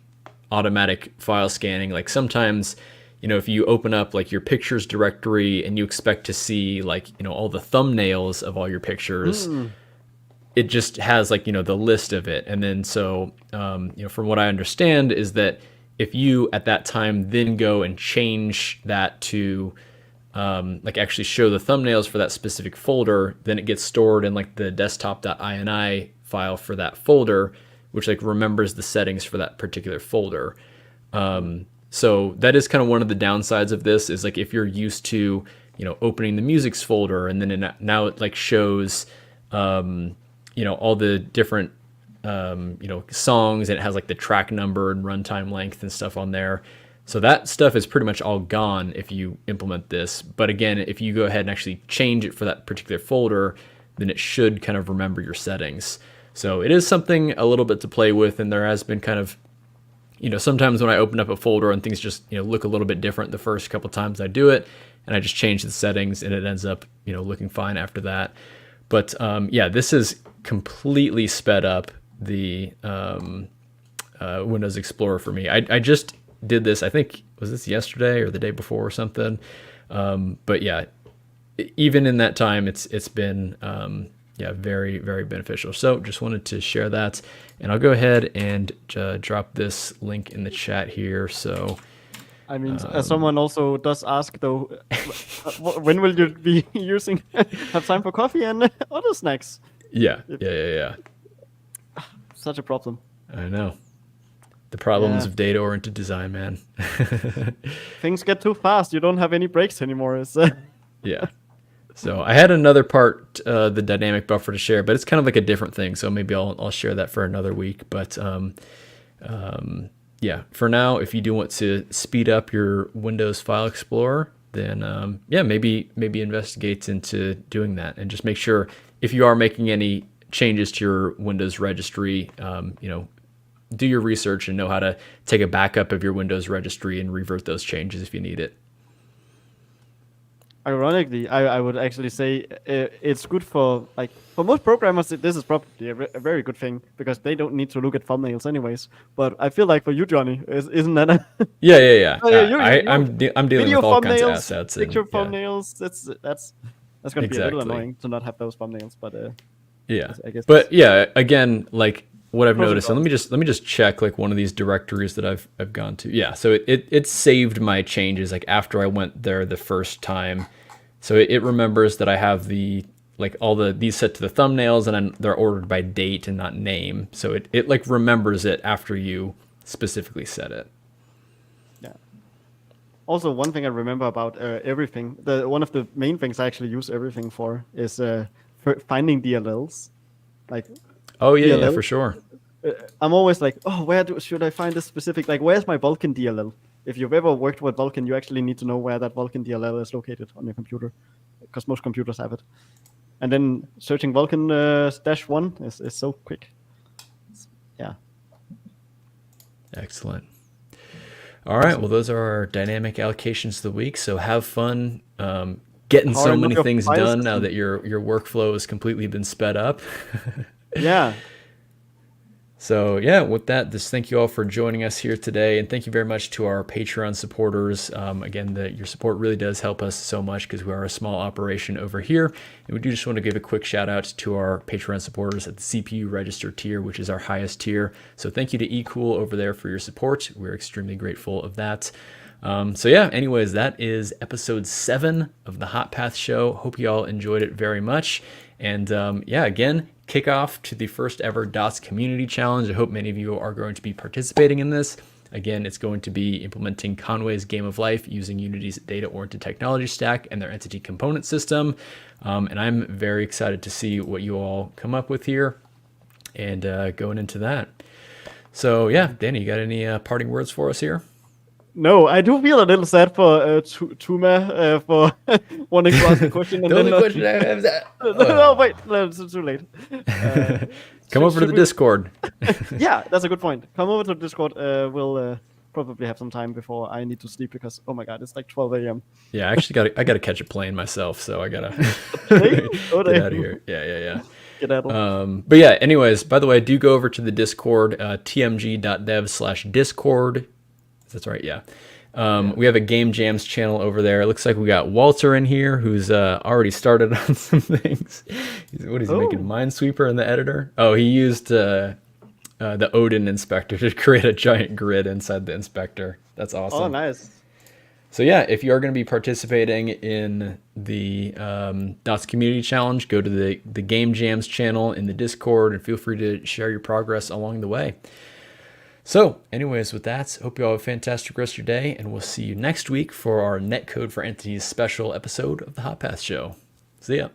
[SPEAKER 1] automatic file scanning, like sometimes, if you open up like your pictures directory and you expect to see like, all the thumbnails of all your pictures, it just has like, the list of it. And then so, from what I understand is that if you at that time then go and change that to like actually show the thumbnails for that specific folder, then it gets stored in like the desktop.ini file for that folder, which like remembers the settings for that particular folder. So that is kind of one of the downsides of this is like if you're used to, opening the musics folder and then now it like shows, all the different songs, and it has like the track number and runtime length and stuff on there. So that stuff is pretty much all gone if you implement this. But again, if you go ahead and actually change it for that particular folder, then it should kind of remember your settings. So it is something a little bit to play with, and there has been kind of, sometimes when I open up a folder and things just, look a little bit different the first couple times I do it, and I just change the settings and it ends up, looking fine after that. But yeah, this is completely sped up the Windows Explorer for me. I just did this, I think, was this yesterday or the day before or something? But yeah, even in that time, it's been very, very beneficial. So just wanted to share that, and I'll go ahead and drop this link in the chat here. So
[SPEAKER 2] I mean, someone also does ask though, when will you be using have time for coffee and other snacks?
[SPEAKER 1] Yeah.
[SPEAKER 2] Such a problem.
[SPEAKER 1] I know. The problems of data-oriented design, man.
[SPEAKER 2] Things get too fast. You don't have any breaks anymore.
[SPEAKER 1] Yeah. So I had another part, the dynamic buffer to share, but it's kind of like a different thing. So maybe I'll share that for another week. But yeah, for now, if you do want to speed up your Windows File Explorer, then maybe investigate into doing that, and just make sure if you are making any changes to your Windows registry, do your research and know how to take a backup of your Windows registry and revert those changes if you need it.
[SPEAKER 2] Ironically, I would actually say it's good for most programmers. This is probably a very good thing because they don't need to look at thumbnails anyways. But I feel like for you, Johnny, isn't that?
[SPEAKER 1] Yeah.
[SPEAKER 2] Oh,
[SPEAKER 1] I'm dealing with all kinds of assets.
[SPEAKER 2] Picture thumbnails. That's going to be a little annoying to not have those thumbnails. But
[SPEAKER 1] yeah, I guess. But yeah, again, like what I've noticed, and let me just check like one of these directories that I've gone to. Yeah, so it saved my changes like after I went there the first time. So it remembers that I have these set to the thumbnails, and then they're ordered by date and not name. So it like remembers it after you specifically set it.
[SPEAKER 2] Yeah. Also, one thing I remember about everything, one of the main things I actually use everything for is for finding DLLs. Like,
[SPEAKER 1] oh yeah, yeah, for sure.
[SPEAKER 2] I'm always like, oh, should I find this specific? Like, where's my Vulkan DLL? If you've ever worked with Vulkan, you actually need to know where that Vulkan DLL is located on your computer, because most computers have it. And then searching Vulkan -1 is so quick. Yeah.
[SPEAKER 1] Excellent. All right. Well, those are our dynamic allocations of the week. So have fun getting so many things done now that your workflow has completely been sped up.
[SPEAKER 2] Yeah.
[SPEAKER 1] So yeah, with that, just thank you all for joining us here today, and thank you very much to our Patreon supporters. Again, your support really does help us so much because we are a small operation over here, and we do just want to give a quick shout out to our Patreon supporters at the CPU Register tier, which is our highest tier. So thank you to eCool over there for your support. We're extremely grateful of that. So yeah, anyways, that is episode 7 of the Hot Path Show. Hope you all enjoyed it very much. And yeah, again, kickoff to the first ever DOTS Community Challenge. I hope many of you are going to be participating in this. Again, it's going to be implementing Conway's Game of Life using Unity's data-oriented technology stack and their entity component system. And I'm very excited to see what you all come up with here and going into that. So yeah, Danny, you got any parting words for us here?
[SPEAKER 2] No, I do feel a little sad for Tuma for wanting to ask a question. And
[SPEAKER 1] the
[SPEAKER 2] then
[SPEAKER 1] only question I have is that...
[SPEAKER 2] no, wait, it's too late.
[SPEAKER 1] Come over to the Discord.
[SPEAKER 2] Yeah, that's a good point. Come over to the Discord. We'll probably have some time before I need to sleep because, oh my god, it's like 12 a.m.
[SPEAKER 1] Yeah, I actually gotta catch a plane myself, so I gotta get out of here. Yeah.
[SPEAKER 2] Get out of
[SPEAKER 1] But yeah, anyways, by the way, do go over to the Discord, tmg.dev/discord. That's right, yeah. We have a Game Jams channel over there. It looks like we got Walter in here, who's already started on some things. What is he making? Minesweeper in the editor? Oh, he used the Odin inspector to create a giant grid inside the inspector. That's awesome.
[SPEAKER 2] Oh, nice.
[SPEAKER 1] So yeah, if you are going to be participating in the DOTS Community Challenge, go to the Game Jams channel in the Discord and feel free to share your progress along the way. So anyways, with that, hope you all have a fantastic rest of your day, and we'll see you next week for our Netcode for Entities special episode of the Hot Path Show. See ya.